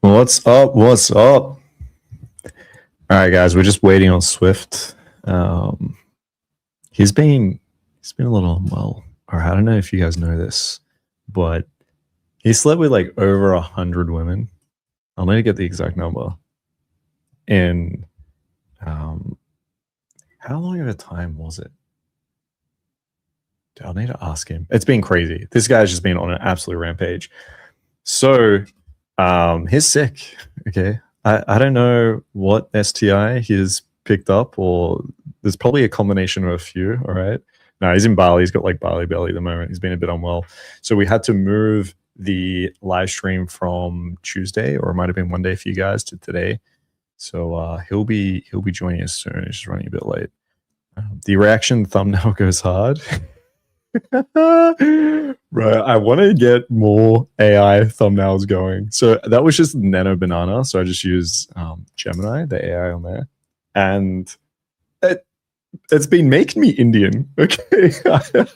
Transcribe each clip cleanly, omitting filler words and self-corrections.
What's up? What's up? All right, guys, we're just waiting on Swift. He's been a little unwell. Or I don't know if you guys know this, but he slept with like over 100 women. I'll need to get the exact number. And how long of a time was it? I'll need to ask him. It's been crazy. This guy's just been on an absolute rampage. So he's sick. Okay. I don't know what STI he's picked up, or there's probably a combination of a few. All right. No, he's in Bali. He's got like Bali belly at the moment. He's been a bit unwell. So we had to move the live stream from Tuesday, or it might have been one day for you guys, to today. So he'll be joining us soon. He's just running a bit late. The reaction thumbnail goes hard. Right, I want to get more AI thumbnails going. So that was just Nano Banana. So I just used Gemini, the AI on there, and it's been making me Indian. Okay,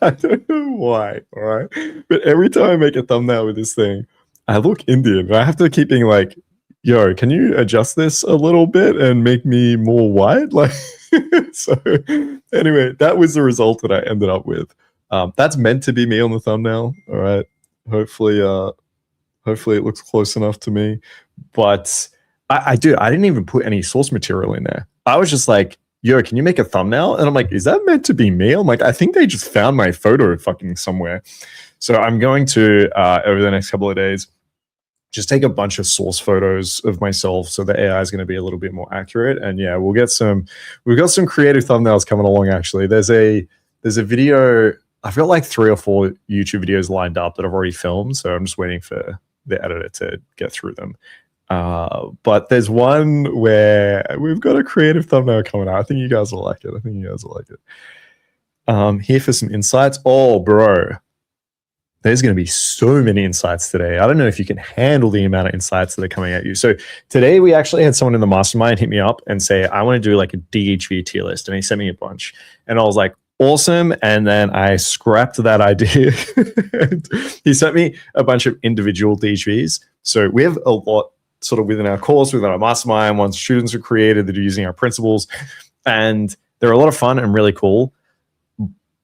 I don't know why. All right, but every time I make a thumbnail with this thing, I look Indian. I have to keep being like, "Yo, can you adjust this a little bit and make me more white?" Like, so anyway, that was the result that I ended up with. That's meant to be me on the thumbnail. All right. Hopefully it looks close enough to me. But I didn't even put any source material in there. I was just like, yo, can you make a thumbnail? And I'm like, is that meant to be me? I'm like, I think they just found my photo fucking somewhere. So I'm going to, over the next couple of days, just take a bunch of source photos of myself, so the AI is going to be a little bit more accurate. And yeah, we've got some creative thumbnails coming along. Actually, there's a video. I've got like 3 or 4 YouTube videos lined up that I've already filmed, so I'm just waiting for the editor to get through them. But there's one where we've got a creative thumbnail coming out. I think you guys will like it. Here for some insights. Oh, bro. There's going to be so many insights today. I don't know if you can handle the amount of insights that are coming at you. So today we actually had someone in the mastermind hit me up and say, I want to do like a DHV tier list. And he sent me a bunch. And I was like, awesome. And then I scrapped that idea. He sent me a bunch of individual DHVs. So we have a lot sort of within our course, within our mastermind, once students are created that are using our principles. And they're a lot of fun and really cool.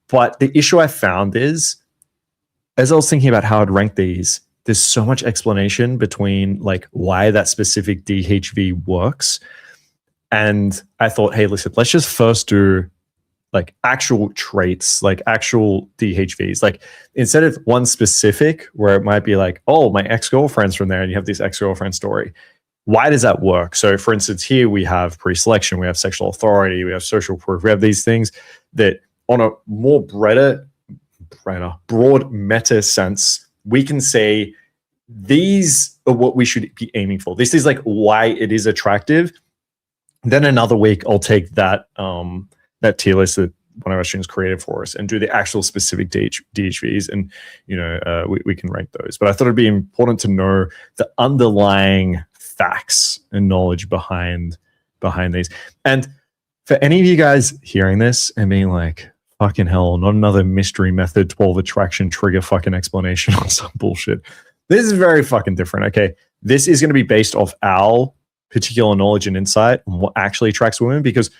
But the issue I found is, as I was thinking about how I'd rank these, there's so much explanation between like why that specific DHV works. And I thought, hey, listen, let's just first do like actual traits, like actual DHVs. Like instead of one specific where it might be like, oh, my ex-girlfriend's from there, and you have this ex-girlfriend story. Why does that work? So for instance, here we have pre-selection, we have sexual authority, we have social proof, we have these things that on a more broad meta sense, we can say these are what we should be aiming for. This is like why it is attractive. Then another week I'll take that that tier list that one of our students created for us and do the actual specific DHVs, and we can rank those. But I thought it'd be important to know the underlying facts and knowledge behind these. And for any of you guys hearing this and being like, fucking hell, not another mystery method 12 attraction trigger fucking explanation or some bullshit. This is very fucking different, okay? This is going to be based off our particular knowledge and insight on what actually attracts women, because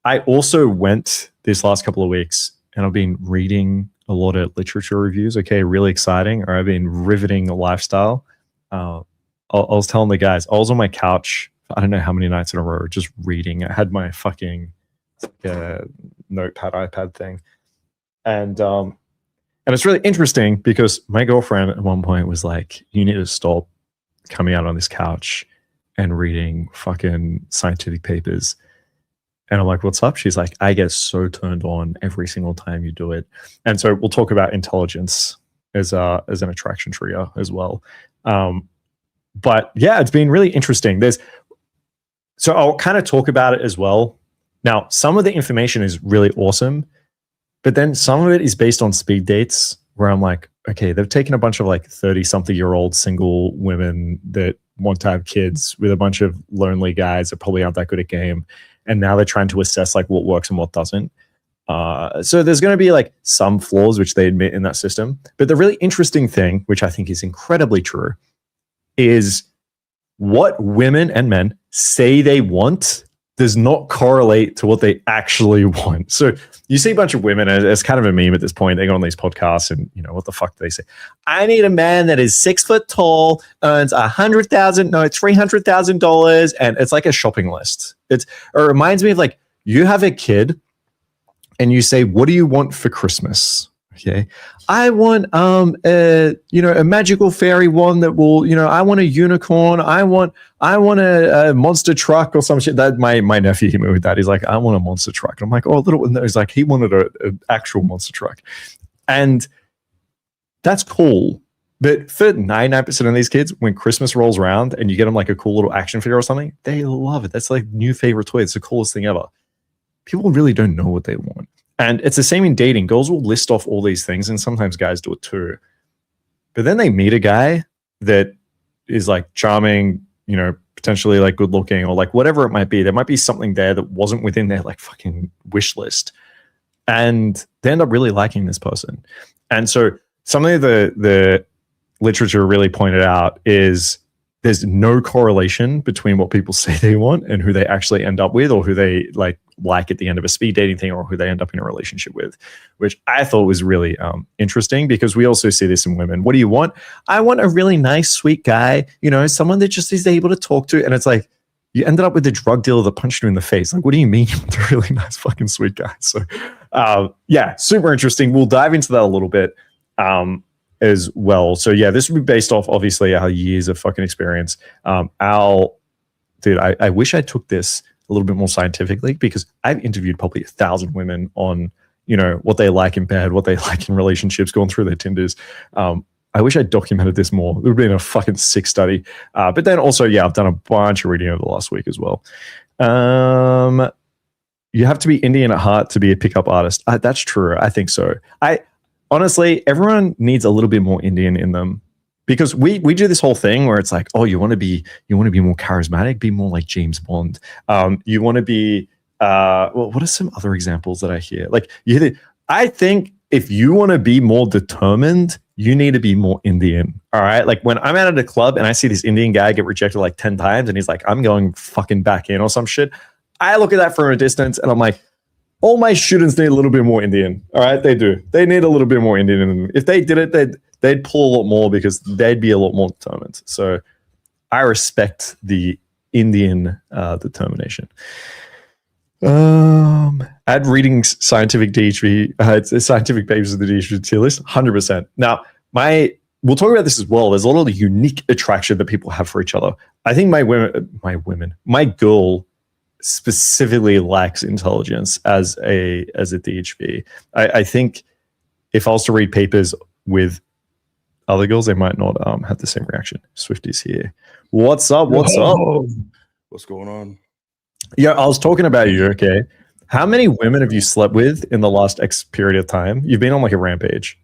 I also went this last couple of weeks and I've been reading a lot of literature reviews. Okay, really exciting. Or I've been riveting a lifestyle. I was telling the guys, I was on my couch, I don't know how many nights in a row, just reading. I had my fucking notepad, iPad thing. And it's really interesting because my girlfriend at one point was like, you need to stop coming out on this couch and reading fucking scientific papers. And I'm like, what's up? She's like, I get so turned on every single time you do it. And so we'll talk about intelligence as an attraction trigger as well. But yeah, it's been really interesting. So I'll kind of talk about it as well. Now, some of the information is really awesome, but then some of it is based on speed dates where I'm like, okay, they've taken a bunch of like 30-something-year-old single women that want to have kids with a bunch of lonely guys that probably aren't that good at game. And now they're trying to assess like what works and what doesn't. So there's going to be like some flaws, which they admit in that system. But the really interesting thing, which I think is incredibly true, is what women and men say they want does not correlate to what they actually want. So you see a bunch of women, as kind of a meme at this point, they go on these podcasts and, what the fuck do they say? I need a man that is 6 foot tall, earns $300,000. And it's like a shopping list. It reminds me of like, you have a kid and you say, what do you want for Christmas? Okay. I want, a magical fairy wand that will, I want a unicorn. I want a monster truck or some shit. That my nephew hit me with that. He's like, I want a monster truck. And I'm like, oh, he's like, he wanted an actual monster truck. And that's cool. But for 99% of these kids, when Christmas rolls around and you get them like a cool little action figure or something, they love it. That's like new favorite toy. It's the coolest thing ever. People really don't know what they want. And it's the same in dating. Girls will list off all these things, and sometimes guys do it too. But then they meet a guy that is like charming, potentially like good looking or like whatever it might be. There might be something there that wasn't within their like fucking wish list. And they end up really liking this person. And so something the literature really pointed out is there's no correlation between what people say they want and who they actually end up with, or who they like at the end of a speed dating thing, or who they end up in a relationship with, which I thought was really interesting, because we also see this in women. What do you want? I want a really nice, sweet guy, someone that just is able to talk to. And it's like, you ended up with a drug dealer that punched you in the face. Like, what do you mean you want a really nice fucking sweet guy? So yeah, super interesting. We'll dive into that a little bit as well. So yeah, this would be based off obviously our years of fucking experience. I wish I took this a little bit more scientifically, because I've interviewed probably 1,000 women on, what they like in bed, what they like in relationships, going through their Tinders. I wish I documented this more. It would have been a fucking sick study. But then also, yeah, I've done a bunch of reading over the last week as well. You have to be Indian at heart to be a pickup artist. That's true. I think so. Honestly, everyone needs a little bit more Indian in them, because we do this whole thing where it's like, oh, you want to be more charismatic, be more like James Bond. You want to be what are some other examples that I hear? Like I think if you want to be more determined, you need to be more Indian. All right. Like when I'm out at a club and I see this Indian guy get rejected like 10 times and he's like, I'm going fucking back in or some shit. I look at that from a distance and I'm like, all my students need a little bit more Indian. All right, they do. They need a little bit more Indian in them. If they did it, they'd pull a lot more, because they'd be a lot more determined. So I respect the Indian determination. Add reading scientific DHV, scientific papers in the DHV tier list, 100%. Now, we'll talk about this as well. There's a lot of the unique attraction that people have for each other. I think my girl specifically lacks intelligence as a DHV. I think if I was to read papers with other girls, they might not have the same reaction. Swifty's here. What's up? What's up? What's going on? Yeah, I was talking about you. Okay, how many women have you slept with in the last X period of time? You've been on like a rampage.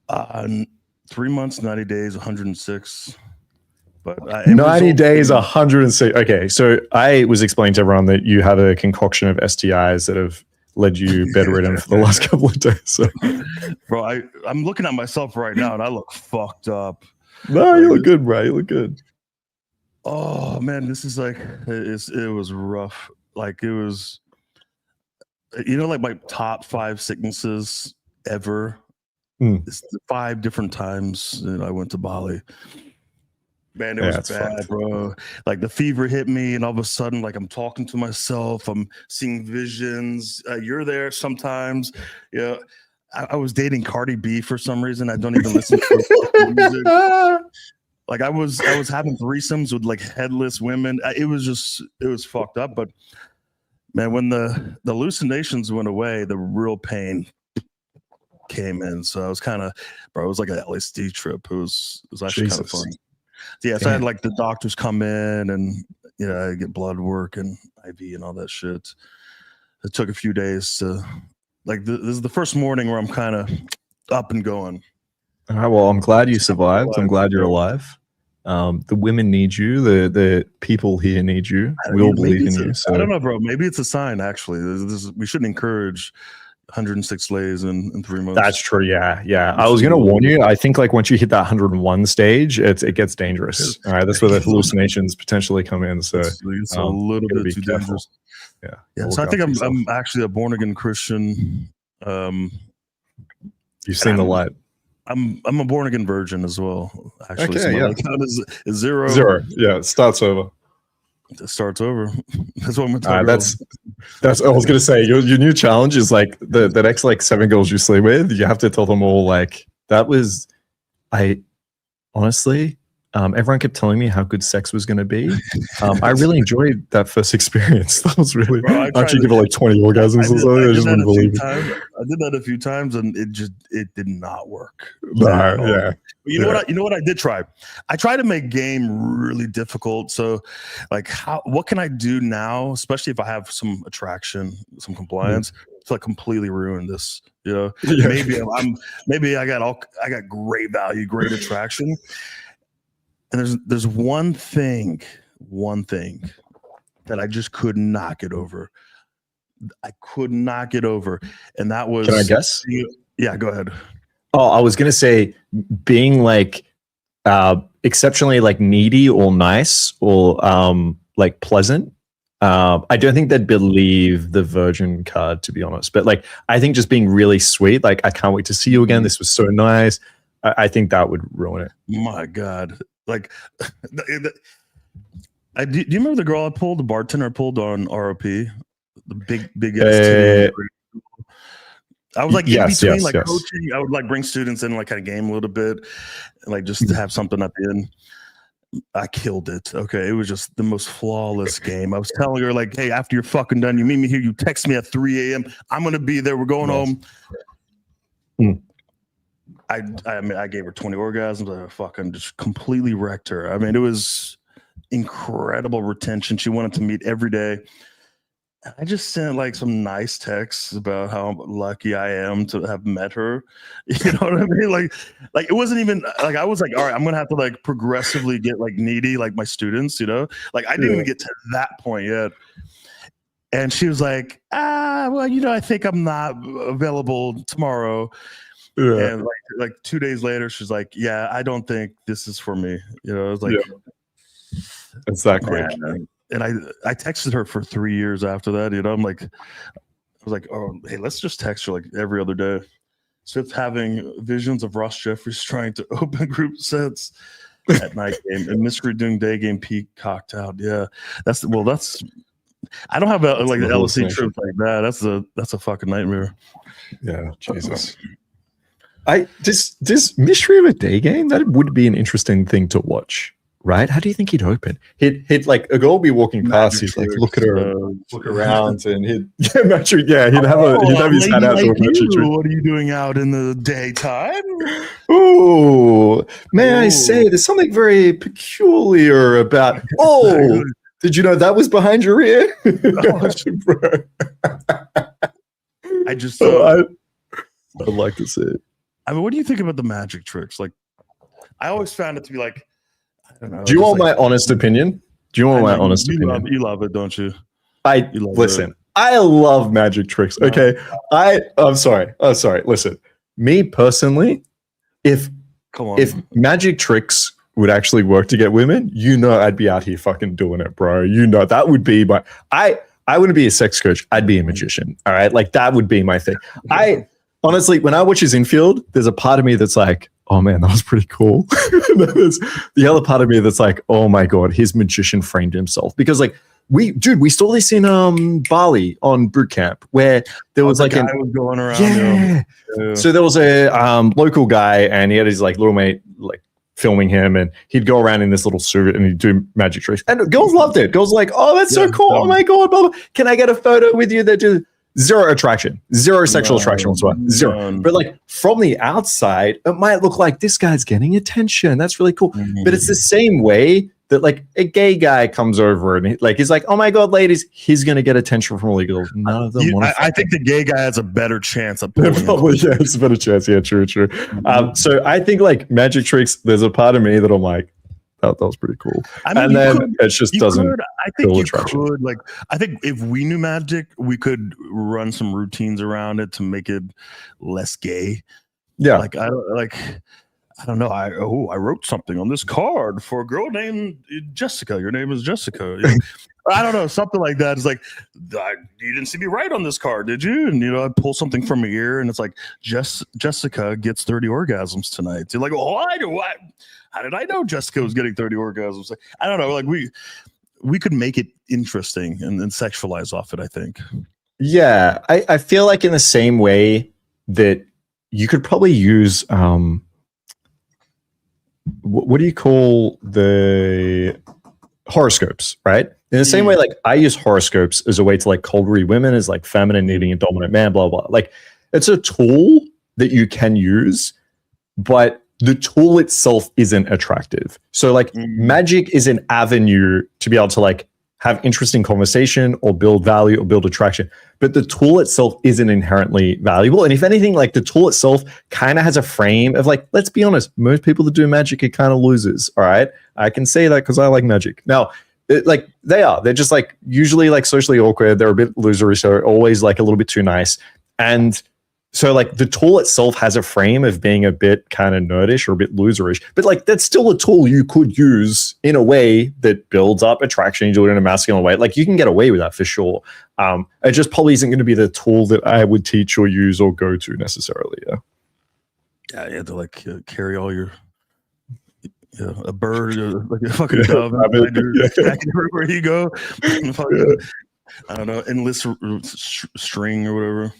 3 months, 90 days, 106. But 90 days, 106. Okay, so I was explaining to everyone that you have a concoction of STIs that have led you bedridden for the last couple of days. So. Bro, I'm looking at myself right now and I look fucked up. No, you look good, bro. You look good. Oh man, this is like it was rough. Like it was, like my top 5 sicknesses ever. It's 5 different times that I went to Bali. Man, it was bad, bro. Like the fever hit me, and all of a sudden, like I'm talking to myself, I'm seeing visions. You're there sometimes. Yeah, I was dating Cardi B for some reason. I don't even listen to music. Like I was having threesomes with like headless women. It was fucked up. But man, when the hallucinations went away, the real pain came in. So I was kind of, bro, it was like an LSD trip. It was actually kind of fun. Yeah, so I had like the doctors come in and I get blood work and IV and all that shit. It took a few days to this is the first morning where I'm kind of up and going. All right, well, I'm glad you survived. I'm glad you're alive. The women need you. The people here need you. We all believe in you. So. I don't know, bro. Maybe it's a sign. Actually, we shouldn't encourage 106 lays in 3 months. That's true. Yeah. I was going to warn you. I think like once you hit that 101 stage, it gets dangerous. All right. That's where the hallucinations potentially come in. So it's a little bit too dangerous. Yeah. So I think I'm actually a born again Christian. You've seen the light. I'm a born again virgin as well. Actually, okay, so my account is zero. Yeah, it starts over. It starts over. That's what I'm gonna that's I was gonna say your new challenge is like the next like 7 girls you sleep with, you have to tell them all like that was honestly everyone kept telling me how good sex was going to be. I really enjoyed that first experience. That was really actually give it like 20 orgasms or something. I just wouldn't believe it. I did that a few times and it did not work. Yeah. But you know what I did try? I tried to make game really difficult. So like what can I do now, especially if I have some attraction, some compliance, to like completely ruin this? You know, maybe I got great value, great attraction. And there's one thing that I just could not get over. I could not get over. And that was... Can I guess? Yeah, go ahead. Oh, I was going to say being like exceptionally like needy or nice or like pleasant. I don't think they'd believe the virgin card, to be honest. But like, I think just being really sweet, like, I can't wait to see you again. This was so nice. I think that would ruin it. My God. Like, do you remember the girl I pulled, the bartender I pulled on ROP? The big ass I was like in between coaching. I would like bring students in and like kind of game a little bit and like just to have something at the end. I killed it. Okay. It was just the most flawless game. I was telling her like, hey, after you're fucking done, you meet me here, you text me at 3 a.m. I'm going to be there. We're going home. I mean, I gave her 20 orgasms. I fucking just completely wrecked her. I mean, it was incredible retention. She wanted to meet every day. I just sent like some nice texts about how lucky I am to have met her. You know what I mean? Like it wasn't even like I was like, all right, I'm gonna have to like progressively get like needy, like my students. You know, like I didn't even get to that point yet. And she was like, well, you know, I think I'm not available tomorrow. Yeah. And like 2 days later, she's like, yeah, I don't think this is for me. You know, it was like, it's that quick. And I texted her for 3 years after that. You know, I was like, oh, hey, let's just text her like every other day. So it's having visions of Ross Jeffries trying to open group sets at night game and Mystery doing day game peacocked out. Yeah, that's I don't have a like an LC trip like that. That's a fucking nightmare. Yeah, Jesus. This Mystery of a day game, that would be an interesting thing to watch, right? How do you think he'd open? He'd like a girl be walking past, he'd like look at her, look around, and he'd have his hand out to a magic trick. What are you doing out in the daytime? Oh, may I say, there's something very peculiar about. Oh, did you know that was behind your ear? I just. I'd like to see it. I mean, what do you think about the magic tricks? Like, I always found it to be like, I don't know. Do you want my honest opinion? You love it, don't you? Listen. I love magic tricks. Okay, I'm sorry. Listen, me personally, if magic tricks would actually work to get women, you know, I'd be out here fucking doing it, bro. You know, that would be my. I wouldn't be a sex coach. I'd be a magician. All right, like that would be my thing. Honestly, when I watch his Infield, there's a part of me that's like, oh man, that was pretty cool. There's the other part of me that's like, oh my God, his magician framed himself. Because like, we saw this in Bali on boot camp where there was like a guy was going around. Yeah. So there was a local guy and he had his like little mate like filming him and he'd go around in this little suit and he'd do magic tricks. And girls loved it. Girls were like, oh, that's so cool. Oh my God, blah, blah. Can I get a photo with you that do zero attraction, zero sexual attraction whatsoever, zero. But like from the outside, it might look like this guy's getting attention. That's really cool. But it's the same way that like a gay guy comes over and he's like, oh my God, ladies, he's gonna get attention from all the girls. None of them want to. I think the gay guy has a better chance of probably, yeah, it's a better chance. Yeah, true. So I think like magic tricks, there's a part of me that I'm like, that was pretty cool. I mean, and then it just doesn't. I think you attraction. could, like, I think if we knew magic, we could run some routines around it to make it less gay. Yeah. Like, I don't know. I wrote something on this card for a girl named Jessica. Your name is Jessica. I don't know, something like that. It's like, you didn't see me write on this card, did you? And I pull something from my ear, and it's like, Jessica gets 30 orgasms tonight. You're like, oh, how did I know Jessica was getting 30 orgasms? Like, I don't know. Like, we could make it interesting and sexualize off it, I think. Yeah, I feel like in the same way that you could probably use what do you call the horoscopes, right? In the same way, like I use horoscopes as a way to like cold read women as like feminine needing a dominant man, blah, blah. Like it's a tool that you can use, but the tool itself isn't attractive. So like magic is an avenue to be able to like have interesting conversation or build value or build attraction. But the tool itself isn't inherently valuable. And if anything, like the tool itself kind of has a frame of like, let's be honest, most people that do magic are kind of losers. All right. I can say that because I like magic. Now, they're just like usually like socially awkward. They're a bit losery. So always like a little bit too nice. And so like the tool itself has a frame of being a bit kind of nerdish or a bit loserish, but like that's still a tool you could use in a way that builds up attraction. You do it in a masculine way. Like you can get away with that for sure. It just probably isn't going to be the tool that I would teach or use or go to necessarily. Yeah, you have to like carry all your a bird, like a fucking dove, everywhere you go. I don't know, endless string or whatever.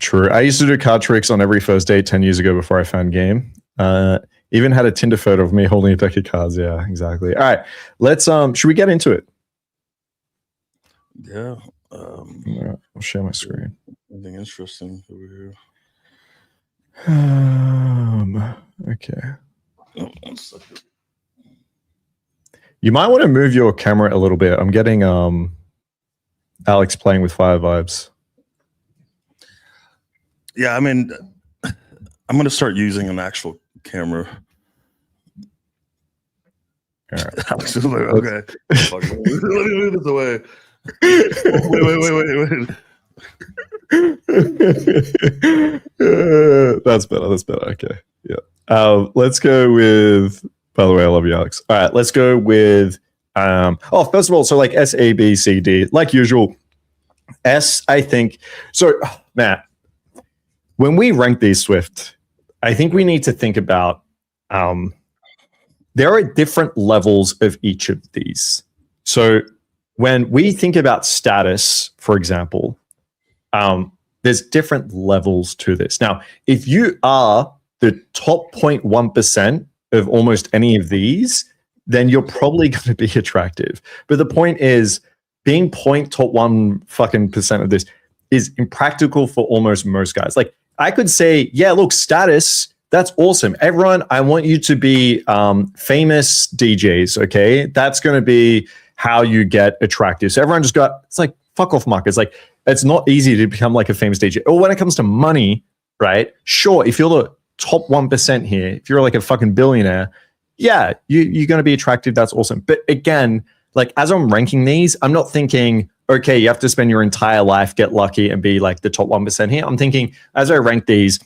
True. I used to do card tricks on every first date 10 years ago before I found game. Even had a Tinder photo of me holding a deck of cards. Yeah, exactly. All right, let's should we get into it? Yeah. Right, I'll share my screen. Anything interesting over here? Okay. Oh, 1 second. You might want to move your camera a little bit. I'm getting Alex playing with fire vibes. Yeah, I mean, I'm going to start using an actual camera. All right. Alex is like, okay. Let me move this away. Wait. That's better. Okay. Yeah. Let's go with, by the way, I love you, Alex. All right, let's go with, first of all, so like S, A, B, C, D, like usual. S, I think, so Matt, when we rank these Swift, I think we need to think about, there are different levels of each of these. So when we think about status, for example, there's different levels to this. Now, if you are the top 0.1% of almost any of these, then you're probably going to be attractive. But the point is, being top 1 fucking percent of this is impractical for almost most guys. Like, I could say, yeah, look, status, that's awesome. Everyone, I want you to be famous DJs, okay? That's going to be how you get attractive. So everyone just it's like, fuck off, Mark. It's like, it's not easy to become like a famous DJ. Or when it comes to money, right? Sure, if you're the top 1% here, if you're like a fucking billionaire, yeah, you're going to be attractive. That's awesome. But again, like as I'm ranking these, I'm not thinking, okay, you have to spend your entire life, get lucky and be like the top 1% here. I'm thinking as I rank these,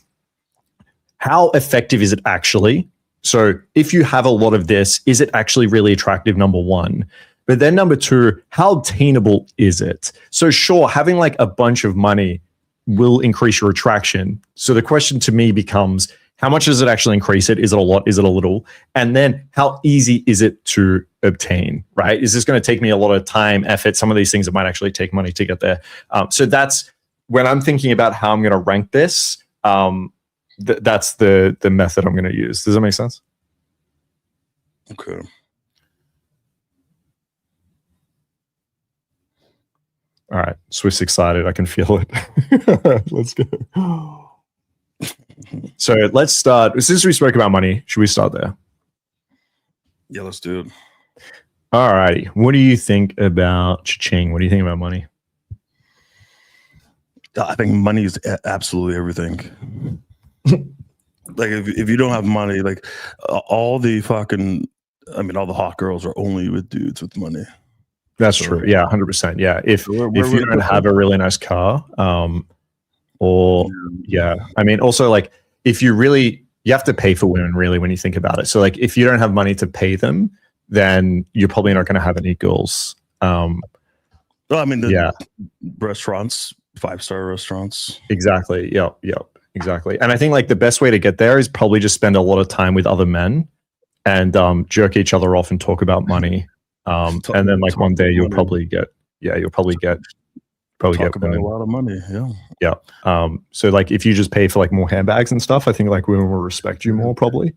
how effective is it actually? So if you have a lot of this, is it actually really attractive? Number one. But then number two, how attainable is it? So sure, having like a bunch of money will increase your attraction. So the question to me becomes, how much does it actually increase it? Is it a lot? Is it a little? And then how easy is it to obtain, right? Is this going to take me a lot of time, effort? Some of these things, it might actually take money to get there. So that's when I'm thinking about how I'm going to rank this, that's the method I'm going to use. Does that make sense? Okay. All right. Swiss excited. I can feel it. Let's go. So let's start. Since we spoke about money, should we start there? Yeah, let's do it. All righty. What do you think about cha-ching? What do you think about money? I think money is absolutely everything. Like if you don't have money, like all the fucking, I mean, all the hot girls are only with dudes with money. That's true. Yeah, 100%. Yeah, if where you don't have a really nice car, or yeah, I mean, also like if you have to pay for women really when you think about it. So like if you don't have money to pay them, then you're probably not going to have any girls. Well, I mean, restaurants, 5-star restaurants. Exactly. Yep. Exactly. And I think like the best way to get there is probably just spend a lot of time with other men and jerk each other off and talk about money. And then like one day you'll probably get about women. A lot of money. Yeah. Yeah. So like if you just pay for like more handbags and stuff, I think like women will respect you more probably.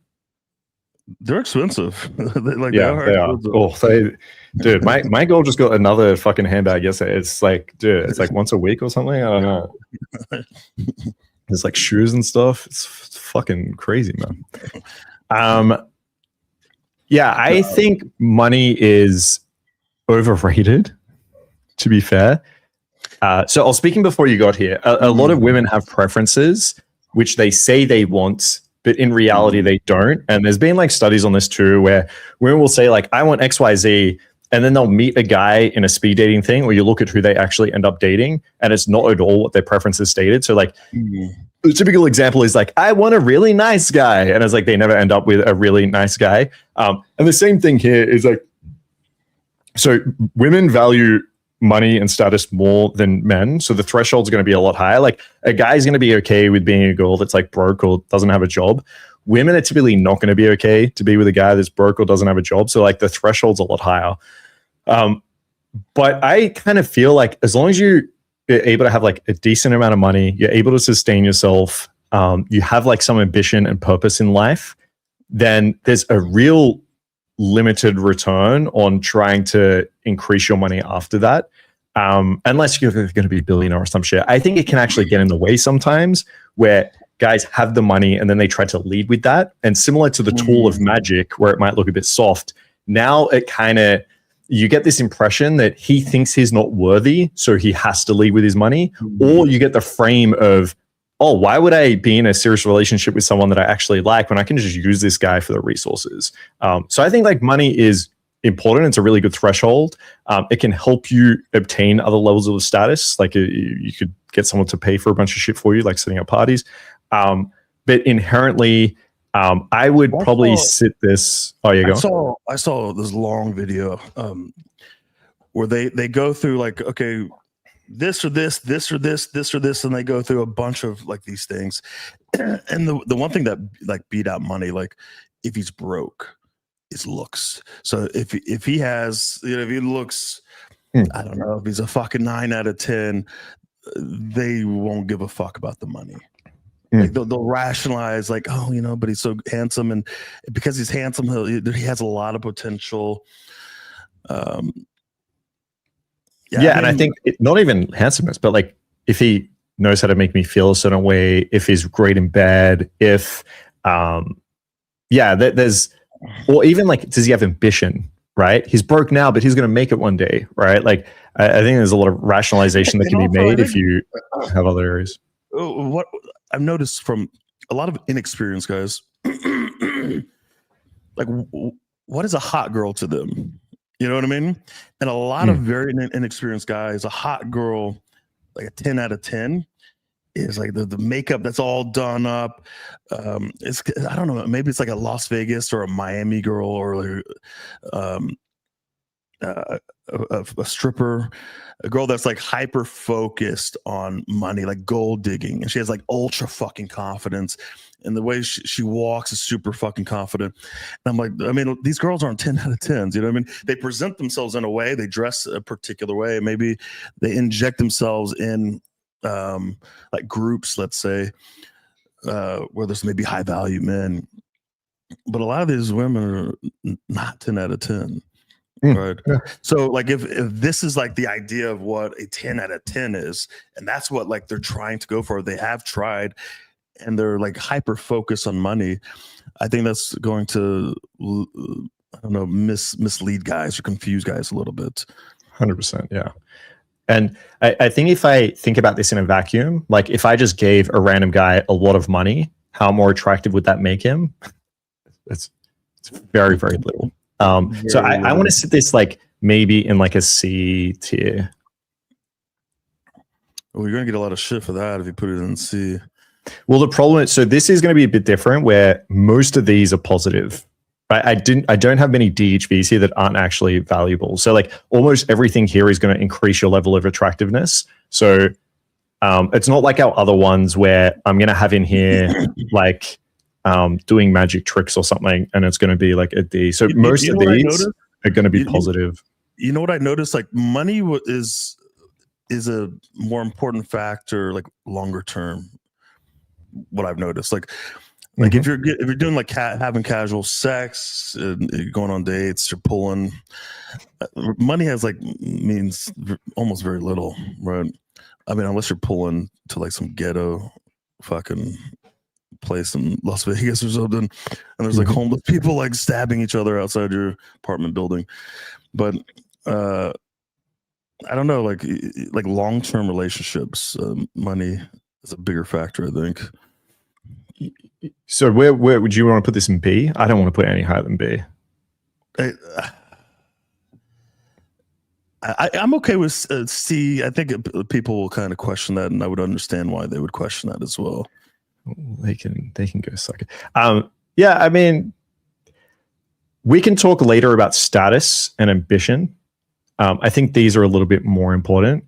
They're expensive. They are. Oh, dude, my girl just got another fucking handbag yesterday. It's like, dude, it's like once a week or something. I don't know. It's like shoes and stuff. It's fucking crazy, man. Yeah, I think money is overrated, to be fair. So I was speaking before you got here. A lot of women have preferences, which they say they want, but in reality, they don't. And there's been like studies on this too, where women will say like, I want XYZ, and then they'll meet a guy in a speed dating thing, or you look at who they actually end up dating, and it's not at all what their preferences stated. So like, the typical example is like, I want a really nice guy. And it's like, they never end up with a really nice guy. And the same thing here is like, so women value money and status more than men. So the threshold's going to be a lot higher. Like a guy's going to be okay with being a girl that's like broke or doesn't have a job. Women are typically not going to be okay to be with a guy that's broke or doesn't have a job. So like the threshold's a lot higher. But I kind of feel like as long as you're able to have like a decent amount of money, you're able to sustain yourself, you have like some ambition and purpose in life, then there's a real limited return on trying to increase your money after that. Unless you're going to be a billionaire or some shit. I think it can actually get in the way sometimes where guys have the money and then they try to lead with that. And similar to the tool of magic where it might look a bit soft, now it kind of, you get this impression that he thinks he's not worthy, so he has to lead with his money. Or you get the frame of, oh, why would I be in a serious relationship with someone that I actually like when I can just use this guy for the resources? So I think like money is important. It's a really good threshold. It can help you obtain other levels of status. Like you could get someone to pay for a bunch of shit for you, like setting up parties. But inherently, I would probably sit this. Oh, you go. I saw this long video where they go through like, okay, this or this, this or this, this or this, and they go through a bunch of like these things. And the one thing that like beat out money, like if he's broke, is looks. So if he has, if he looks, I don't know, if he's a fucking 9 out of 10, they won't give a fuck about the money. Like they'll rationalize like, oh, but he's so handsome, and because he's handsome, he has a lot of potential. And I think not even handsomeness, but like if he knows how to make me feel a certain way, if he's great in bed, if there's, or even like, does he have ambition? Right? He's broke now, but he's going to make it one day, right? Like I think there's a lot of rationalization that can be made if you have other areas. What I've noticed from a lot of inexperienced guys, like what is a hot girl to them? You know what I mean? And a lot of very inexperienced guys, a hot girl, like a 10 out of 10, is like the makeup that's all done up. It's, I don't know, maybe it's like a Las Vegas or a Miami girl or a stripper, a girl that's like hyper focused on money, like gold digging, and she has like ultra fucking confidence, and the way she walks is super fucking confident. And I'm like, I mean, these girls aren't 10 out of 10s, you know what I mean? They present themselves in a way, they dress a particular way, maybe they inject themselves in like groups, let's say, where there's maybe high value men, but a lot of these women are not 10 out of 10. Right. Yeah. So like if this is like the idea of what a 10 out of 10 is, and that's what like they're trying to go for, they have tried, and they're like hyper focused on money, I think that's going to I don't know, mislead guys or confuse guys a little bit. 100%. Yeah. And I think if I think about this in a vacuum, like if I just gave a random guy a lot of money, how more attractive would that make him? It's very, very little. So I want to sit this like maybe in like a C tier. Well, you're gonna get a lot of shit for that if you put it in C. Well, the problem is, so this is going to be a bit different where most of these are positive. Right? I don't have many DHVs here that aren't actually valuable. So like almost everything here is going to increase your level of attractiveness. So it's not like our other ones where I'm going to have in here like doing magic tricks or something, and it's going to be like a D. So most of these are going to be positive. You know what I noticed? Like money is a more important factor, like longer term. What I've noticed, like if you're doing like having casual sex, and going on dates, you're pulling. Money has like means almost very little, right? I mean, unless you're pulling to like some ghetto fucking place in Las Vegas or something, and there's like homeless people like stabbing each other outside your apartment building. But I don't know, like long-term relationships, money is a bigger factor, I think. So where would you want to put this in B? I don't want to put it any higher than B. I'm okay with C. I think people will kind of question that, and I would understand why they would question that as well. They can go suck it. Yeah, I mean, we can talk later about status and ambition. I think these are a little bit more important.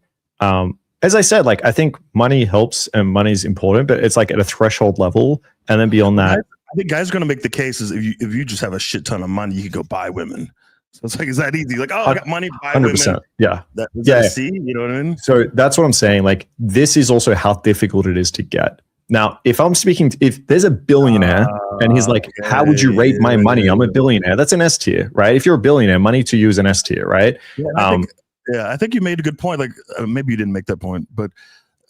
As I said, like I think money helps and money's important, but it's like at a threshold level, and then beyond that, I think guys are going to make the case is if you just have a shit ton of money, you could go buy women. So it's like, is that easy? Like, oh, I got money, buy 100%. Women. Yeah, that C, you know what I mean? So that's what I'm saying. Like, this is also how difficult it is to get. Now, if there's a billionaire and he's like, how would you rate my money? I'm a billionaire. That's an S tier, right? If you're a billionaire, money to you is an S tier, right? Yeah, I think you made a good point. Like maybe you didn't make that point, but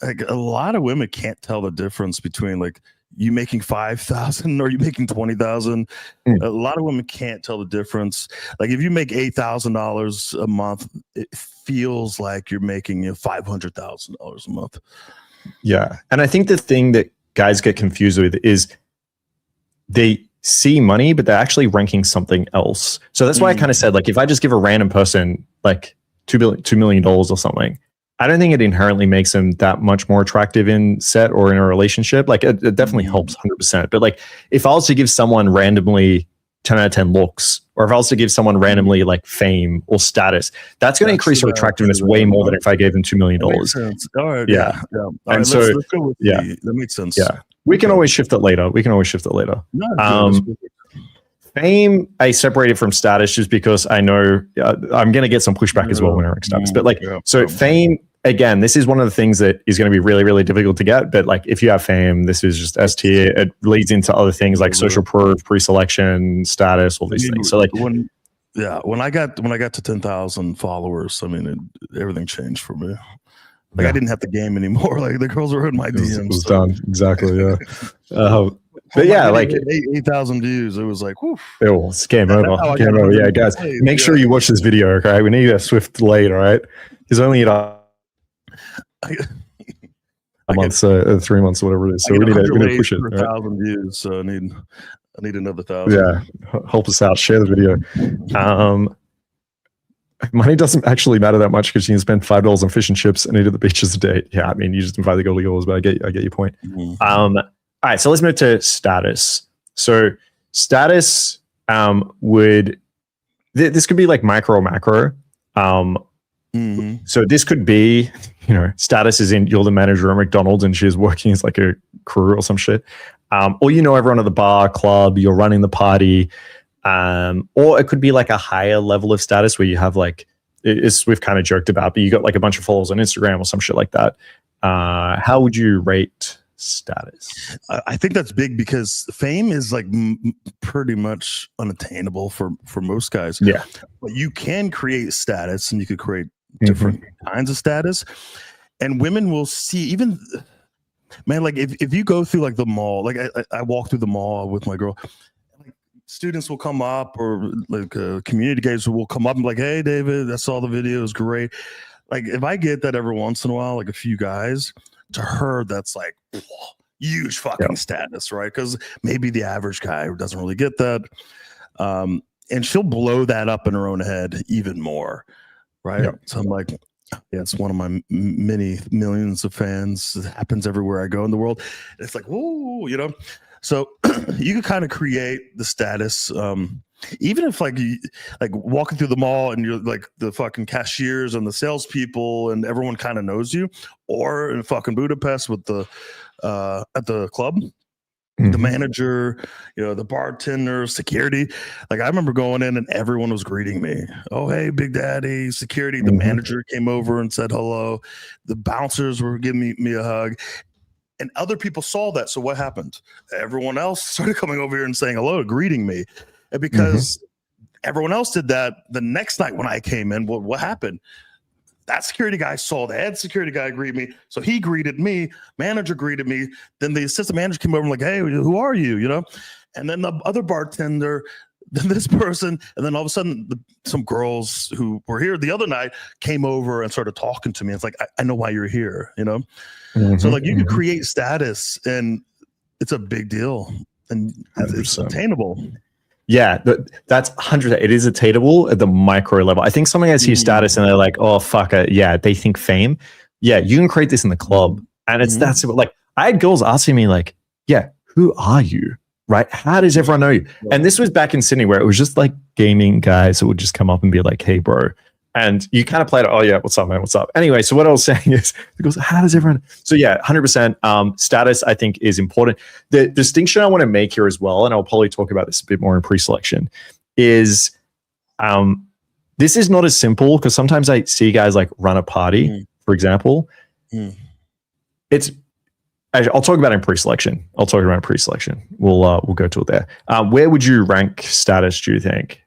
like a lot of women can't tell the difference between like you making 5,000 or you making 20,000. A lot of women can't tell the difference. Like if you make $8,000 a month, it feels like you're making $500,000 a month. Yeah, and I think the thing that guys get confused with is they see money, but they're actually ranking something else. So that's why I kind of said, like, if I just give a random person like $2 million or something, I don't think it inherently makes them that much more attractive in set or in a relationship. Like it definitely helps 100%. But like if I was to give someone randomly 10 out of 10 looks, or if I was to give someone randomly like fame or status, that's going to increase their attractiveness way more than if I gave them $2 million. That makes sense. All right. Yeah. All and right, so, let's go with yeah, that makes sense. Yeah. We can always shift it later. Fame, I separated from status just because I know I'm going to get some pushback as well when I rank status. But like, fame, again, this is one of the things that is going to be really, really difficult to get. But like, if you have fame, this is just S tier. It leads into other things like social proof, pre-selection, status, all these things. So like, when I got to 10,000 followers, I mean, everything changed for me. Like I didn't have the game anymore. Like the girls were in my DMs. It was done. Exactly. Yeah. But yeah, like 8,000 views. It was like, whew. It's game over. Game over. Yeah, guys, make sure you watch this video. Okay, we need a swift delay. All right, he's only at a month, 3 months, whatever it is. So we need to push it. 1,000 views. So I need another 1,000. Yeah, help us out. Share the video. Money doesn't actually matter that much because you can spend $5 on fish and chips and eat at the beaches a day. Yeah, I mean, you just invite the girl to yours, but I get your point. All right, so let's move to status. So status this could be like micro or macro. So this could be, status is in you're the manager at McDonald's and she's working as like a crew or some shit. Or everyone at the bar, club, you're running the party. Or it could be like a higher level of status where you have like, we've kind of joked about, but you got like a bunch of followers on Instagram or some shit like that. How would you rate status? I think that's big because fame is like pretty much unattainable for most guys. Yeah, but you can create status and you could create different kinds of status, and women will see even. Man, like if you go through like the mall, like I walk through the mall with my girl, like students will come up or like community guys will come up and be like, hey David, I saw the video, it was great. Like if I get that every once in a while, like a few guys, to her that's like huge fucking status, right? Because maybe the average guy doesn't really get that. And she'll blow that up in her own head even more, right? Yeah. So I'm like, yeah, it's one of my many millions of fans. It happens everywhere I go in the world. It's like, whoa, you know? So you can kind of create the status. Even if like walking through the mall and you're like the fucking cashiers and the salespeople and everyone kind of knows you, or in fucking Budapest with the at the club, the manager, you know, the bartender, security. Like I remember going in and everyone was greeting me. Oh, hey, Big Daddy, security. The manager came over and said hello. The bouncers were giving me a hug. And other people saw that. So what happened? Everyone else started coming over here and saying hello, greeting me. And because everyone else did that, the next night when I came in, what happened? That security guy saw the head security guy greet me. So he greeted me, manager greeted me. Then the assistant manager came over and like, hey, who are you? You know? And then the other bartender, then this person, and then all of a sudden some girls who were here the other night came over and started talking to me. It's like, I know why you're here, you know? So like you can create status and it's a big deal and it's attainable. Yeah, that's 100. It is attainable at the micro level. I think somebody has huge status and they're like, oh, fuck it. Yeah, they think fame. Yeah, you can create this in the club. And it's that simple. Like, I had girls asking me, like, yeah, who are you? Right? How does everyone know you? And this was back in Sydney where it was just like gaming guys that would just come up and be like, hey, bro. And you kind of played it, oh, yeah, what's up, man? What's up? Anyway, so what I was saying is, it goes, how does everyone? So, yeah, 100% status, I think, is important. The distinction I want to make here as well, and I'll probably talk about this a bit more in pre-selection, is this is not as simple because sometimes I see guys like run a party, for example. I'll talk about it in pre-selection. We'll go to it there. Where would you rank status, do you think?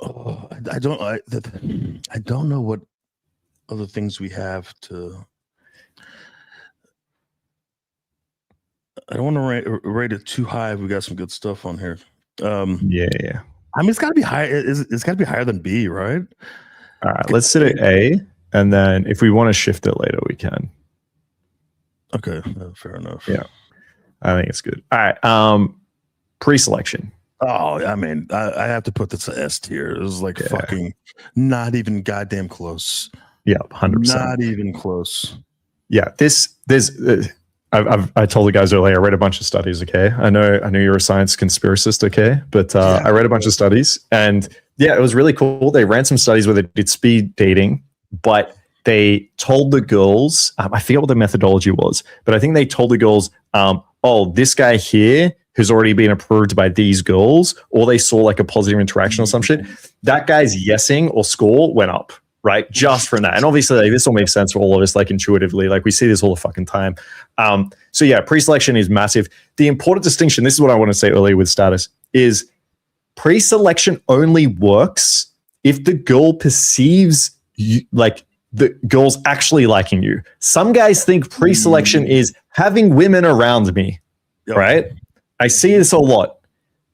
Oh, I don't know what other things we have to. I don't want to rate it too high. We got some good stuff on here. Yeah. I mean, it's got to be high. It's got to be higher than B, right? All right, let's sit at A, and then if we want to shift it later, we can. Okay, fair enough. Yeah, I think it's good. All right, pre-selection. Oh, I mean, I have to put this at S tier. It was like fucking not even goddamn close. Yeah, 100%. Not even close. Yeah, I told the guys earlier, I read a bunch of studies, okay? I know you're a science conspiracist, okay? But I read a bunch of studies, and yeah, it was really cool. They ran some studies where they did speed dating, but they told the girls, I forget what the methodology was, but I think they told the girls, oh, this guy here who's already been approved by these girls, or they saw like a positive interaction or some shit, that guy's yesing or score went up, right? Just from that. And obviously like, this all makes sense for all of us, like intuitively, like we see this all the fucking time. So yeah, pre-selection is massive. The important distinction, this is what I want to say earlier with status, is pre-selection only works if the girl perceives you, like the girl's actually liking you. Some guys think pre-selection is having women around me, right? I see this a lot.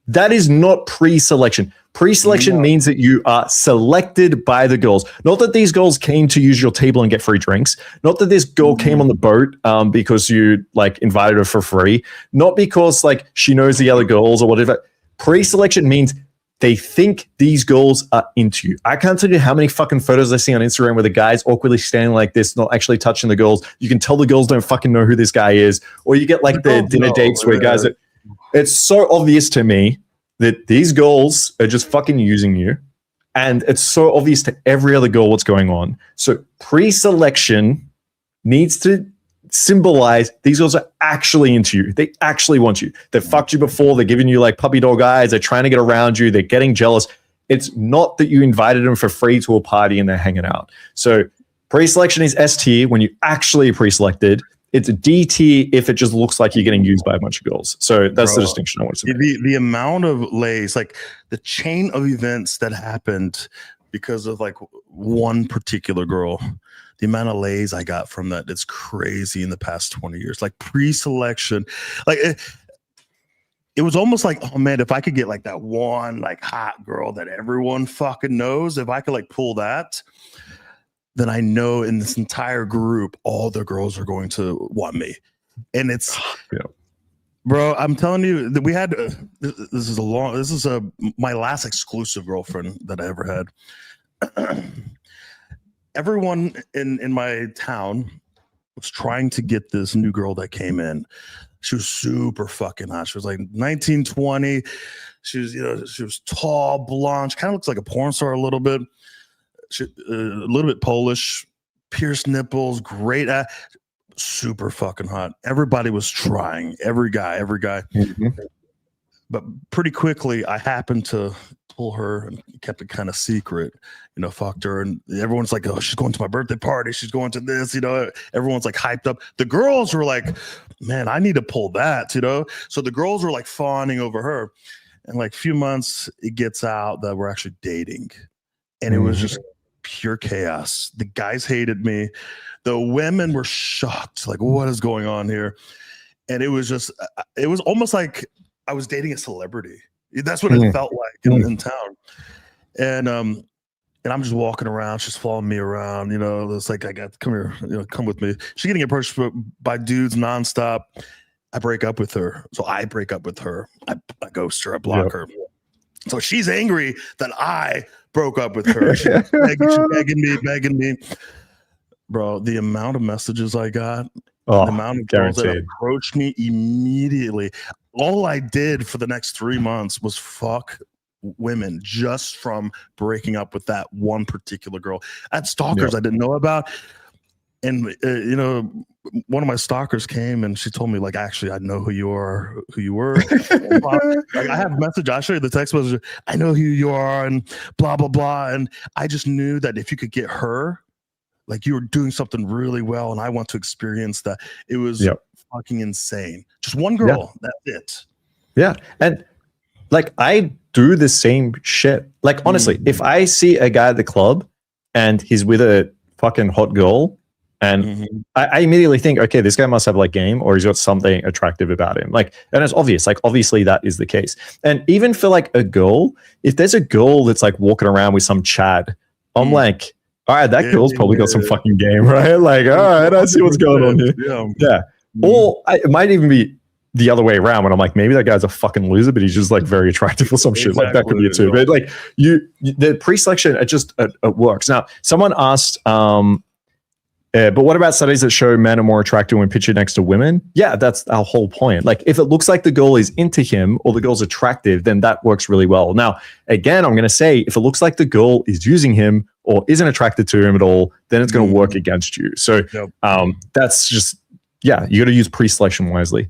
That is not pre-selection. Pre-selection means that you are selected by the girls. Not that these girls came to use your table and get free drinks. Not that this girl came on the boat because you like invited her for free. Not because like she knows the other girls or whatever. Pre-selection means they think these girls are into you. I can't tell you how many fucking photos I see on Instagram where the guy's awkwardly standing like this, not actually touching the girls. You can tell the girls don't fucking know who this guy is. Or you get like the dinner dates where guys are... It's so obvious to me that these girls are just fucking using you. And it's so obvious to every other girl what's going on. So pre-selection needs to symbolize these girls are actually into you. They actually want you. They've fucked you before. They're giving you like puppy dog eyes. They're trying to get around you. They're getting jealous. It's not that you invited them for free to a party and they're hanging out. So pre-selection is S tier when you actually pre-selected. It's a D tier if it just looks like you're getting used by a bunch of girls. So that's the distinction I want to make. The amount of lays, like the chain of events that happened because of like one particular girl, the amount of lays I got from that, it's crazy in the past 20 years. Like pre-selection, like it was almost like, oh man, if I could get like that one like hot girl that everyone fucking knows, if I could like pull that, then I know in this entire group, all the girls are going to want me. And it's, Yeah. bro, I'm telling you that we had, this is my last exclusive girlfriend that I ever had. Everyone in my town was trying to get this new girl that came in. She was super fucking hot. She was like 19, 20. She was tall, blonde. She kind of looks like a porn star a little bit. A little bit Polish, pierced nipples, great, super fucking hot. Everybody was trying. Every guy. Mm-hmm. But pretty quickly, I happened to pull her and kept it kind of secret. Fucked her, and everyone's like, "Oh, she's going to my birthday party. She's going to this." Everyone's like hyped up. The girls were like, "Man, I need to pull that." So the girls were like fawning over her, and like a few months, it gets out that we're actually dating, and it was just pure chaos. The guys hated me. The women were shocked, like, what is going on here? And it was almost like I was dating a celebrity. That's what it felt like in town. And I'm just walking around. She's following me around. It's like, I got to come here, come with me. She's getting approached by dudes nonstop. I break up with her. So I break up with her. I ghost her. I block her. So she's angry that I broke up with her. She's begging me. Bro, the amount of messages I got, the amount of girls that approached me immediately. All I did for the next 3 months was fuck women just from breaking up with that one particular girl. I had stalkers I didn't know about. And, one of my stalkers came and she told me, like, actually, I know who you were. Like, I have a message. I'll show you the text message. I know who you are and blah, blah, blah. And I just knew that if you could get her, like, you were doing something really well. And I want to experience that. It was fucking insane. Just one girl. That's it. Yeah. And like, I do the same shit. Like, honestly, if I see a guy at the club and he's with a fucking hot girl, and I immediately think, okay, this guy must have like game, or he's got something attractive about him. Like, and it's obvious, like, obviously that is the case. And even for like a girl, if there's a girl that's like walking around with some Chad, I'm like, all right, that girl's probably got some fucking game, right? Like, all right, I see what's going on here. Yeah. Or it might even be the other way around when I'm like, maybe that guy's a fucking loser, but he's just like very attractive or some shit. Like, that could be it too. But like, the pre-selection, it works. Now, someone asked, but what about studies that show men are more attractive when pictured next to women? Yeah, that's our whole point. Like, if it looks like the girl is into him or the girl's attractive, then that works really well. Now, again, I'm going to say, if it looks like the girl is using him or isn't attracted to him at all, then it's going to work against you. So that's just, you got to use pre-selection wisely.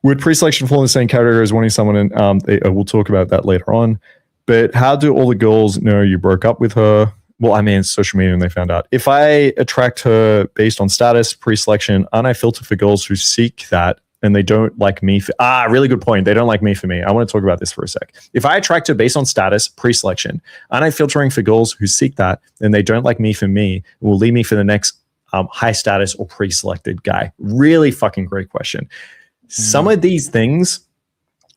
Would pre-selection fall in the same category as wanting someone? And we'll talk about that later on. But how do all the girls know you broke up with her? Well, I mean, social media, and they found out. If I attract her based on status, pre-selection, and I filter for girls who seek that and they don't like me for, really good point. They don't like me for me. I want to talk about this for a sec. If I attract her based on status, pre-selection, and I'm filtering for girls who seek that and they don't like me for me, will leave me for the next high status or pre-selected guy. Really fucking great question. Some of these things,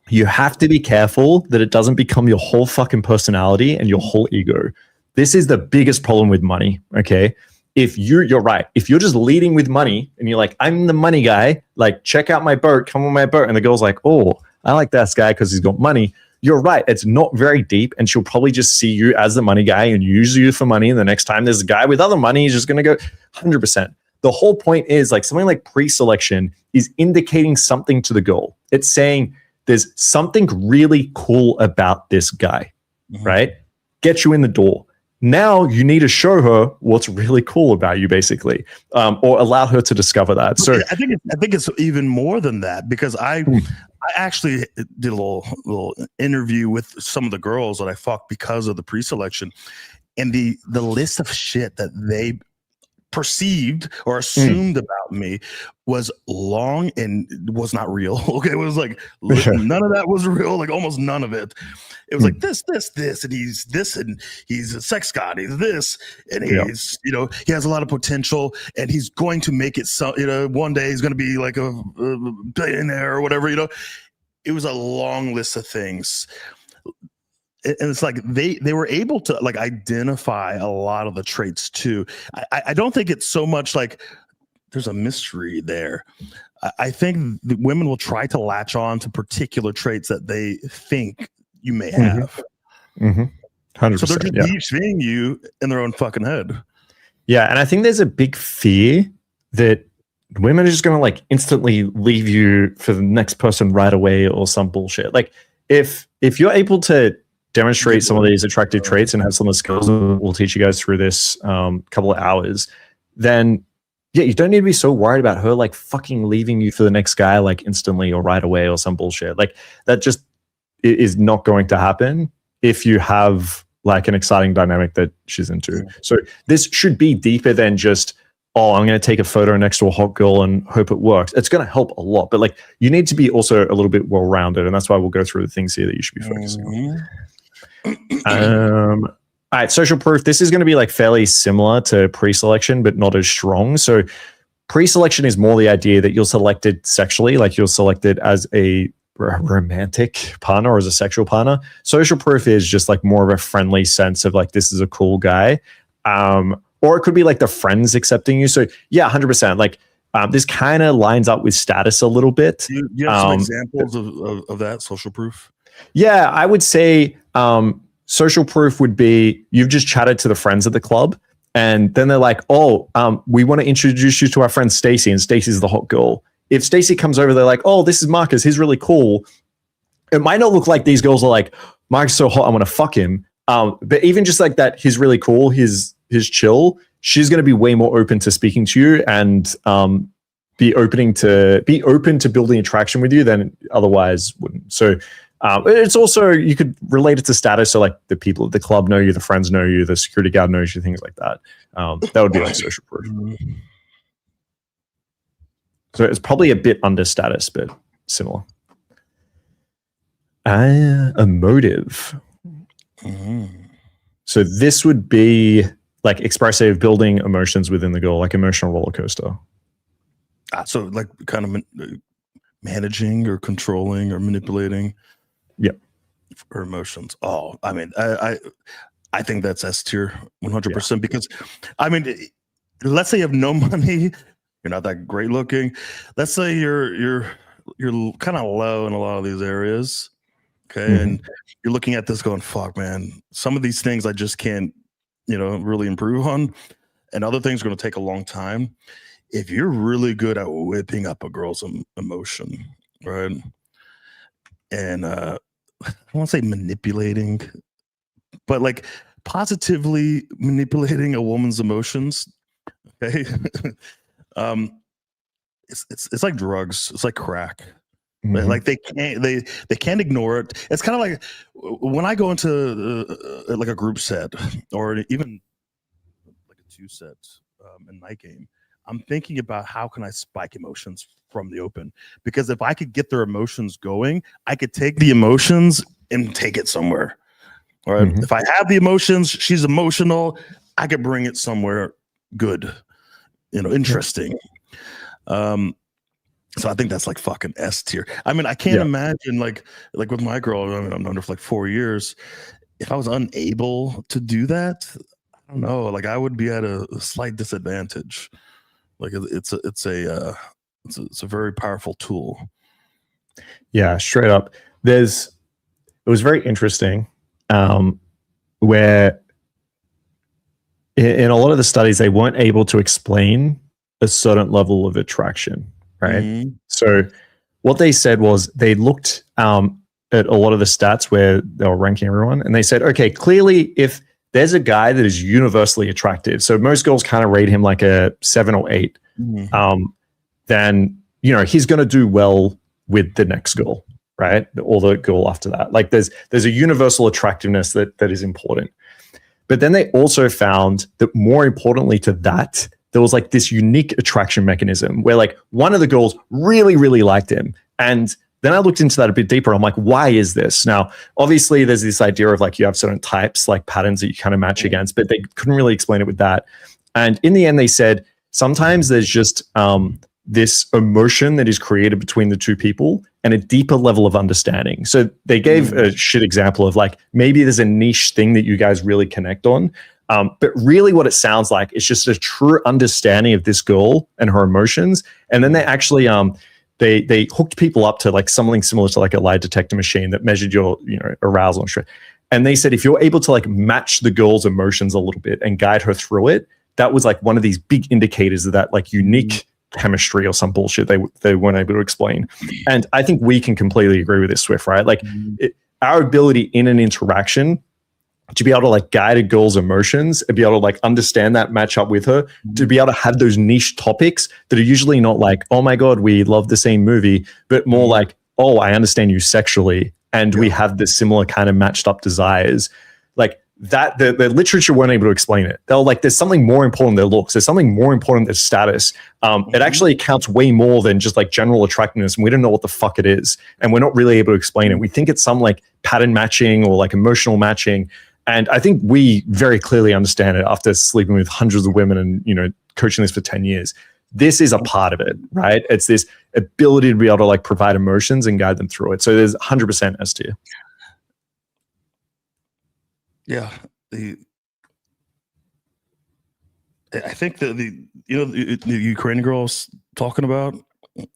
you have to be careful that it doesn't become your whole fucking personality and your whole ego. This is the biggest problem with money, okay? If you're right. If you're just leading with money and you're like, I'm the money guy, like, check out my boat, come on my boat. And the girl's like, oh, I like that guy because he's got money. You're right. It's not very deep. And she'll probably just see you as the money guy and use you for money. And the next time there's a guy with other money, he's just going to go 100%. The whole point is, like, something like pre-selection is indicating something to the girl. It's saying there's something really cool about this guy, right? Get you in the door. Now you need to show her what's really cool about you, basically, or allow her to discover that. So I think it's even more than that, because I actually did a little interview with some of the girls that I fucked because of the pre-selection, and the list of shit that they perceived or assumed about me was long and was not real. Okay, it was like none of that was real, like almost none of it. It was like this, and he's this, and he's a sex god, he's this, and he's he has a lot of potential, and he's going to make it. So one day he's going to be like a billionaire or whatever. It was a long list of things. And it's like they were able to like identify a lot of the traits too. I don't think it's so much like there's a mystery there. I think the women will try to latch on to particular traits that they think you may have. 100%, so they're just seeing you in their own fucking head. Yeah, and I think there's a big fear that women are just going to like instantly leave you for the next person right away or some bullshit. Like if you're able to demonstrate some of these attractive traits and have some of the skills that we'll teach you guys through this couple of hours, then yeah, you don't need to be so worried about her like fucking leaving you for the next guy like instantly or right away or some bullshit. Like that just is not going to happen if you have like an exciting dynamic that she's into. So this should be deeper than just, oh, I'm going to take a photo next to a hot girl and hope it works. It's going to help a lot, but like you need to be also a little bit well-rounded, and that's why we'll go through the things here that you should be focusing on. All right, social proof. This is going to be like fairly similar to pre-selection, but not as strong. So pre-selection is more the idea that you're selected sexually, like you're selected as a romantic partner or as a sexual partner. Social proof is just like more of a friendly sense of like, this is a cool guy. Or it could be like the friends accepting you. So yeah, 100%. Like this kind of lines up with status a little bit. Do you have some examples of that social proof? Yeah, I would say social proof would be you've just chatted to the friends at the club, and then they're like, oh, we want to introduce you to our friend Stacy, and Stacy's the hot girl. If Stacy comes over, they're like, oh, this is Marcus, he's really cool. It might not look like these girls are like, Marcus is so hot, I want to fuck him. But even just like that, he's really cool, he's chill, she's going to be way more open to speaking to you and be open to building attraction with you than otherwise wouldn't. So it's also, you could relate it to status. So like the people at the club know you, the friends know you, the security guard knows you, things like that. That would be like social proof. So it's probably a bit under status, but similar. A motive. So this would be like expressive, building emotions within the girl, like emotional roller coaster. So like kind of managing or controlling or manipulating. Yep. Her emotions. Oh, I mean, I think that's S tier 100% because I mean, let's say you have no money, you're not that great looking. Let's say you're kind of low in a lot of these areas. Okay. And you're looking at this going, fuck, man, some of these things I just can't, really improve on. And other things are going to take a long time. If you're really good at whipping up a girl's emotion, right? And I don't want to say manipulating, but like positively manipulating a woman's emotions. Okay. It's like drugs. It's like crack. Like they can't ignore it. It's kind of like when I go into like a group set or even like a 2-set in night game, I'm thinking about how can I spike emotions from the open, because if I could get their emotions going, I could take the emotions and take it somewhere. All right. If I have the emotions, she's emotional, I could bring it somewhere good, interesting. So I think that's like fucking S tier. I mean, I can't imagine like with my girl, I mean, I've known her for like 4 years. If I was unable to do that, I don't know, like I would be at a slight disadvantage. Like it's a very powerful tool. Yeah, straight up. It was very interesting where in a lot of the studies, they weren't able to explain a certain level of attraction, right? So what they said was they looked at a lot of the stats where they were ranking everyone, and they said, okay, clearly if there's a guy that is universally attractive, so most girls kind of rate him like a 7 or 8, then, he's going to do well with the next girl, right? Or the girl after that. Like there's a universal attractiveness that is important. But then they also found that more importantly to that, there was like this unique attraction mechanism where like one of the girls really, really liked him. And then I looked into that a bit deeper. I'm like, why is this? Now, obviously there's this idea of like you have certain types, like patterns that you kind of match against, but they couldn't really explain it with that. And in the end, they said, sometimes there's just this emotion that is created between the two people and a deeper level of understanding. So they gave a shit example of like, maybe there's a niche thing that you guys really connect on. But really what it sounds like is just a true understanding of this girl and her emotions. And then they actually they hooked people up to like something similar to like a lie detector machine that measured your, you know, arousal and shit. And they said if you're able to like match the girl's emotions a little bit and guide her through it, that was like one of these big indicators of that like unique chemistry or some bullshit they weren't able to explain. And I think we can completely agree with this, Swift, right? Like our ability in an interaction to be able to like guide a girl's emotions and be able to like understand that, match up with her, to be able to have those niche topics that are usually not like, oh my God, we love the same movie, but more like, oh, I understand you sexually and we have this similar kind of matched up desires. Like that, the literature weren't able to explain it. They're like, there's something more important than looks. There's something more important than status. It actually accounts way more than just like general attractiveness. And we don't know what the fuck it is. And we're not really able to explain it. We think it's some like pattern matching or like emotional matching. And I think we very clearly understand it after sleeping with hundreds of women and, you know, coaching this for 10 years. This is a part of it, right? It's this ability to be able to like provide emotions and guide them through it. So there's 100% S tier. Yeah. I think that the Ukrainian girl I was talking about,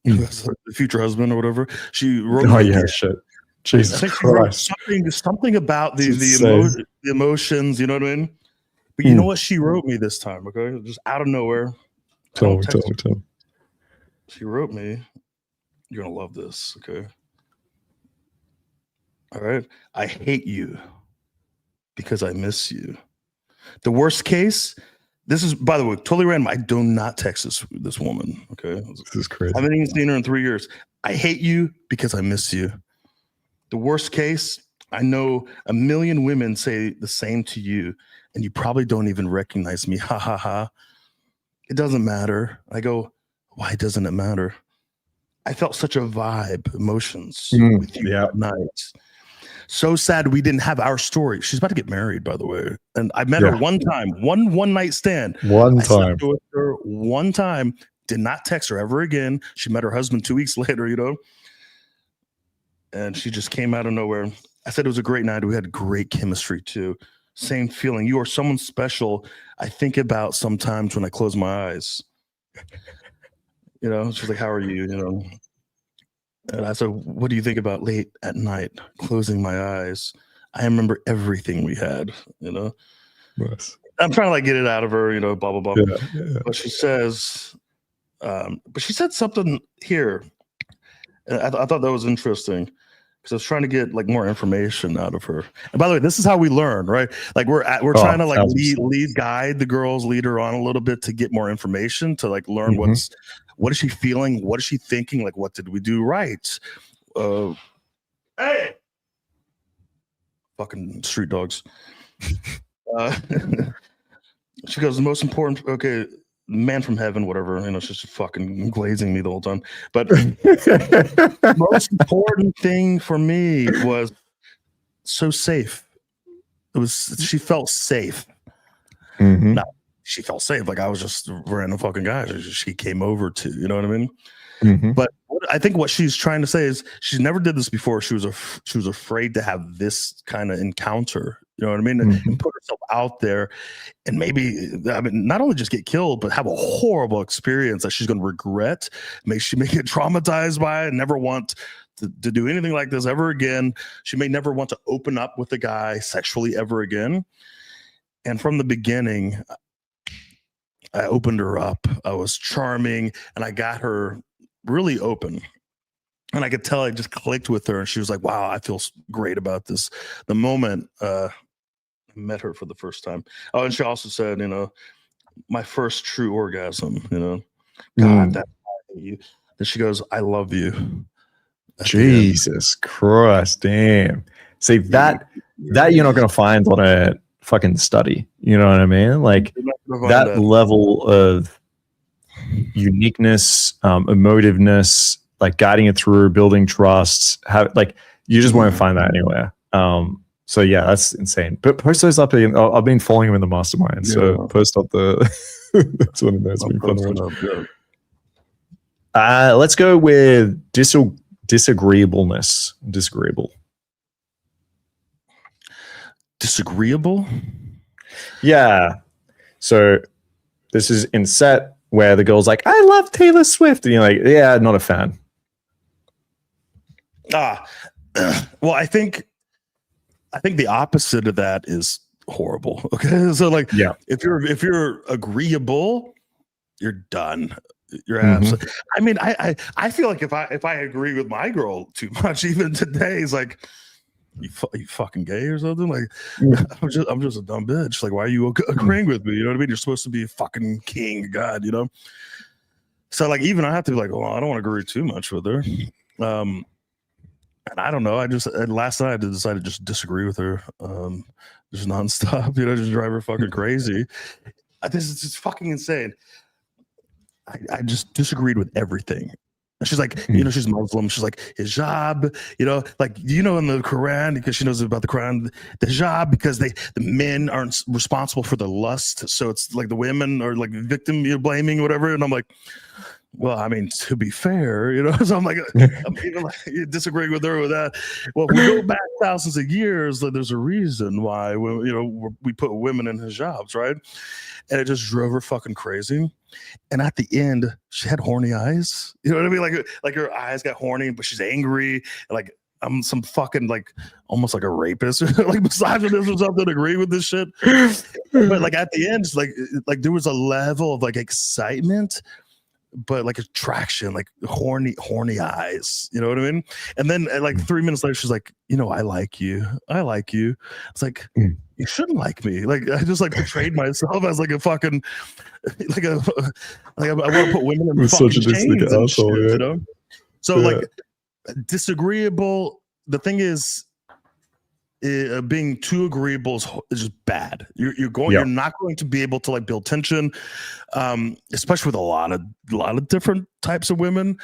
the future husband or whatever, she wrote. Oh yeah, shit. Jesus Christ. Something about the emotions, you know what I mean? But you know what she wrote me this time, okay? Just out of nowhere. Tell me. She wrote me, you're going to love this, okay? All right. I hate you because I miss you. The worst case, this is, by the way, totally random. I do not text this woman, okay? This is crazy. I haven't even seen her in 3 years. I hate you because I miss you. The worst case, I know a million women say the same to you, and you probably don't even recognize me. Ha ha ha. It doesn't matter. I go, why doesn't it matter? I felt such a vibe, emotions with you that night. So sad we didn't have our story. She's about to get married, by the way. And I met her one time, one night stand. One time. I with her one time, did not text her ever again. She met her husband 2 weeks later, you know. And she just came out of nowhere. I said it was a great night. We had great chemistry too. Same feeling. You are someone special. I think about sometimes when I close my eyes. You know, she's like, how are you? You know. And I said, what do you think about late at night, closing my eyes? I remember everything we had, you know. Nice. I'm trying to like get it out of her, you know, blah, blah, blah. Yeah. But she says, but she said something here. And I thought that was interesting because I was trying to get like more information out of her. And by the way, this is how we learn, right? Like we're trying to like guide the girls, lead her on a little bit to get more information, to like learn what is she feeling, what is she thinking, like what did we do right? Hey, fucking street dogs. She goes, the most important. Okay. Man from heaven, whatever, you know, she's just fucking glazing me the whole time. But the most important thing for me was so safe. She felt safe. Now, she felt safe. Like I was just a random fucking guy. She came over to, you know what I mean? But I think what she's trying to say is she's never did this before. She was afraid to have this kind of encounter. You know what I mean? And put herself out there and maybe, I mean, not only just get killed, but have a horrible experience that she's going to regret. She may get traumatized by it, never want to do anything like this ever again. She may never want to open up with a guy sexually ever again. And from the beginning, I opened her up. I was charming and I got her really open. And I could tell I just clicked with her and she was like, wow, I feel great about this. The moment I met her for the first time. Oh, and she also said, you know, my first true orgasm, you know, God, that's you. Then she goes, I love you. Jesus Christ, damn. See, that you're not going to find on a fucking study. You know what I mean? Like that level of uniqueness, emotiveness, like guiding it through, building trust, like you just won't find that anywhere. So yeah, that's insane. But post those up again. I've been following him in the Mastermind, so post up the. That's one of those. Let's go with disagreeableness. Disagreeable. Disagreeable. Yeah. So this is in set where the girl's like, I love Taylor Swift. And you're like, yeah, not a fan. Well, I think the opposite of that is horrible. Okay. So like, Yeah. if you're agreeable, you're done. You're absolutely. I mean, I feel like if I agree with my girl too much, even today, it's like, you fucking gay or something. Like, I'm just a dumb bitch. Like, why are you agreeing with me? You know what I mean? You're supposed to be a fucking king, God. You know. So like, even I have to be like, well, I don't want to agree too much with her. And I don't know. Last night I decided to just disagree with her, just nonstop. You know, just drive her fucking crazy. This is just fucking insane. I just disagreed with everything. She's like, you know, she's Muslim. She's like, hijab, you know, like, you know, in the Quran, because she knows about the Quran, the hijab, because the men aren't responsible for the lust. So it's like the women are like victim, you're blaming, whatever. And I'm like, well, I mean, to be fair, you know, so I'm like, I'm even like disagreeing with her with that. Well, if we go back thousands of years, there's a reason why, you know, we put women in hijabs, right? And it just drove her fucking crazy. And at the end, she had horny eyes. You know what I mean? Like her eyes got horny, but she's angry. And like, I'm some fucking like almost like a rapist, like misogynist or something. Agree with this shit. But like at the end, it's like there was a level of like excitement, but like attraction, like horny eyes. You know what I mean? And then like 3 minutes later, she's like, you know, I like you. It's like, you shouldn't like me. Like, I just like portrayed myself as like a fucking like I want to put women in fucking chains and shit, you know? So like disagreeable. The thing is, being too agreeable is just bad. You're not going to be able to like build tension, especially with a lot of different types of women.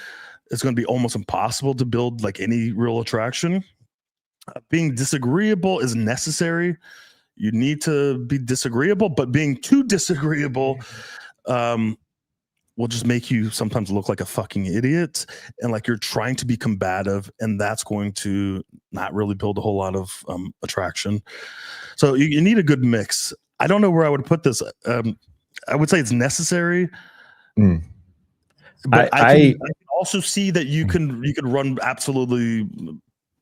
It's going to be almost impossible to build like any real attraction. Being disagreeable is necessary. You need to be disagreeable, but being too disagreeable will just make you sometimes look like a fucking idiot, and like you're trying to be combative, and that's going to not really build a whole lot of attraction. So you need a good mix. I don't know where I would put this. I would say it's necessary. But I can also see that you can run absolutely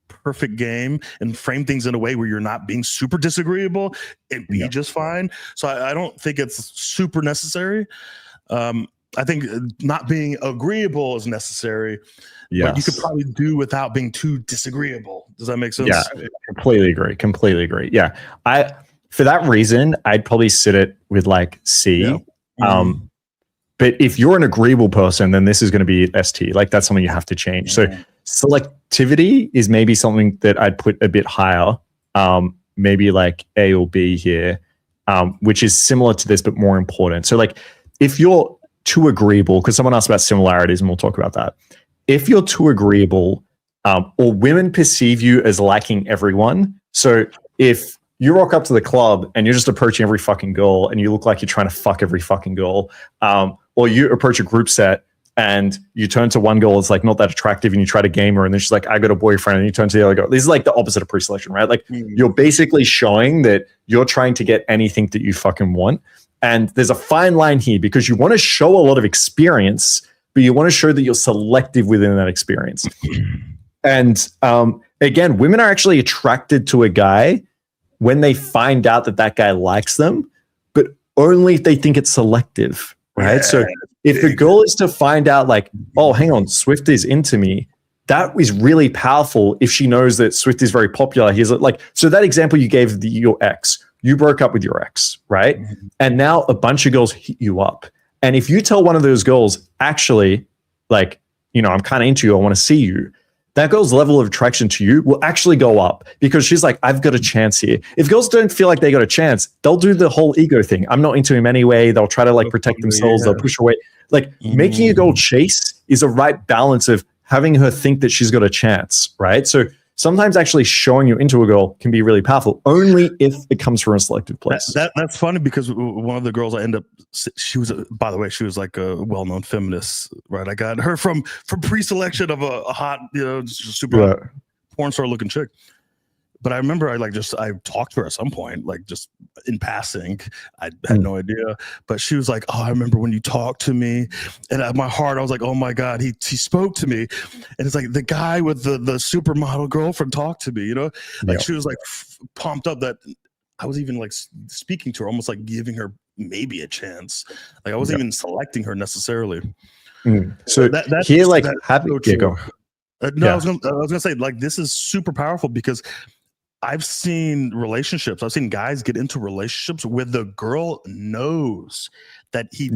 perfect game and frame things in a way where you're not being super disagreeable and be just fine. So I don't think it's super necessary. I think not being agreeable is necessary. Yes. But you could probably do without being too disagreeable. Does that make sense? Yeah, completely agree. Yeah. For that reason, I'd probably sit it with like C. Yeah. But if you're an agreeable person, then this is going to be ST. Like that's something you have to change. So selectivity is maybe something that I'd put a bit higher, maybe like A or B here, which is similar to this, but more important. So like if you're too agreeable, because someone asked about similarities and we'll talk about that. If you're too agreeable, or women perceive you as liking everyone. So if you rock up to the club and you're just approaching every fucking girl and you look like you're trying to fuck every fucking girl, or you approach a group set and you turn to one girl that's like not that attractive and you try to game her and then she's like, I got a boyfriend, and you turn to the other girl. This is like the opposite of pre-selection, right? Like you're basically showing that you're trying to get anything that you fucking want. And there's a fine line here because you want to show a lot of experience, but you want to show that you're selective within that experience. And again, women are actually attracted to a guy when they find out that that guy likes them, but only if they think it's selective, right? Yeah, so if the goal is to find out like, oh, hang on, Swift is into me, that is really powerful if she knows that Swift is very popular. He's like, so that example you gave of your ex, you broke up with your ex, right? Mm-hmm. And now a bunch of girls hit you up. And if you tell one of those girls, actually, like, you know, I'm kind of into you, I want to see you, that girl's level of attraction to you will actually go up because she's like, I've got a chance here. If girls don't feel like they got a chance, they'll do the whole ego thing. I'm not into him anyway. They'll try to like protect themselves. They'll push away. Like making a girl chase is a right balance of having her think that she's got a chance, right? So sometimes actually showing you into a girl can be really powerful, only if it comes from a selective place. That's funny because one of the girls I end up, she was, by the way, she was like a well-known feminist, right? I got her from pre-selection of a hot, you know, super hot porn star looking chick. But I remember I talked to her at some point, like just in passing. I had no idea, but she was like, "Oh, I remember when you talked to me," and at my heart, I was like, "Oh my God, he spoke to me," and it's like the guy with the supermodel girlfriend talked to me, you know, like she was like pumped up that I was even like speaking to her, almost like giving her maybe a chance. Like I wasn't even selecting her necessarily. So that's here, like, happy. So go. I was gonna say, like, this is super powerful because I've seen relationships. I've seen guys get into relationships where the girl knows that he's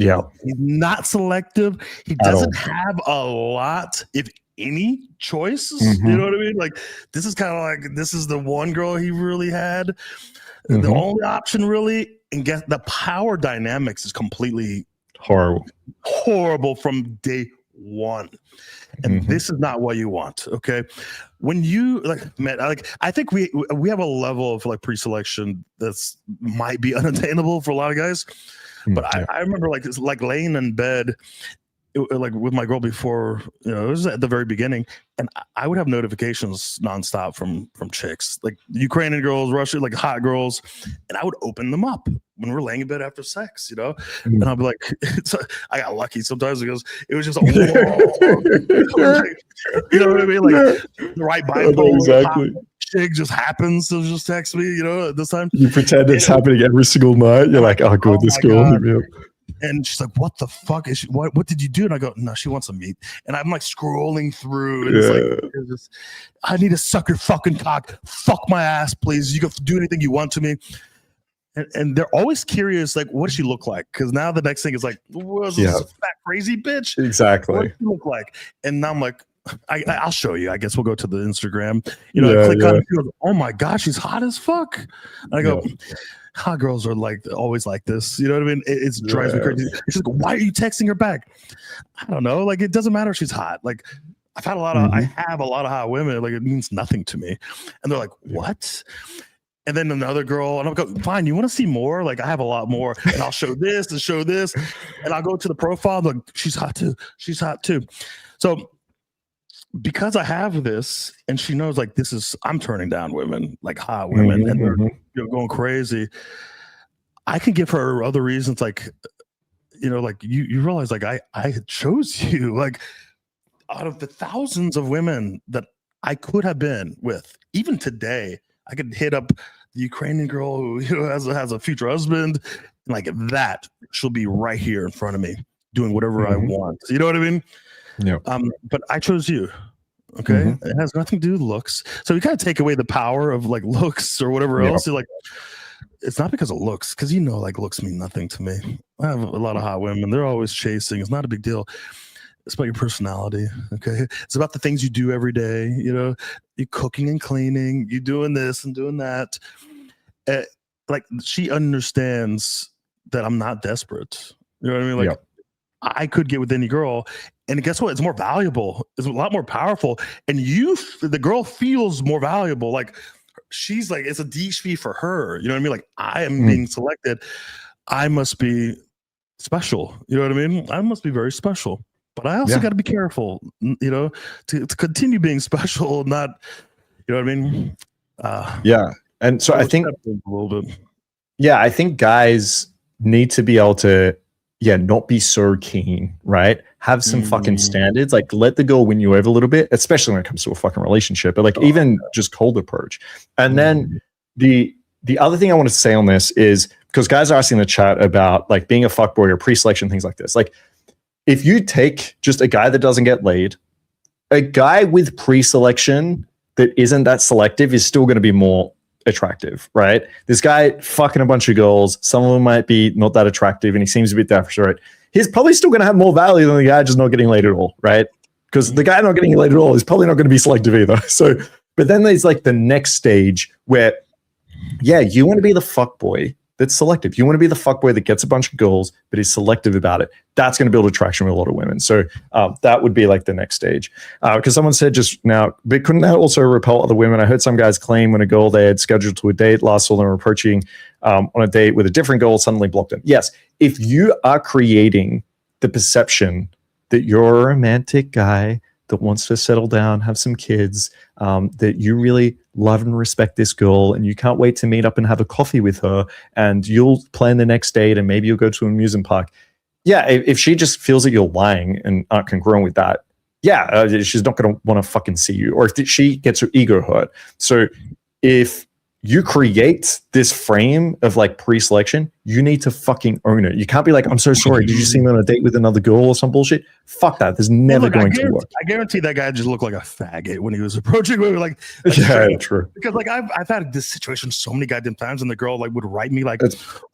not selective. He doesn't have a lot, if any, choices. You know what I mean? Like, this is kind of like, this is the one girl he really had. The only option, really, and get the power dynamics is completely horrible from day one. And this is not what you want. Okay, when you I think we have a level of like pre-selection that's might be unattainable for a lot of guys. But I remember like laying in bed like with my girl before, you know, it was at the very beginning, and I would have notifications nonstop from chicks, like Ukrainian girls, Russian, like hot girls, and I would open them up when we're laying in bed after sex, you know, and I'll be like, I got lucky sometimes because it was just, you know what I mean, like the right bipolar chick just happens to just text me, you know, at this time. You pretend it's happening every single night. You're like, oh, good, this girl. And she's like, what the fuck is she, what did you do? And I go, no, she wants some meat. And I'm like scrolling through, and it's like, I need to suck your fucking cock. Fuck my ass, please. You can do anything you want to me. And they're always curious, like, what does she look like? Because now the next thing is like, what's this fat crazy bitch? Exactly. What does she look like? And now I'm like, I'll show you. I guess we'll go to the Instagram. You know, I click on it. She goes, oh my God, she's hot as fuck. And I go, hot girls are like always like this. You know what I mean? It drives me crazy. She's like, why are you texting her back? I don't know. Like, it doesn't matter if she's hot. Like, I have a lot of hot women. Like, it means nothing to me. And they're like, what? And then another girl, and I'll go, fine, you want to see more? Like, I have a lot more. And I'll show this and show this. And I'll go to the profile. I'm like, she's hot too. She's hot too. So because I have this, and she knows, like, I'm turning down women, like hot women, and they're going crazy. I can give her other reasons, like, you know, like you realize, like, I chose you, like, out of the thousands of women that I could have been with, even today, I could hit up the Ukrainian girl who, you know, has a future husband, and like that, she'll be right here in front of me doing whatever I want. You know what I mean? Yeah. But I chose you. Okay. It has nothing to do with looks. So you kind of take away the power of like looks or whatever else. You're like, it's not because of looks, because, you know, like, looks mean nothing to me. I have a lot of hot women. They're always chasing. It's not a big deal. It's about your personality. Okay. It's about the things you do every day. You know, you cooking and cleaning, you doing this and doing that. Like, she understands that I'm not desperate. You know what I mean? Like, I could get with any girl, and guess what? It's more valuable. It's a lot more powerful. And the girl feels more valuable. Like, she's like, it's a DHV for her. You know what I mean? Like, I am being selected. I must be special. You know what I mean? I must be very special. But I also got to be careful, you know, to continue being special, not, you know what I mean? And so I think a little bit. I think guys need to be able to, not be so keen, right? Have some fucking standards. Like, let the girl win you over a little bit, especially when it comes to a fucking relationship, but like even just cold approach. And then the other thing I want to say on this is, because guys are asking in the chat about like being a fuckboy or pre-selection, things like this. Like, if you take just a guy that doesn't get laid, a guy with pre-selection that isn't that selective is still going to be more attractive, right? This guy fucking a bunch of girls, some of them might be not that attractive, and he seems a bit desperate. He's probably still going to have more value than the guy just not getting laid at all, right? Because the guy not getting laid at all is probably not going to be selective either. So, but then there's like the next stage where, you want to be the fuckboy that's selective. You want to be the fuckboy that gets a bunch of girls, but is selective about it. That's going to build attraction with a lot of women. So that would be like the next stage. Because someone said just now, but couldn't that also repel other women? I heard some guys claim when a girl they had scheduled to a date last saw them approaching on a date with a different girl, suddenly blocked them. Yes, if you are creating the perception that you're a romantic guy that wants to settle down, have some kids, that you really love and respect this girl, and you can't wait to meet up and have a coffee with her, and you'll plan the next date, and maybe you'll go to an amusement park. Yeah, if she just feels that you're lying and aren't congruent with that, yeah, she's not going to want to fucking see you, or if she gets her ego hurt. So if you create this frame of like pre-selection, you need to fucking own it. You can't be like, I'm so sorry, did you see me on a date with another girl or some bullshit? Fuck that. There's never going to work. I guarantee that guy just looked like a faggot when he was approaching me. Like yeah, true. Because like I've had this situation so many goddamn times, and the girl like would write me like,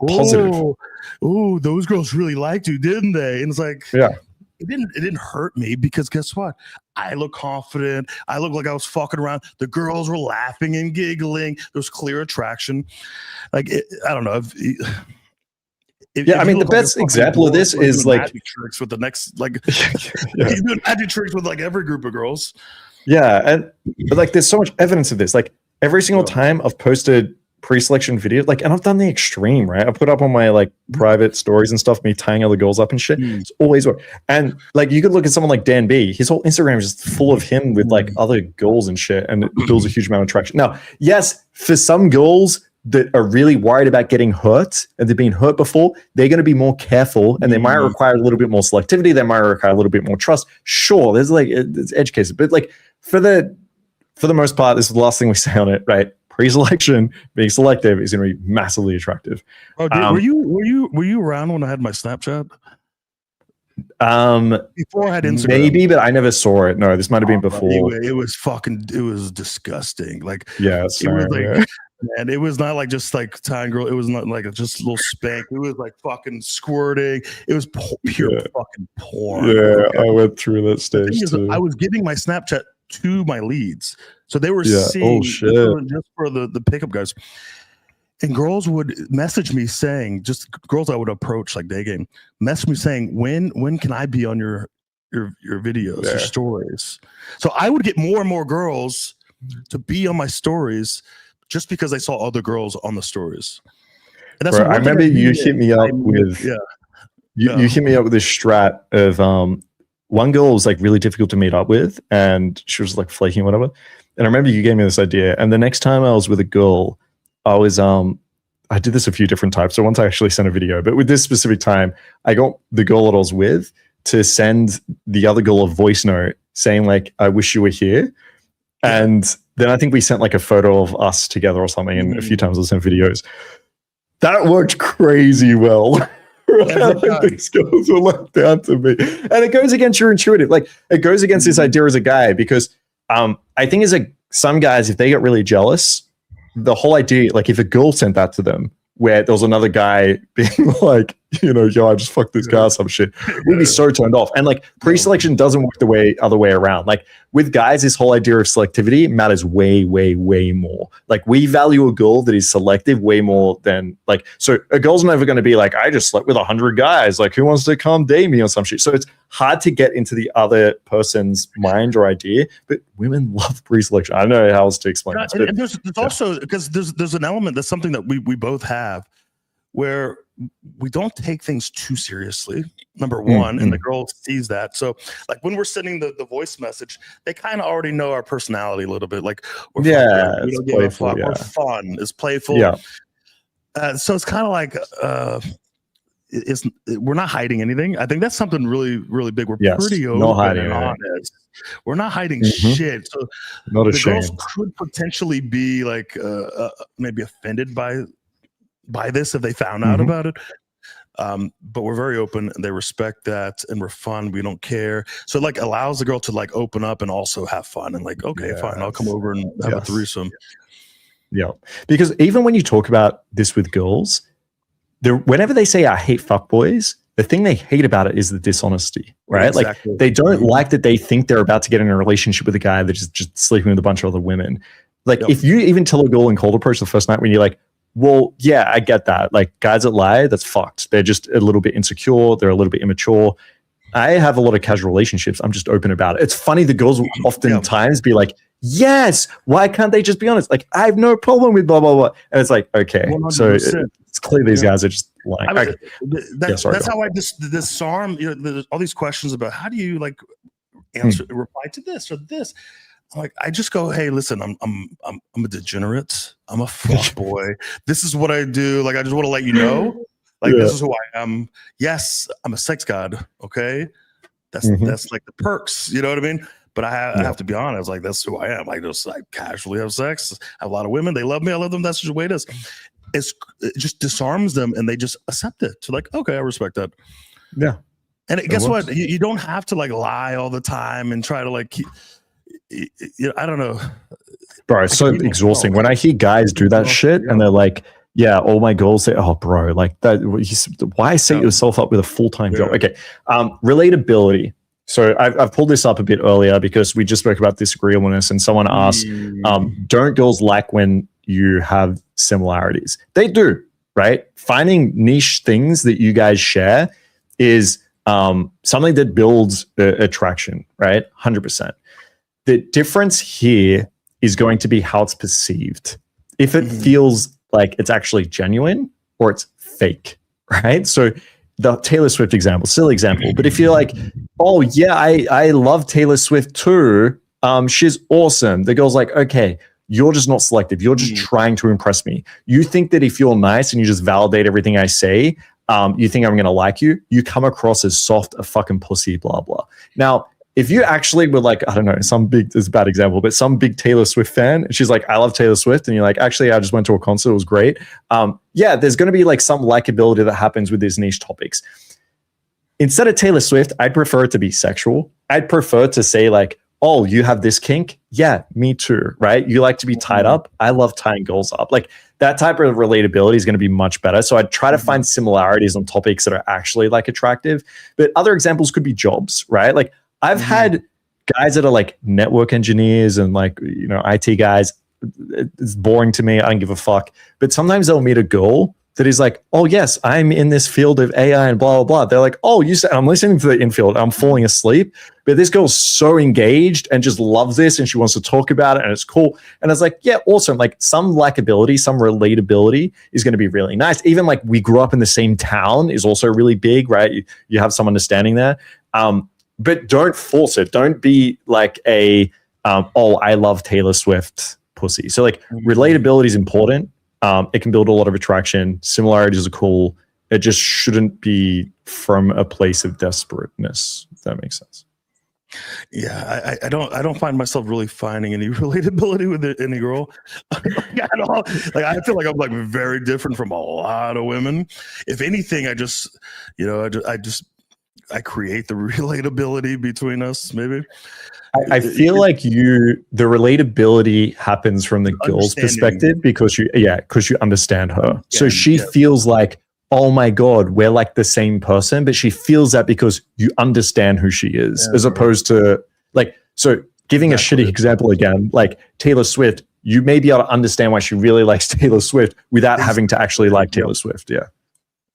positive. Oh, those girls really liked you, didn't they? And it's like, yeah. It didn't hurt me, because guess what? I look confident. I look like I was fucking around. The girls were laughing and giggling. There was clear attraction. Like, I don't know. I mean, the best example of this is like magic tricks with the next, like, he's doing magic tricks with like every group of girls. Yeah, but like, there's so much evidence of this. Like, every single time I've posted pre-selection video, like, and I've done the extreme, right? I put up on my like private stories and stuff, me tying other girls up and shit. It's always work. And like, you could look at someone like Dan B, his whole Instagram is just full of him with like other girls and shit, and it builds a huge amount of traction. Now, yes, for some girls that are really worried about getting hurt and they've been hurt before, they're going to be more careful, and they might require a little bit more selectivity. They might require a little bit more trust. Sure, there's like, it's edge cases, but like for the most part, this is the last thing we say on it, right? Pre-selection, being selective is going to be massively attractive. Oh, dude, were you around when I had my Snapchat? Before I had Instagram, maybe, but I never saw it. No, this might have been before. It was disgusting. Like, yeah, sorry, it was like, man, it was not like just like tying girl. It was not like just a little spank. It was like fucking squirting. It was pure fucking porn. Yeah, okay? I went through that stage too. I was giving my Snapchat to my leads, so they were seeing just for the pickup guys, and girls would message me saying, just girls I would approach like day game, message me saying, when can I be on your videos, your stories? So I would get more and more girls to be on my stories just because I saw other girls on the stories. And that's I remember you hit me up with you hit me up with this strat of one girl was like really difficult to meet up with, and she was like flaking or whatever. And I remember you gave me this idea. And the next time I was with a girl, I was I did this a few different times. So once I actually sent a video, but with this specific time, I got the girl that I was with to send the other girl a voice note saying like, I wish you were here. And then I think we sent like a photo of us together or something. And a few times I sent videos. That worked crazy well. These girls were let down to me, and it goes against your intuitive. Like, it goes against this idea as a guy, because I think some guys, if they get really jealous, the whole idea, like if a girl sent that to them, where there was another guy being like, yo, I just fucked this guy or some shit, we'd be so turned off. And like, pre-selection doesn't work the other way around. Like with guys, this whole idea of selectivity matters way, way, way more. Like, we value a girl that is selective way more than like, so a girl's never going to be like, I just slept with 100 guys. Like, who wants to come date me or some shit? So it's hard to get into the other person's mind or idea, but women love pre-selection. I don't know how else to explain this. And there's also, because there's an element, that's something that we both have, where we don't take things too seriously, number one, and the girl sees that. So like when we're sending the voice message, they kind of already know our personality a little bit. Like, we're fun, we don't give a fuck. We're fun, it's playful. So it's kind of like we're not hiding anything. I think that's something really, really big. We're pretty open and honest. We're not hiding shit. So not the girls could potentially be like maybe offended by this if they found out about it, but we're very open, and they respect that, and we're fun. We don't care. So it like allows the girl to like open up and also have fun, and like, okay, fine, I'll come over and have a threesome. Yeah, because even when you talk about this with girls, whenever they say I hate fuckboys, the thing they hate about it is the dishonesty, right? Exactly. Like, they don't like that they think they're about to get in a relationship with a guy that's just sleeping with a bunch of other women. Like, if you even tell a girl in cold approach the first night when you're like, well, yeah, I get that. Like, guys that lie, that's fucked. They're just a little bit insecure. They're a little bit immature. I have a lot of casual relationships. I'm just open about it. It's funny. The girls will oftentimes be like, yes, why can't they just be honest? Like, I have no problem with blah, blah, blah. And it's like, okay, 100%. So it's clear these guys are just lying. That's how I disarm, there's all these questions about how do you like answer, reply to this or this. I'm like, I just go, hey, listen, I'm a degenerate. I'm a fuck boy. This is what I do. Like, I just want to let you know, like, this is who I am. Yes, I'm a sex god. Okay, that's like the perks. You know what I mean? But I have to be honest. Like, that's who I am. Like, just like casually have sex. I have a lot of women. They love me. I love them. That's just the way it is. It just disarms them, and they just accept it. So like, okay, I respect that. Yeah. And guess what? You don't have to like lie all the time and try to like keep. I don't know, bro. It's so exhausting when I hear guys do that shit and they're like, yeah, all my goals say, oh, bro, like that. Why set yourself up with a full-time job? Okay. Relatability. So I've pulled this up a bit earlier because we just spoke about disagreeableness, and someone asked, don't girls like when you have similarities? They do, right? Finding niche things that you guys share is something that builds attraction, right? 100%. The difference here is going to be how it's perceived. If it feels like it's actually genuine or it's fake, right? So the Taylor Swift example, silly example, but if you're like, oh yeah, I love Taylor Swift too, she's awesome. The girl's like, okay, you're just not selective. You're just trying to impress me. You think that if you're nice and you just validate everything I say, you think I'm going to like you, you come across as soft, a fucking pussy, blah, blah. Now, if you actually were like, I don't know, it's a bad example, but some big Taylor Swift fan, and she's like, I love Taylor Swift. And you're like, actually, I just went to a concert. It was great. Yeah, there's going to be like some likability that happens with these niche topics. Instead of Taylor Swift, I'd prefer it to be sexual. I'd prefer to say like, oh, you have this kink? Yeah, me too, right? You like to be tied up? I love tying girls up. Like that type of relatability is going to be much better. So I'd try to find similarities on topics that are actually like attractive. But other examples could be jobs, right? Like I've had guys that are like network engineers and like, you know, IT guys. It's boring to me. I don't give a fuck. But sometimes they'll meet a girl that is like, oh yes, I'm in this field of AI and blah, blah, blah. They're like, oh, you said, I'm listening to the Infield. I'm falling asleep. But this girl's so engaged and just loves this and she wants to talk about it and it's cool. And it's like, yeah, awesome. Like some likability, some relatability is going to be really nice. Even like we grew up in the same town is also really big, right? You have some understanding there. But don't force it. Don't be like a, oh, I love Taylor Swift pussy. So like relatability is important. It can build a lot of attraction. Similarities are cool. It just shouldn't be from a place of desperateness, if that makes sense. Yeah, I don't find myself really finding any relatability with any girl at all. Like I feel like I'm like very different from a lot of women. If anything, I just, you know, I create the relatability between us, maybe. I feel like the relatability happens from the girl's perspective because you understand her. So she feels like, oh my God, we're like the same person, but she feels that because you understand who she is, as opposed to like, so giving a shitty example again, like Taylor Swift, you may be able to understand why she really likes Taylor Swift without having to actually like Taylor Swift. Yeah.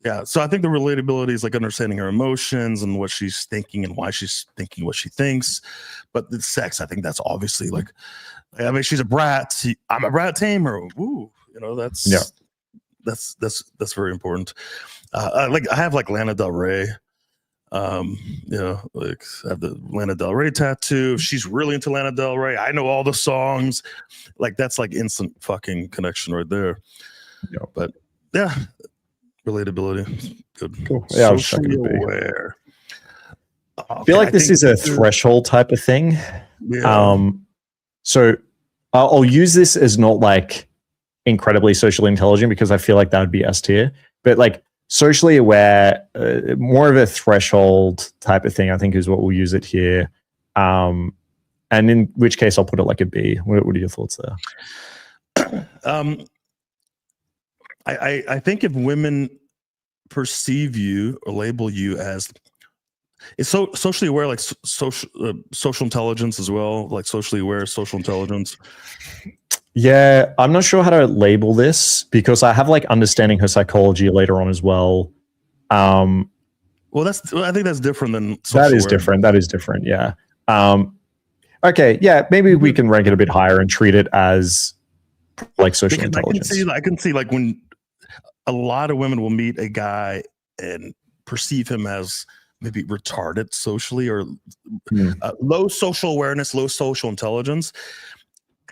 Yeah. So I think the relatability is like understanding her emotions and what she's thinking and why she's thinking what she thinks. But the sex, I think that's obviously like, I mean, she's a brat. I'm a brat tamer. Ooh, you know, that's very important. Like I have like Lana Del Rey. You know, like I have the Lana Del Rey tattoo. If she's really into Lana Del Rey, I know all the songs. Like that's like instant fucking connection right there. Yeah. But yeah. Relatability, good. Cool. Yeah, socially aware. I feel like this is a threshold type of thing. Yeah. So I'll use this as not like incredibly socially intelligent because I feel like that would be S tier, but like socially aware, more of a threshold type of thing. I think is what we'll use it here. And in which case I'll put it like a B. What are your thoughts there? I think if women perceive you or label you as it's so socially aware, like social intelligence as well, like socially aware social intelligence. Yeah, I'm not sure how to label this because I have like understanding her psychology later on as well. Well, I think that's different than that is different. That is different. Yeah. Okay. Yeah. Maybe we can rank it a bit higher and treat it as like social intelligence. I can see like when a lot of women will meet a guy and perceive him as maybe retarded socially, or low social awareness, low social intelligence.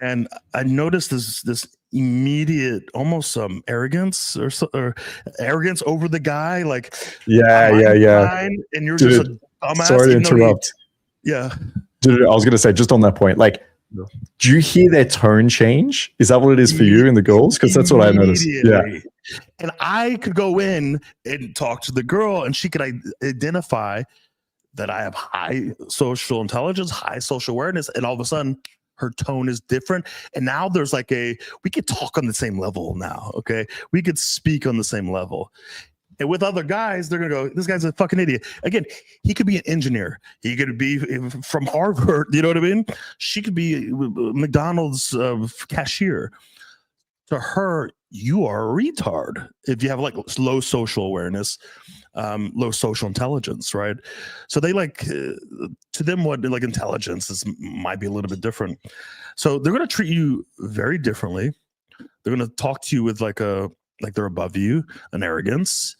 And I noticed this immediate, almost arrogance or arrogance over the guy, like, yeah, fine, and you're just a dumbass. Sorry to interrupt. Dude, I was gonna say, just on that point, like, do you hear their tone change? Is that what it is for you and the girls? Because that's what I noticed. Yeah. And I could go in and talk to the girl, and she could identify that I have high social intelligence, high social awareness, and all of a sudden her tone is different. And now there's like we could talk on the same level now. Okay. We could speak on the same level. And with other guys, they're going to go, this guy's a fucking idiot. Again, he could be an engineer. He could be from Harvard. You know what I mean? She could be McDonald's cashier. To her, you are a retard if you have like low social awareness, low social intelligence, right? So they like, to them, what like intelligence might be a little bit different. So they're going to treat you very differently. They're going to talk to you with like they're above you, an arrogance.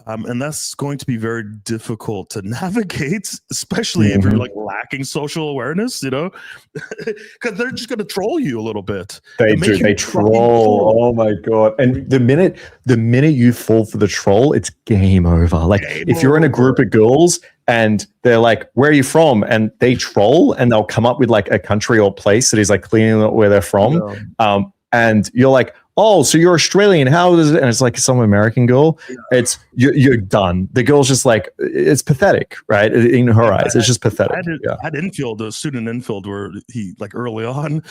And that's going to be very difficult to navigate, especially if you're like lacking social awareness, you know, because they're just going to troll you a little bit. They do. They troll. Oh my God. And the minute you fall for the troll, it's game over. Like if you're in a group of girls and they're like, where are you from? And they troll and they'll come up with like a country or place that is like clearly where they're from. Yeah. And you're like, oh, so you're Australian. How is it? And it's like some American girl. It's you're done. The girl's just like, it's pathetic, right? In her eyes, it's just pathetic. I had Infield, a student in Infield, where he like early on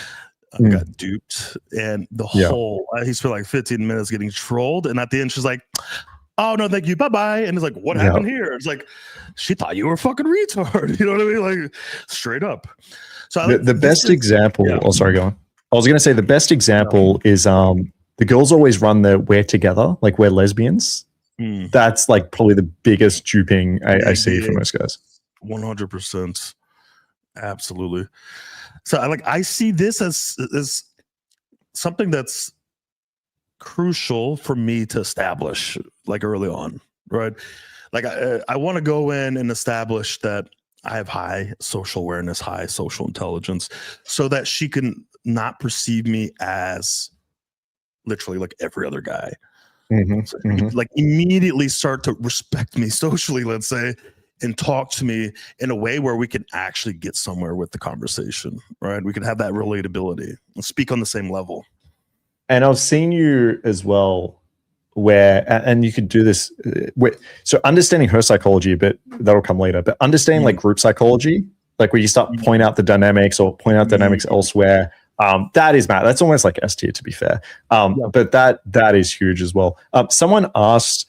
got duped, and the whole he spent like 15 minutes getting trolled, and at the end she's like, oh no, thank you, bye bye. And it's like, what happened here? It's like, she thought you were a fucking retard. You know what I mean? Like straight up. So the best example. Oh, sorry, go on. I was going to say the best example is the girls always run the we're together, like we're lesbians. That's like probably the biggest duping I see for most guys. 100%. Absolutely. So I see this as something that's crucial for me to establish like early on, right? Like I want to go in and establish that I have high social awareness, high social intelligence, so that she can not perceive me as literally like every other guy. Like immediately start to respect me socially, let's say, and talk to me in a way where we can actually get somewhere with the conversation, right? We can have that relatability and speak on the same level. And I've seen you as well where, and you could do this so understanding her psychology a bit, that'll come later, but understanding like group psychology, like where you start point out the dynamics or point out dynamics elsewhere. That is Matt. That's almost like S tier, to be fair. But that is huge as well. Someone asked,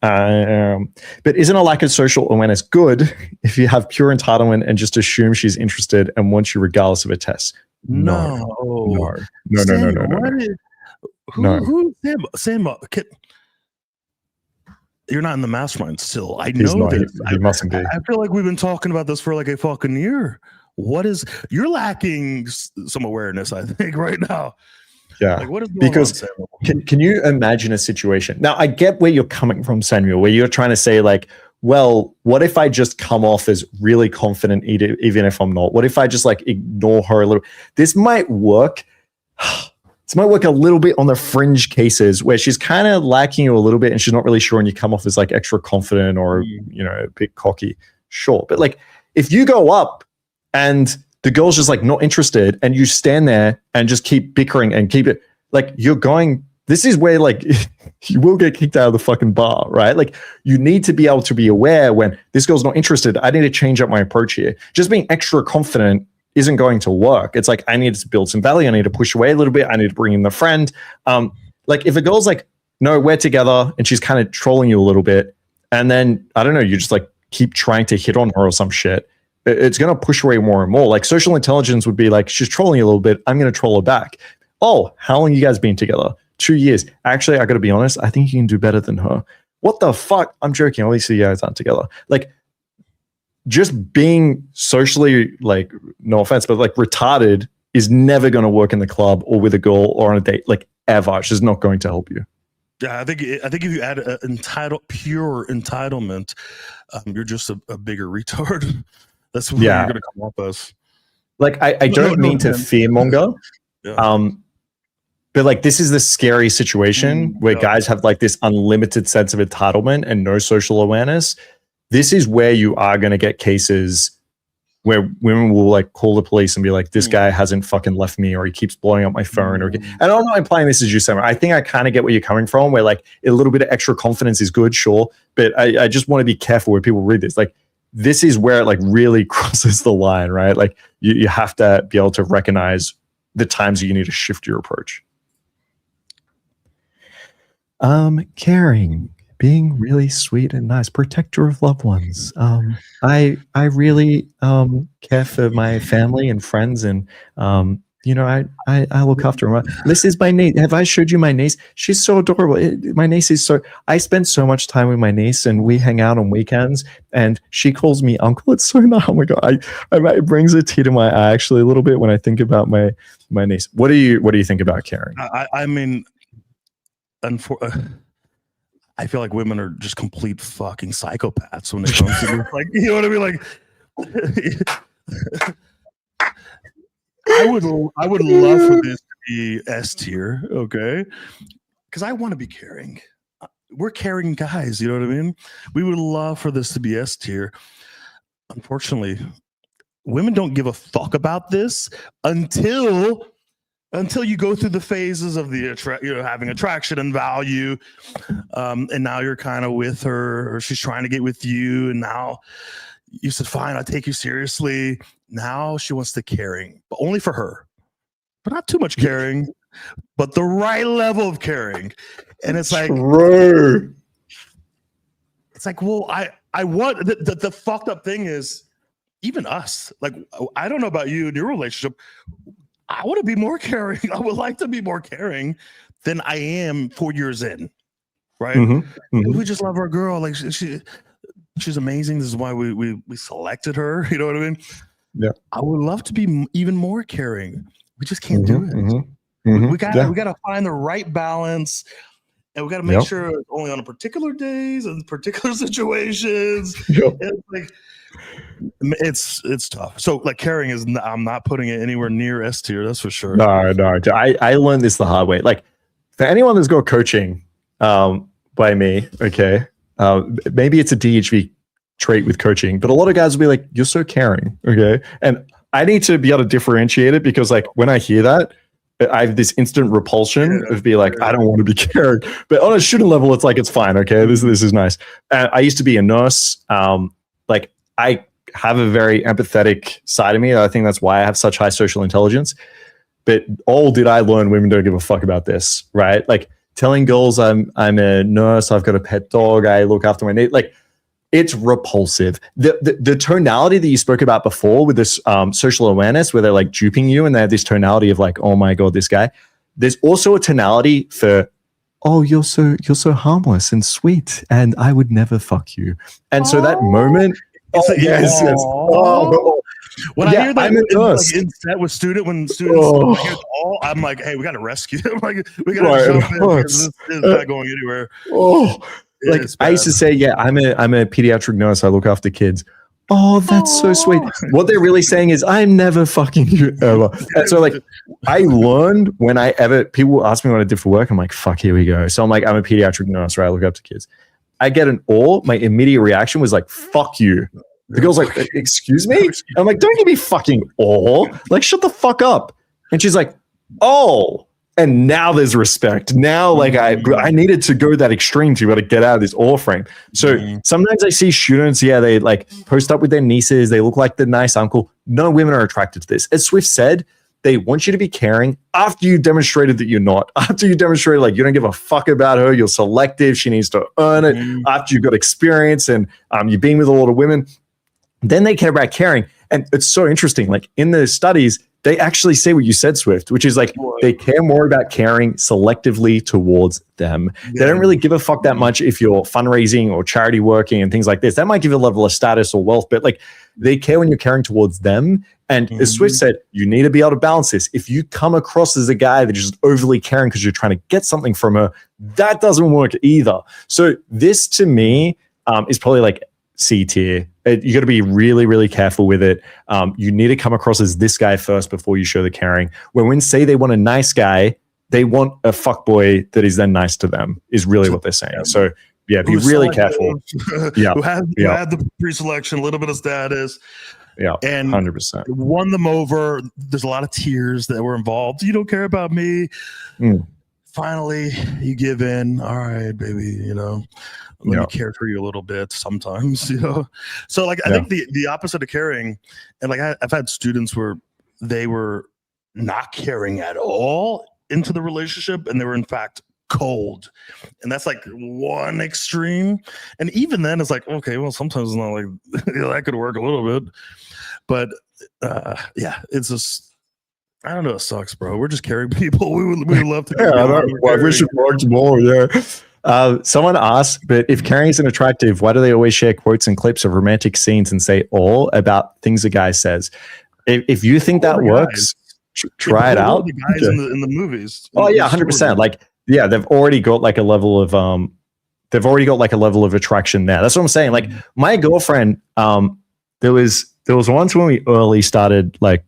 but isn't a lack of social awareness good if you have pure entitlement and just assume she's interested and wants you regardless of a test? No. Sam, you're not in the mastermind still. I know this. He mustn't be. I feel like we've been talking about this for like a fucking year. You're lacking some awareness, I think, right now. Yeah. Like, what is going on, Samuel? Can you imagine a situation? Now, I get where you're coming from, Samuel, where you're trying to say like, well, what if I just come off as really confident, even if I'm not? What if I just like ignore her a little? This might work. This might work a little bit on the fringe cases where she's kind of lacking you a little bit and she's not really sure and you come off as like extra confident or, you know, a bit cocky. Sure. But like, if you go up and the girl's just like not interested and you stand there and just keep bickering and keep it like this is where like you will get kicked out of the fucking bar, right? Like you need to be able to be aware when this girl's not interested. I need to change up my approach here. Just being extra confident isn't going to work. It's like, I need to build some value. I need to push away a little bit. I need to bring in the friend. Like if a girl's like, no, we're together and she's kind of trolling you a little bit. And then, I don't know, you just like keep trying to hit on her or some shit. It's going to push away more and more. Like social intelligence would be like, she's trolling you a little bit. I'm going to troll her back. Oh, how long you guys been together? 2 years. Actually, I got to be honest. I think you can do better than her. What the fuck? I'm joking. Obviously, you guys aren't together. Like just being socially, like, no offense, but like retarded is never going to work in the club or with a girl or on a date, like ever. It's just not going to help you. Yeah, I think if you add pure entitlement, you're just a bigger retard. That's what you're going to come up as. Like, I don't mean to fearmonger, but like, this is the scary situation where guys have like this unlimited sense of entitlement and no social awareness. This is where you are going to get cases where women will like call the police and be like, this guy hasn't fucking left me, or he keeps blowing up my phone. And I'm not implying this is you, Sam. I think I kind of get where you're coming from, where like a little bit of extra confidence is good, sure. But I just want to be careful where people read this. Like, this is where it like really crosses the line, right? Like you have to be able to recognize the times you need to shift your approach. Caring, being really sweet and nice, protector of loved ones. I really care for my family and friends, and you know, I look after her. This is my niece. Have I showed you my niece? She's so adorable. My niece is so. I spend so much time with my niece, and we hang out on weekends. And she calls me uncle. It's so nice. Oh my god, it brings a tear to my eye actually a little bit when I think about my niece. What do you think about caring? I mean, I feel like women are just complete fucking psychopaths when it comes to like, you know what I mean? Like, I would love for this to be S tier, okay? Because I want to be caring. We're caring guys, you know what I mean? We would love for this to be S tier. Unfortunately, women don't give a fuck about this until you go through the phases of the having attraction and value, and now you're kind of with her, or she's trying to get with you, and now you said, fine, I'll take you seriously. Now she wants the caring, but only for her, but not too much caring, but the right level of caring. And it's like, it's like, well, I want the fucked up thing is, even us, like, I don't know about you in your relationship, I want to be more caring. I would like to be more caring than I am 4 years in, right? We just love our girl. Like she's amazing. This is why we selected her. You know what I mean? Yeah. I would love to be even more caring. We just can't do it. We gotta find the right balance, and we gotta make sure it's only on particular days and particular situations. It's like, it's tough. So like, caring is, I'm not putting it anywhere near S tier, that's for sure. No. I learned this the hard way. Like, for anyone that's got coaching by me, okay, maybe it's a DHV trait with coaching, but a lot of guys will be like, you're so caring, okay? And I need to be able to differentiate it, because like, when I hear that, I have this instant repulsion of be like, I don't want to be caring. But on a student level, it's like, it's fine, okay? This is nice. I used to be a nurse. Like, I have a very empathetic side of me. I think that's why I have such high social intelligence. But did I learn women don't give a fuck about this, right? Like, telling girls I'm a nurse, I've got a pet dog, I look after my needs, like, it's repulsive. The tonality that you spoke about before with this social awareness, where they're like duping you, and they have this tonality of like, oh my god, this guy. There's also a tonality for, oh, you're so harmless and sweet, and I would never fuck you. And so that moment, yes. When I hear that in set with when students hear I'm like, hey, we got to rescue them. Like, we got to jump in, because this is not going anywhere. Like, I used to say, I'm a pediatric nurse. I look after kids. Oh, that's so sweet. What they're really saying is, I'm never fucking you ever. And so like, I learned people ask me what I did for work, I'm like, fuck, here we go. So I'm like, I'm a pediatric nurse, right? I look after kids. I get an my immediate reaction was like, fuck you. The girl's like, excuse me? And I'm like, don't give me fucking like, shut the fuck up. And she's like, oh. And now there's respect. Now, like, I needed to go that extreme to be able to get out of this awe frame. So sometimes I see students, they like post up with their nieces. They look like the nice uncle. No women are attracted to this. As Swift said, they want you to be caring after you demonstrated that you're not. After you demonstrated like you don't give a fuck about her, you're selective, she needs to earn it. After you've got experience and you've been with a lot of women, then they care about caring. And it's so interesting. Like in the studies, they actually say what you said, Swift, which is like they care more about caring selectively towards them. They don't really give a fuck that much if you're fundraising or charity working and things like this. That might give you a level of status or wealth, but like they care when you're caring towards them. And as Swift said, you need to be able to balance this. If you come across as a guy that is just overly caring because you're trying to get something from her, that doesn't work either. So this to me is probably like C tier. You got to be really, really careful with it. You need to come across as this guy first before you show the caring. When women say they want a nice guy, they want a fuckboy that is then nice to them, is really what they're saying. So yeah, be really careful. Yeah, who had the pre-selection, a little bit of status. Yeah, and 100% won them over. There's a lot of tears that were involved. You don't care about me. Finally, you give in. All right, baby. You know, let me care for you a little bit sometimes. You know, so like I think the opposite of caring, and like I've had students where they were not caring at all into the relationship, and they were in fact cold, and that's like one extreme. And even then, it's like, okay, well, sometimes it's not like that could work a little bit. But yeah, it's just, I don't know. It sucks, bro. We're just caring people. We would love to. I wish it worked more. Yeah. Someone asked, but if caring isn't attractive, why do they always share quotes and clips of romantic scenes and say all about things a guy says? If you think that works, try it out. The guys in the movies. Oh yeah, 100%. Like yeah, they've already got like a level of attraction there. That's what I'm saying. Like my girlfriend, there was once when we early started like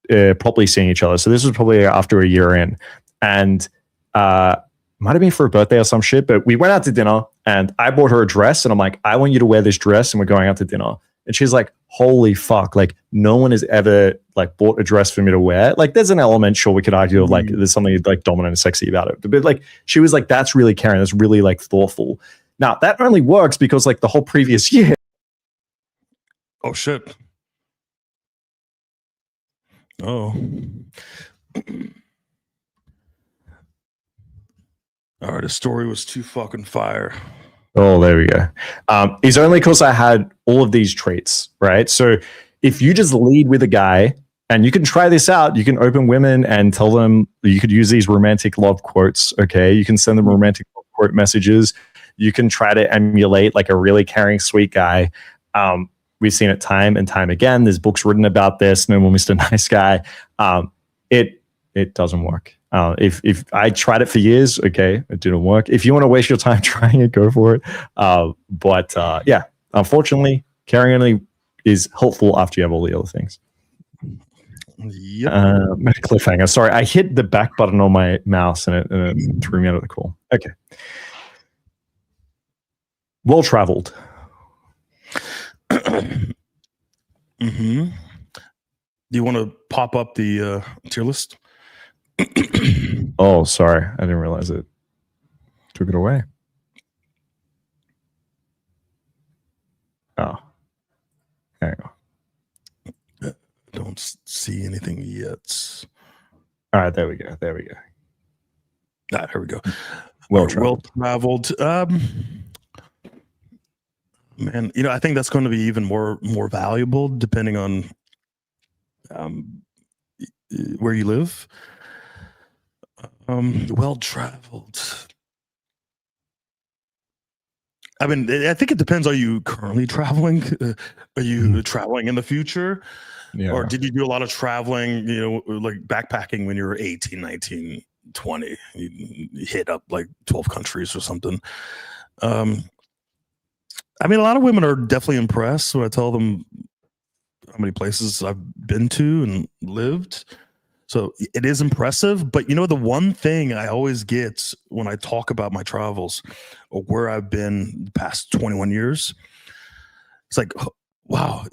properly seeing each other. So this was probably after a year in, and might have been for a birthday or some shit. But we went out to dinner, and I bought her a dress, and I'm like, I want you to wear this dress, and we're going out to dinner. And she's like, holy fuck, like no one has ever like bought a dress for me to wear. Like there's an element, sure, we could argue of like there's something like dominant and sexy about it. But like she was like, that's really caring, that's really like thoughtful. Now that only works because like the whole previous year. Oh shit. Oh. All right, the story was too fucking fire. Oh, there we go. It's only because I had all of these traits, right? So if you just lead with a guy, and you can try this out, you can open women and tell them, you could use these romantic love quotes, okay? You can send them romantic love quote messages. You can try to emulate like a really caring, sweet guy. We've seen it time and time again. There's books written about this. No more Mr. Nice Guy. It doesn't work. If I tried it for years, okay, it didn't work. If you want to waste your time trying it, go for it. But yeah, unfortunately, caring only is helpful after you have all the other things. Yep. Cliffhanger. Sorry, I hit the back button on my mouse and it threw me out of the call. Okay. Well traveled. Do you want to pop up the tier list? Oh, sorry. I didn't realize it. Took it away. Oh. Hang on. Don't see anything yet. All right, there we go. There we go. Ah, here we go. Well traveled. Man, you know, I think that's going to be even more valuable depending on where you live. Well traveled. I mean, I think it depends. Are you currently traveling? Are you traveling in the future? Yeah. Or did you do a lot of traveling, you know, like backpacking when you were 18, 19, 20? You hit up like 12 countries or something. I mean, a lot of women are definitely impressed when I tell them how many places I've been to and lived. So it is impressive. But, you know, the one thing I always get when I talk about my travels or where I've been the past 21 years, it's like, oh, wow,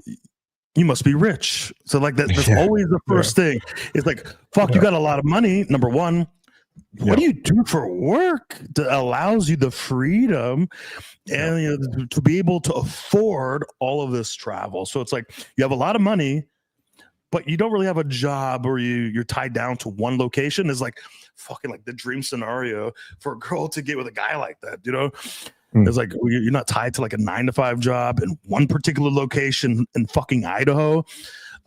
you must be rich. So like that's always the first thing. It's like, fuck, you got a lot of money, number one. What do you do for work that allows you the freedom and you know, to be able to afford all of this travel? So it's like you have a lot of money, but you don't really have a job or you're tied down to one location. Is like fucking like the dream scenario for a girl to get with a guy like that, you know? It's like you're not tied to like a 9-to-5 job in one particular location in fucking Idaho.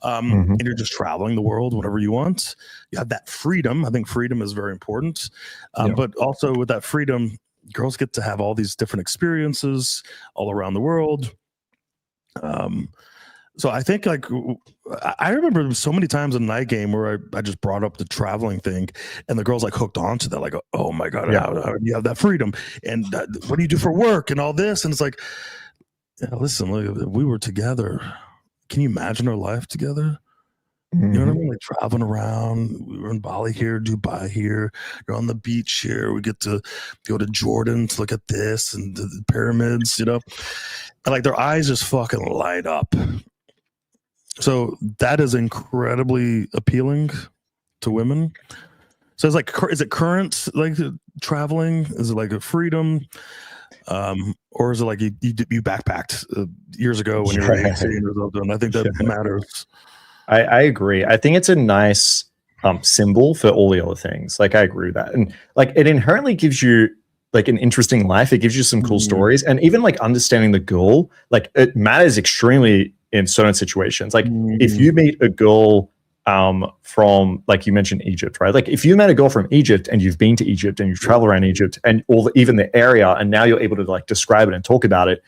And you're just traveling the world whenever you want. You have that freedom. I think freedom is very important. But also with that freedom, girls get to have all these different experiences all around the world. So I think like I remember so many times in night game where I just brought up the traveling thing, and the girls like hooked onto that, like, oh my god, how do you have that freedom, and what do you do for work and all this, and it's like, listen, look, if we were together, can you imagine our life together? You know what I mean? Like traveling around, we were in Bali here, Dubai here, you're on the beach here. We get to go to Jordan to look at this and the pyramids, and like their eyes just fucking light up. So that is incredibly appealing to women. So it's like, is it current like traveling? Is it like a freedom? Or is it like you backpacked years ago when you were 18 years old? And I think that matters. I agree. I think it's a nice symbol for all the other things. Like I agree with that. And like it inherently gives you like an interesting life. It gives you some cool stories. And even like understanding the girl, like it matters extremely in certain situations. Like if you meet a girl from, like you mentioned, Egypt, right? Like if you met a girl from Egypt and you've been to Egypt and you've traveled around Egypt and even the area, and now you're able to like describe it and talk about it,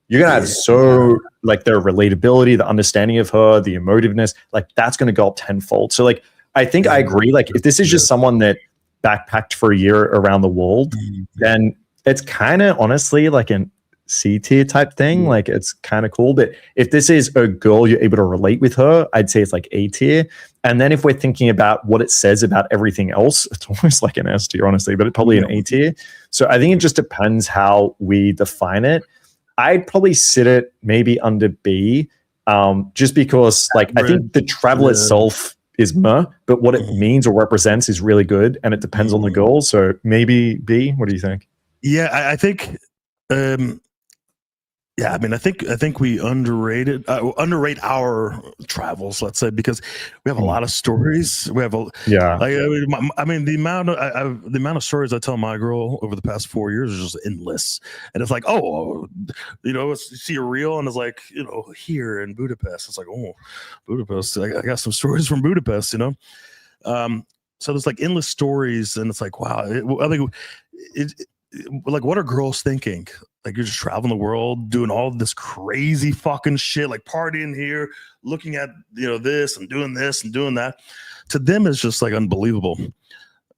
you're gonna have so like their relatability, the understanding of her, the emotiveness, like that's gonna go up tenfold. So like I think I agree. Like if this is just someone that backpacked for a year around the world, then it's kind of honestly like an C tier type thing. Like it's kind of cool. But if this is a girl, you're able to relate with her, I'd say it's like A tier. And then if we're thinking about what it says about everything else, it's almost like an S tier, honestly, but it's probably an A tier. So I think it just depends how we define it. I'd probably sit it maybe under B, just because like I think the travel itself is meh, but what it means or represents is really good, and it depends on the goal. So maybe B. What do you think? Yeah, I think. Yeah, I mean, I think we underrate our travels, let's say, because we have a lot of stories. We have I mean, the amount of stories I tell my girl over the past 4 years is just endless. And it's like, you see a reel, and it's like, here in Budapest. It's like, Budapest. I got some stories from Budapest, So there's like endless stories, and it's like, wow. I think like, what are girls thinking? Like you're just traveling the world, doing all this crazy fucking shit, like partying here, looking at this and doing that. To them, it's just like unbelievable.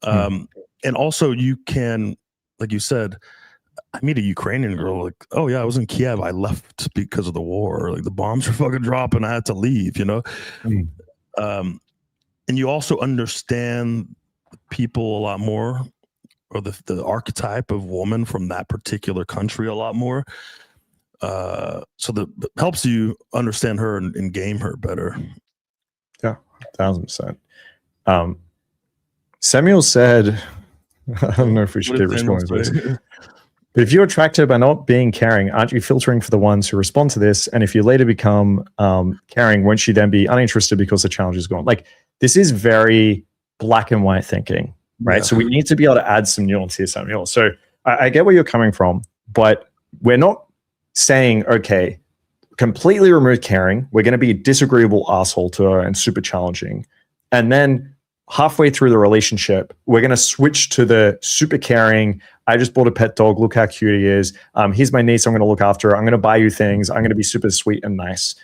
And also, you can, like you said, I meet a Ukrainian girl. Like, oh yeah, I was in Kiev. I left because of the war. Like the bombs were fucking dropping. I had to leave. And you also understand people a lot more, or the archetype of woman from that particular country a lot more. So that helps you understand her and game her better. Yeah, 1000%. Samuel said, I don't know if we should get responses to this. But if you're attracted by not being caring, aren't you filtering for the ones who respond to this? And if you later become caring, won't you then be uninterested because the challenge is gone? Like this is very black and white thinking. Right. Yeah. So we need to be able to add some nuance here, Samuel. So I get where you're coming from, but we're not saying, okay, completely remove caring. We're going to be a disagreeable asshole to her and super challenging. And then halfway through the relationship, we're going to switch to the super caring. I just bought a pet dog. Look how cute he is. Here's my niece. I'm going to look after her. I'm going to buy you things. I'm going to be super sweet and nice.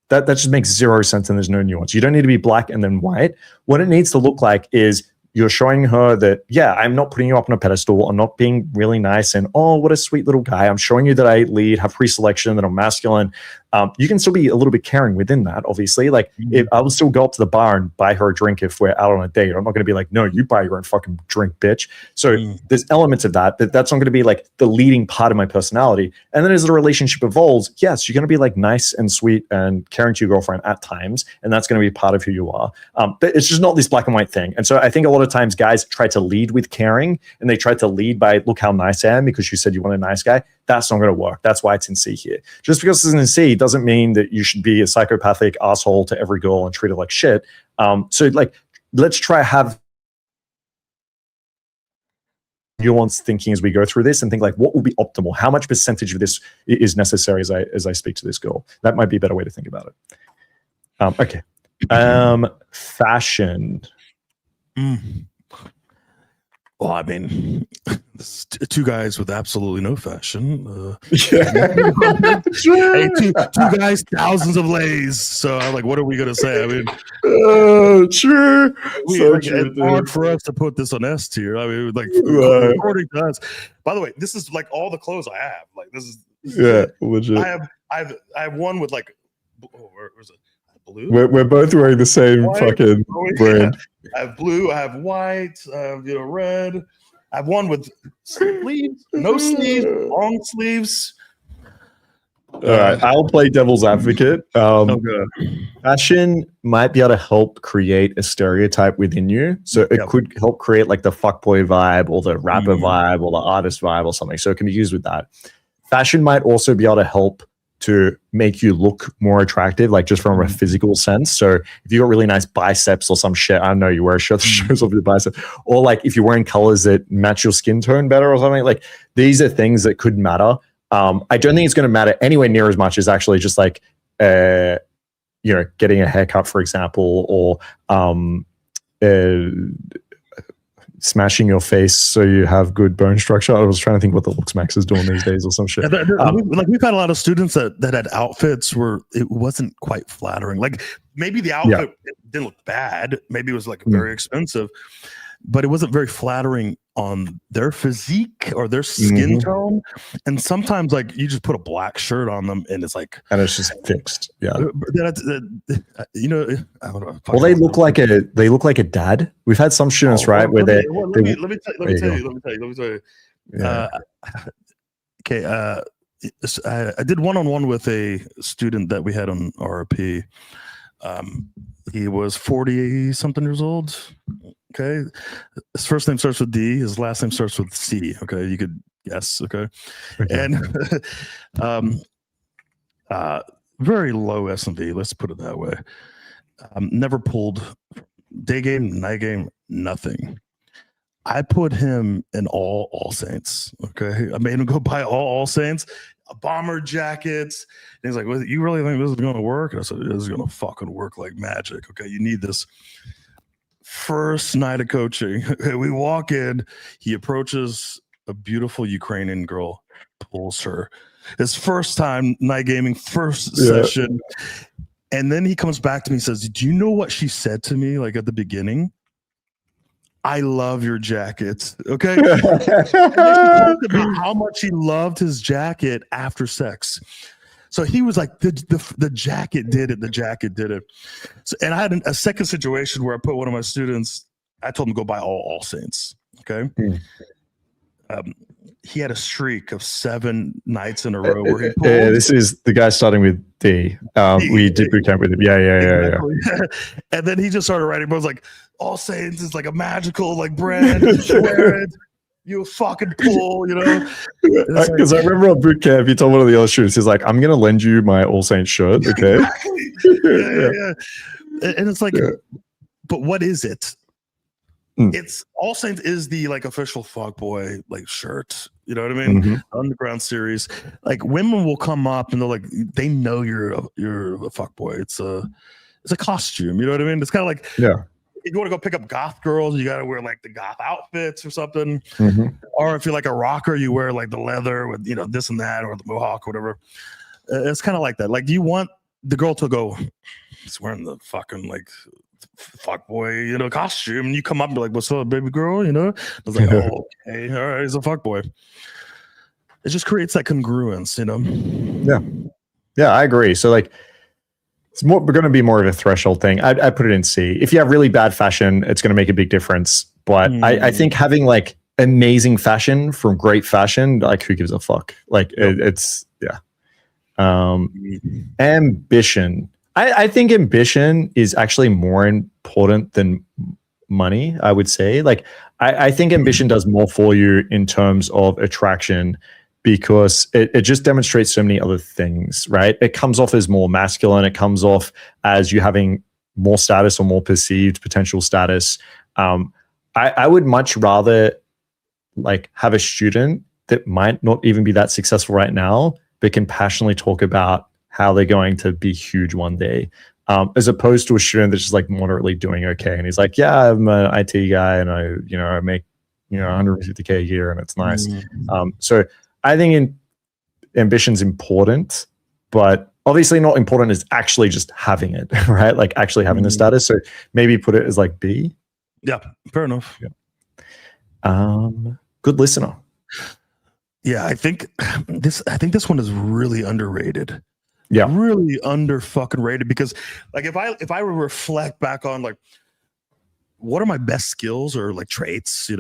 That just makes zero sense, and there's no nuance. You don't need to be black and then white. What it needs to look like is you're showing her that, yeah, I'm not putting you up on a pedestal. I'm not being really nice and, oh, what a sweet little guy. I'm showing you that I lead, have pre-selection, that I'm masculine. You can still be a little bit caring within that, obviously. Like, if I will still go up to the bar and buy her a drink if we're out on a date. I'm not going to be like, no, you buy your own fucking drink, bitch. So there's elements of that, but that's not going to be like the leading part of my personality. And then as the relationship evolves, yes, you're going to be like nice and sweet and caring to your girlfriend at times. And that's going to be part of who you are. But it's just not this black and white thing. And so I think a lot of times guys try to lead with caring, and they try to lead by, look how nice I am because you said you want a nice guy. That's not going to work. That's why it's in C here. Just because it's in C doesn't mean that you should be a psychopathic asshole to every girl and treat her like shit. So like, let's try have nuanced thinking as we go through this and think like, what will be optimal? How much percentage of this is necessary as I speak to this girl? That might be a better way to think about it. Okay. Fashion. Well, I mean, this is two guys with absolutely no fashion. Yeah. Hey, two guys, thousands of lays. So I'm like, what are we gonna say? I mean, true. It's hard for us to put this on S tier. I mean, like according to us. By the way, this is like all the clothes I have. Like this is legit. I have one with like, where's it? Blue. We're both wearing the same fucking brand. I have blue. I have white. I have red. I have one with sleeves, no sleeves, long sleeves. All right, I'll play devil's advocate. Fashion might be able to help create a stereotype within you. So it could help create like the fuckboy vibe or the rapper vibe or the artist vibe or something. So it can be used with that. Fashion might also be able to help to make you look more attractive, like just from a physical sense. So if you got really nice biceps or some shit, I don't know, you wear a shirt that shows off your bicep, or like if you're wearing colors that match your skin tone better or something, like these are things that could matter. I don't think it's going to matter anywhere near as much as actually just like, getting a haircut, for example, or smashing your face so you have good bone structure. I was trying to think what the Looks Max is doing these days or some shit. Like we've had a lot of students that had outfits where it wasn't quite flattering. Like maybe the outfit didn't look bad. Maybe it was like very expensive, but it wasn't very flattering on their physique or their skin tone. And sometimes like you just put a black shirt on them and it's like, and it's just fixed. Yeah. I don't know. Well, they look like a dad. We've had some students, right? Where let me tell you. Okay. I did one-on-one with a student that we had on RP. He was 40 something years old. Okay. His first name starts with D. His last name starts with C. Okay. You could guess. Okay. And very low S&V. Let's put it that way. Never pulled day game, night game, nothing. I put him in all Saints. Okay. I made him go buy all Saints, a bomber jackets. And he's like, well, you really think this is going to work? And I said, this is going to fucking work like magic. Okay. You need this. First night of coaching, we walk in, he approaches a beautiful Ukrainian girl, pulls her. His first time night gaming, first session. And then he comes back to me and says, do you know what she said to me like at the beginning? I love your jacket. Okay. And then he talked about how much he loved his jacket after sex. So he was like, the jacket did it. The jacket did it. So, and I had a second situation where I put one of my students, I told him to go buy all Saints. Okay. He had a streak of 7 nights in a row where he pulled. This is the guy starting with D. We did boot camp with him. Yeah. And then he just started writing. But I was like, All Saints is like a magical like brand. Wear it. You fucking pull, Because I remember on boot camp, he told one of the other students, he's like, I'm going to lend you my All Saints shirt, okay? Yeah. And it's like, but what is it? It's All Saints is the like official fuckboy like shirt. You know what I mean? Underground series. Like women will come up and they're like, they know you're a fuckboy. It's a costume. You know what I mean? It's kind of like if you want to go pick up goth girls, you got to wear like the goth outfits or something. Or if you're like a rocker, you wear like the leather with, this and that, or the mohawk or whatever. It's kind of like that. Like, do you want the girl to go, he's wearing the fucking like fuckboy, costume, and you come up and be like, what's up, baby girl? I was like, oh, okay, all right, he's a fuckboy. It just creates that congruence, Yeah, I agree. So like, it's going to be more of a threshold thing. I'd put it in C. If you have really bad fashion, it's going to make a big difference. But I think having like amazing fashion from great fashion, like who gives a fuck? Like it's ambition. I think ambition is actually more important than money, I would say. Like I think ambition does more for you in terms of attraction, because it just demonstrates so many other things, right? It comes off as more masculine. It comes off as you having more status or more perceived potential status. I would much rather like have a student that might not even be that successful right now, but can passionately talk about how they're going to be huge one day, as opposed to a student that's just like moderately doing okay. And he's like, yeah, I'm an IT guy and I make, 150K a year and it's nice. So I think ambition's important, but obviously not important as actually just having it, right? Like actually having the status. So maybe put it as like B. Yeah, fair enough. Yeah. Good listener. Yeah, I think this one is really underrated. Yeah, really under fucking rated, because like if I would reflect back on like what are my best skills or like traits,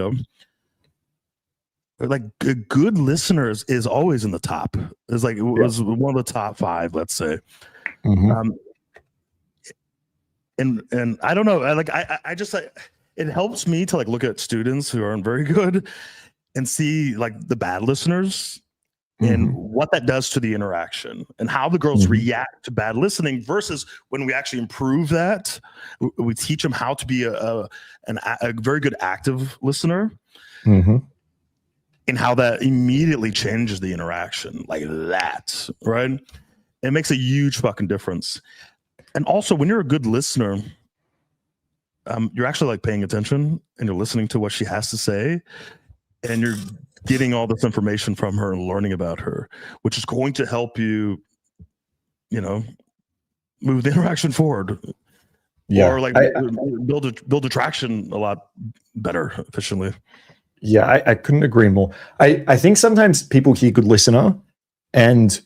like a good listener is always in the top. It's like it was one of the top 5, let's say. And I don't know, I just like, it helps me to like look at students who aren't very good and see like the bad listeners and what that does to the interaction and how the girls react to bad listening versus when we actually improve that, we teach them how to be a very good active listener, and how that immediately changes the interaction like that, right? It makes a huge fucking difference. And also when you're a good listener, you're actually like paying attention and you're listening to what she has to say, and you're getting all this information from her and learning about her, which is going to help you, move the interaction forward. Yeah. Or like build attraction a lot better, efficiently. Yeah, I couldn't agree more. I think sometimes people hear good listener and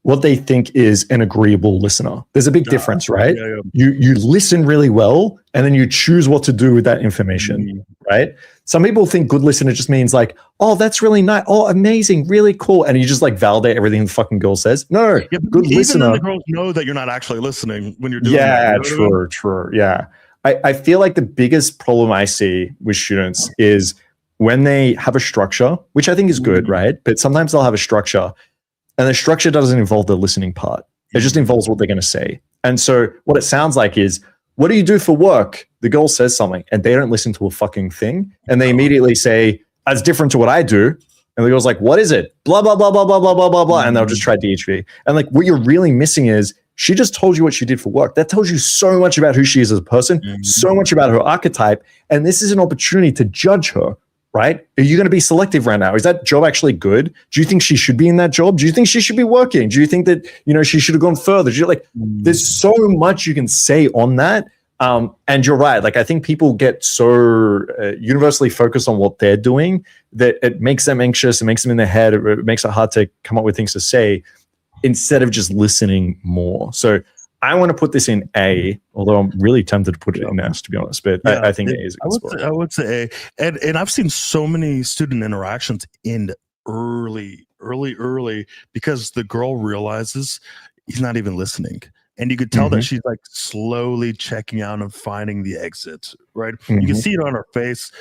what they think is an agreeable listener. There's a big difference, right? You listen really well and then you choose what to do with that information, right? Some people think good listener just means like, oh, that's really nice. Oh, amazing, really cool. And you just like validate everything the fucking girl says. No, good listener. Even the girls know that you're not actually listening when you're doing that. True. Yeah. I feel like the biggest problem I see with students is when they have a structure, which I think is good, right? But sometimes they'll have a structure and the structure doesn't involve the listening part. It just involves what they're going to say. And so what it sounds like is, what do you do for work? The girl says something and they don't listen to a fucking thing. And they immediately say, that's different to what I do. And the girl's like, what is it? Blah, blah, blah, blah, blah, blah, blah, blah, blah. And they'll just try DHV. And like what you're really missing is she just told you what she did for work. That tells you so much about who she is as a person, so much about her archetype. And this is an opportunity to judge her. Right? Are you going to be selective right now? Is that job actually good? Do you think she should be in that job? Do you think she should be working? Do you think that, she should have gone further? There's so much you can say on that. And you're right. Like, I think people get so universally focused on what they're doing that it makes them anxious. It makes them in their head. It makes it hard to come up with things to say instead of just listening more. So I want to put this in A, although I'm really tempted to put it in S, to be honest. But I think A is a good spot. I would say A. And I've seen so many student interactions end early, because the girl realizes he's not even listening. And you could tell that she's like slowly checking out and finding the exit, right? You can see it on her face.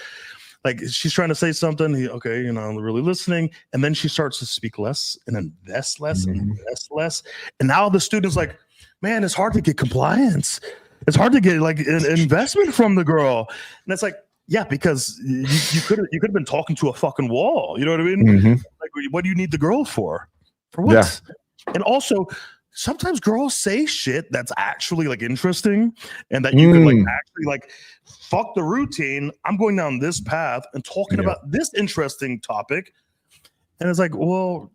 Like she's trying to say something, I'm really listening. And then she starts to speak less and invest less and invest less. And now the student's like, man, it's hard to get compliance. It's hard to get like an investment from the girl. And it's like, yeah, because you could have been talking to a fucking wall. You know what I mean? Like, what do you need the girl for? For what? Yeah. And also, sometimes girls say shit that's actually like interesting and that you can like actually like fuck the routine. I'm going down this path and talking about this interesting topic. And it's like, well,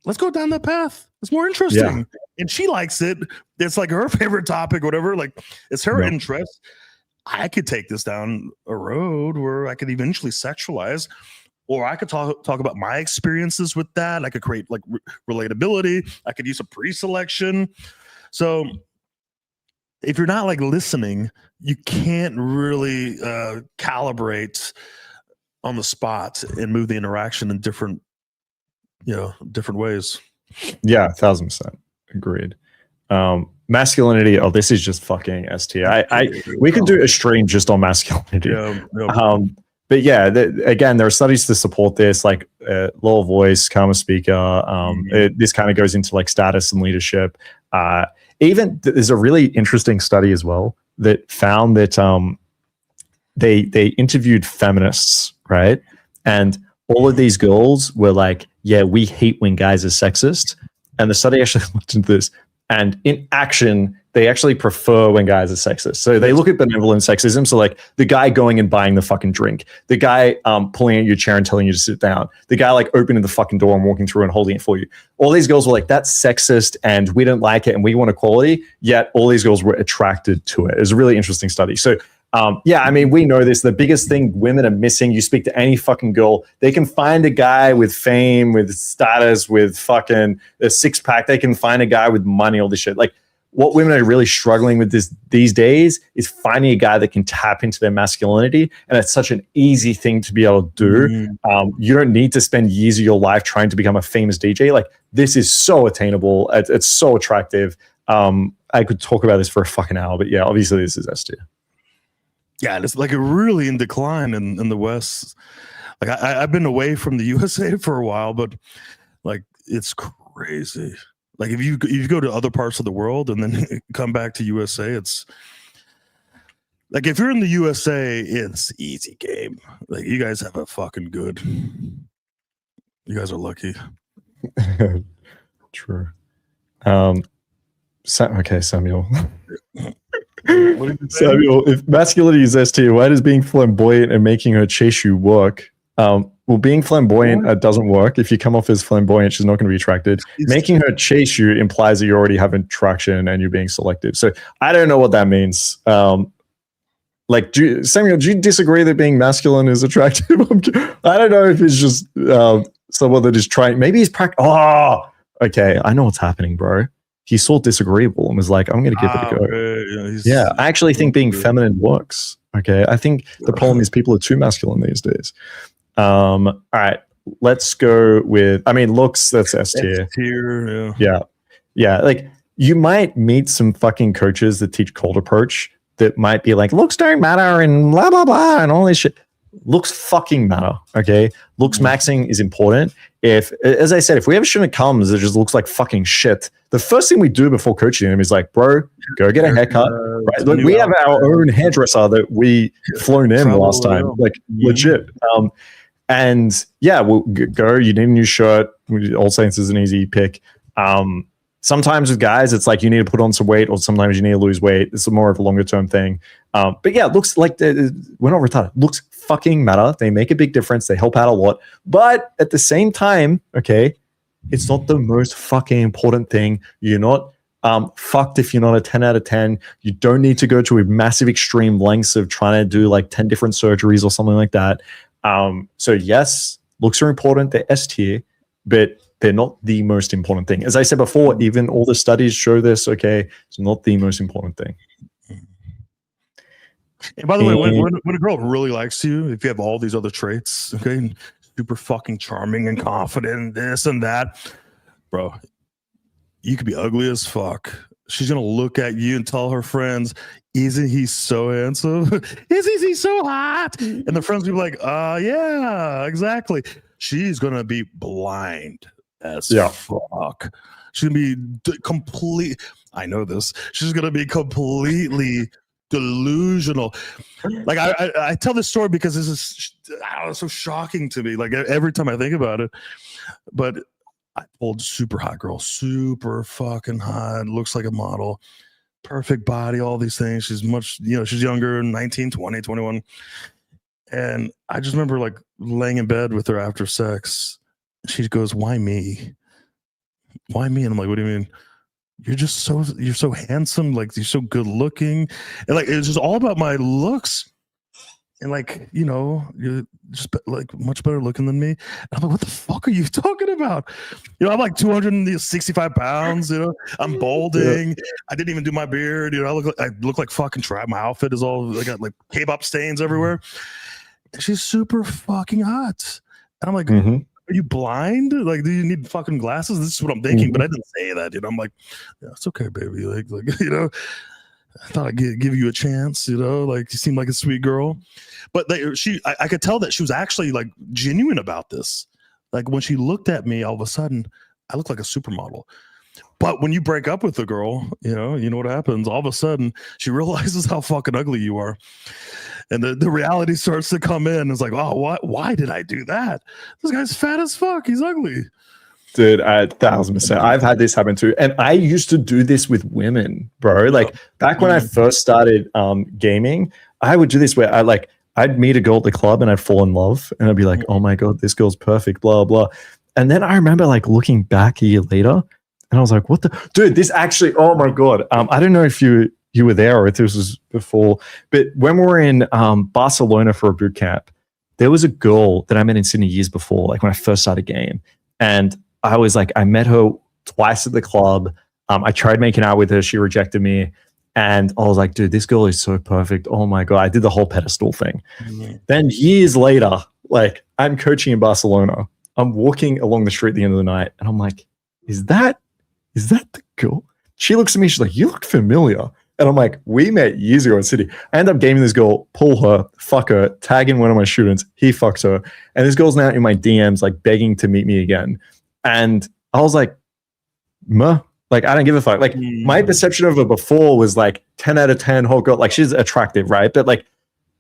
let's go down that path. It's more interesting. And she likes it. It's like her favorite topic, whatever. Like it's her interest. I could take this down a road where I could eventually sexualize, or I could talk about my experiences with that. I could create like relatability. I could use a pre-selection. So if you're not like listening, you can't really calibrate on the spot and move the interaction in different ways. Yeah, 1,000% agreed. Masculinity. Oh, this is just fucking ST. We can do a stream just on masculinity. But yeah, again, there are studies to support this, like lower voice, calmer speaker. This kind of goes into like status and leadership. Even there's a really interesting study as well that found that they interviewed feminists, right? And all of these girls were like, yeah, we hate when guys are sexist. And the study actually looked into this. And in action, they actually prefer when guys are sexist. So they look at benevolent sexism. So like the guy going and buying the fucking drink, the guy pulling out your chair and telling you to sit down, the guy like opening the fucking door and walking through and holding it for you. All these girls were like, that's sexist and we don't like it and we want equality. Yet all these girls were attracted to it. It was a really interesting study. So yeah, I mean, we know this. The biggest thing women are missing, you speak to any fucking girl, they can find a guy with fame, with status, with fucking a six pack. They can find a guy with money, all this shit. Like what women are really struggling with these days is finding a guy that can tap into their masculinity. And it's such an easy thing to be able to do. You don't need to spend years of your life trying to become a famous DJ. Like this is so attainable. It's so attractive. I could talk about this for a fucking hour, but yeah, obviously this is S tier. Yeah, it's like a really in decline in the West. Like I've been away from the USA for a while, but like it's crazy. Like if you go to other parts of the world and then come back to USA, it's like if you're in the USA, it's easy game. Like you guys have a fucking good. You guys are lucky. True. Okay, Samuel. Samuel, if masculinity is S tier, why does being flamboyant and making her chase you work? Well, being flamboyant doesn't work. If you come off as flamboyant, she's not going to be attracted. Making her chase you implies that you already have attraction and you're being selective. So I don't know what that means. Like, Samuel, do you disagree that being masculine is attractive? I don't know if it's just someone that is trying. Maybe he's okay. I know what's happening, bro. He saw disagreeable and was like, I'm going to give it a go. Yeah, I actually think being feminine works. Okay, I think the problem is people are too masculine these days. All right, let's go with, I mean, looks, that's S tier. Yeah. Like you might meet some fucking coaches that teach cold approach that might be like, looks don't matter and blah, blah, blah, and all this shit. Looks fucking matter, okay? Looks maxing is important. If, as I said, if we have a student that comes that just looks like fucking shit, the first thing we do before coaching him is like, bro, go get a haircut. Right? Look, we have our own hairdresser that we flown in last time, like legit. And yeah, we'll go. You need a new shirt. All Saints is an easy pick. Sometimes with guys, it's like you need to put on some weight, or sometimes you need to lose weight. It's more of a longer term thing. But yeah, looks like we're not retarded. Looks fucking matter. They make a big difference. They help out a lot. But at the same time, okay, it's not the most fucking important thing. You're not fucked if you're not a 10 out of 10. You don't need to go to a massive extreme lengths of trying to do like 10 different surgeries or something like that. So yes, looks are important. They're S tier, but they're not the most important thing. As I said before, even all the studies show this, okay, it's not the most important thing. And by the way, when a girl really likes you, if you have all these other traits, okay, super fucking charming and confident, this and that, bro, you could be ugly as fuck. She's gonna look at you and tell her friends, isn't he so handsome? Isn't he so hot? And the friends will be like, yeah, exactly. She's gonna be blind as fuck. She's gonna be complete. I know this. She's gonna be completely delusional. Like I tell this story because this is so shocking to me. Like every time I think about it, but I pulled super hot girl, super fucking hot, looks like a model, perfect body, all these things. She's much, she's younger, 19, 20, 21. And I just remember like laying in bed with her after sex. She goes, why me? Why me? And I'm like, what do you mean? You're so handsome. Like you're so good looking. And like, it's just all about my looks. And like, you're just like much better looking than me. And I'm like, what the fuck are you talking about? I'm like 265 pounds, I'm balding. I didn't even do my beard. I look like fucking trap. My outfit is all, I got like K-pop stains everywhere. And she's super fucking hot. And I'm like, are you blind? Like, do you need fucking glasses? This is what I'm thinking, but I didn't say that. I'm like, yeah, it's okay, baby. Like, I thought I'd give you a chance. Like you seem like a sweet girl, but I could tell that she was actually like genuine about this. Like when she looked at me, all of a sudden, I looked like a supermodel. But when you break up with a girl, you know what happens. All of a sudden, she realizes how fucking ugly you are, and the reality starts to come in. It's like, oh, what? Why did I do that? This guy's fat as fuck. He's ugly. Dude, 1,000%. I've had this happen too. And I used to do this with women, bro. Like back when I first started gaming, I would do this where I'd meet a girl at the club and I'd fall in love and I'd be like, oh my God, this girl's perfect, blah, blah. And then I remember like looking back a year later and I was like, what the dude, this actually, oh my God. I don't know if you were there or if this was before, but when we were in Barcelona for a boot camp, there was a girl that I met in Sydney years before, like when I first started game. And I met her twice at the club. I tried making out with her. She rejected me. And I was like, dude, this girl is so perfect. Oh my God. I did the whole pedestal thing. Then years later, like I'm coaching in Barcelona. I'm walking along the street at the end of the night. And I'm like, is that the girl? She looks at me. She's like, you look familiar. And I'm like, we met years ago in City. I end up gaming this girl, pull her, fuck her, tag in one of my students. He fucks her. And this girl's now in my DMs, like begging to meet me again. And I was like, meh. Like, I don't give a fuck. Like, my perception of her before was like 10 out of 10, whole girl. Like, she's attractive, right? But like,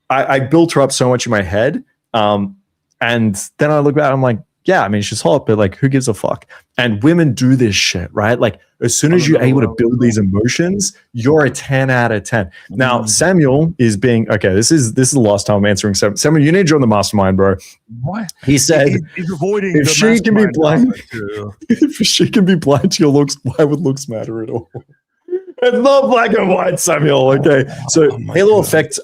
I built her up so much in my head. And then I look back, I'm like, yeah, I mean, she's hot, but like, who gives a fuck? And women do this shit, right? Like, as soon as you're able to build these emotions, you're a 10 out of 10. Now, Samuel is being, okay, this is the last time I'm answering Samuel. Samuel, you need to join the mastermind, bro. What? He said, he's avoiding if she can be blind, if she can be blind to your looks, why would looks matter at all? It's not black and white, Samuel. Okay. So Halo Effect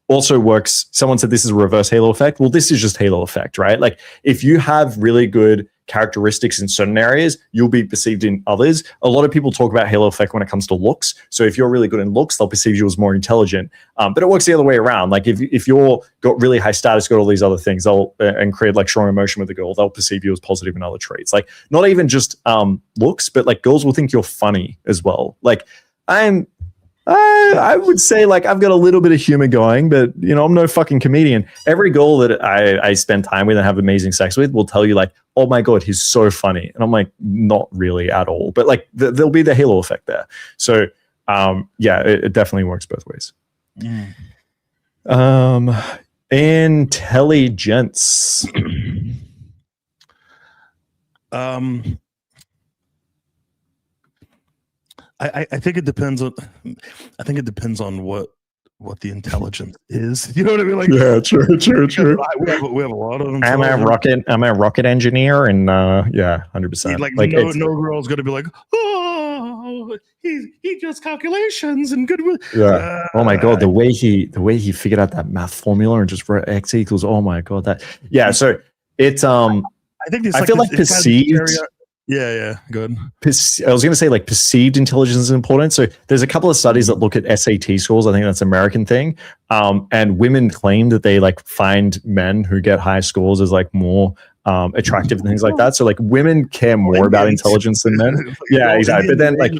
also works. Someone said this is a reverse Halo effect. Well, this is just Halo effect, right? Like if you have really good characteristics in certain areas, you'll be perceived in others. A lot of people talk about Halo effect when it comes to looks. So if you're really good in looks, they'll perceive you as more intelligent. But it works the other way around. Like if you're got really high status, got all these other things, they'll and create like strong emotion with the girl, they'll perceive you as positive in other traits. Like not even just looks, but like girls will think you're funny as well. Like I would say like I've got a little bit of humor going, but you know, I'm no fucking comedian. Every girl that I spend time with and have amazing sex with will tell you like, oh my God, he's so funny. And I'm like, not really at all, but like there'll be the Halo effect there. So yeah, it definitely works both ways. Intelligence. I think it depends on. I think it depends on what the intelligence is. You know what I mean? Like, yeah, true. We have a lot of them. I'm a rocket engineer, and yeah, 100%. Like no girl's gonna be like, oh, he does calculations and good. Yeah. Oh my God, the way he figured out that math formula and just wrote X equals. Oh my God, that. Yeah. So it's I think I feel like perceived. Yeah, good. I was going to say like perceived intelligence is important. So there's a couple of studies that look at SAT scores. I think that's an American thing. And women claim that they like find men who get high scores as like more attractive and things like that. So like women care more about intelligence than men. Yeah, exactly. But then like,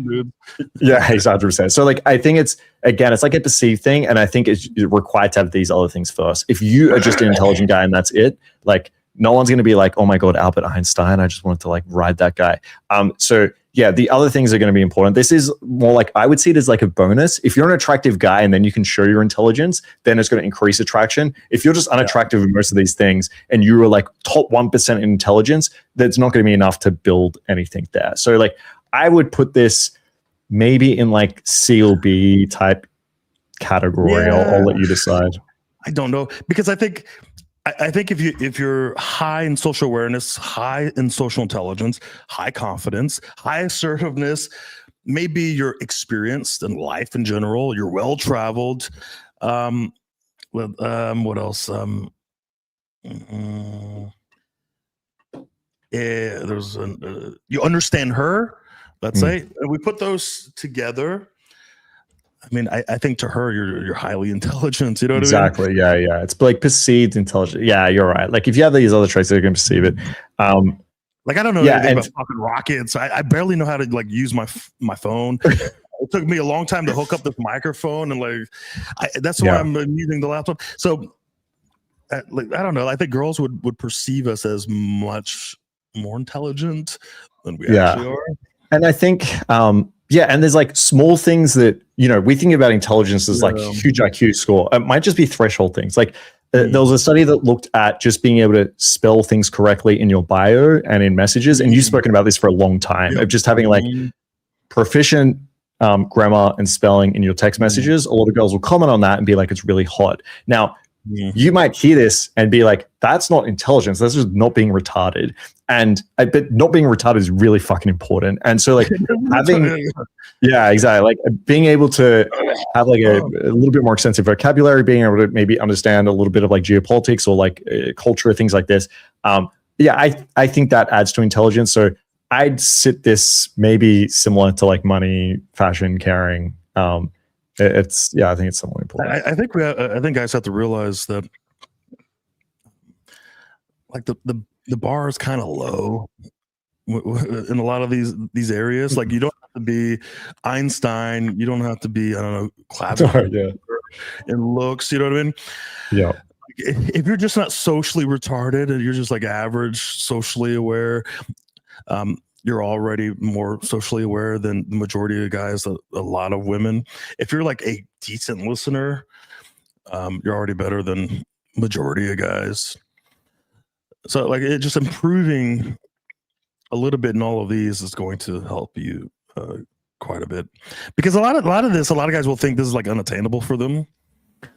yeah, 100%. So like, I think it's like a perceived thing. And I think it's required to have these other things first. If you are just an intelligent guy and that's it, like, no one's going to be like, oh my God, Albert Einstein. I just wanted to like ride that guy. So yeah, the other things are going to be important. This is more like, I would see it as like a bonus. If you're an attractive guy and then you can show your intelligence, then it's going to increase attraction. If you're just unattractive in most of these things and you were like top 1% in intelligence, that's not going to be enough to build anything there. So like, I would put this maybe in like C or B type category. Yeah. I'll let you decide. I don't know, because I think if you're high in social awareness, high in social intelligence, high confidence, high assertiveness, maybe you're experienced in life in general, you're well traveled. What else? There's you understand her. Let's say we put those together. I mean, I think to her, you're highly intelligent. You know what exactly. I mean? Exactly. Yeah. It's like perceived intelligence. Yeah, you're right. Like if you have these other traits, they're going to perceive it. Like I don't know anything about fucking rockets. I barely know how to like use my phone. It took me a long time to hook up this microphone, and like that's why I'm using the laptop. So, like I don't know. I think girls would perceive us as much more intelligent than we actually are. And I think, and there's like small things that, we think about intelligence as like huge IQ score. It might just be threshold things. Like there was a study that looked at just being able to spell things correctly in your bio and in messages. And you've spoken about this for a long time of just having like proficient grammar and spelling in your text messages. A lot of girls will comment on that and be like, it's really hot. Now, you might hear this and be like, that's not intelligence. That's just not being retarded. But not being retarded is really fucking important. And so like having, yeah, exactly. Like being able to have like a little bit more extensive vocabulary, being able to maybe understand a little bit of like geopolitics or like culture, things like this. I think that adds to intelligence. So I'd sit this maybe similar to like money, fashion, caring. I think it's somewhat important. I think guys have to realize that like the bar is kind of low in a lot of these areas. Like you don't have to be Einstein, you don't have to be, I don't know, clever in looks, you know what I mean? Yeah. If you're just not socially retarded and you're just like average socially aware, you're already more socially aware than the majority of guys, a lot of women. If you're like a decent listener, you're already better than majority of guys. So like it just improving a little bit in all of these is going to help you quite a bit, because a lot of guys will think this is like unattainable for them.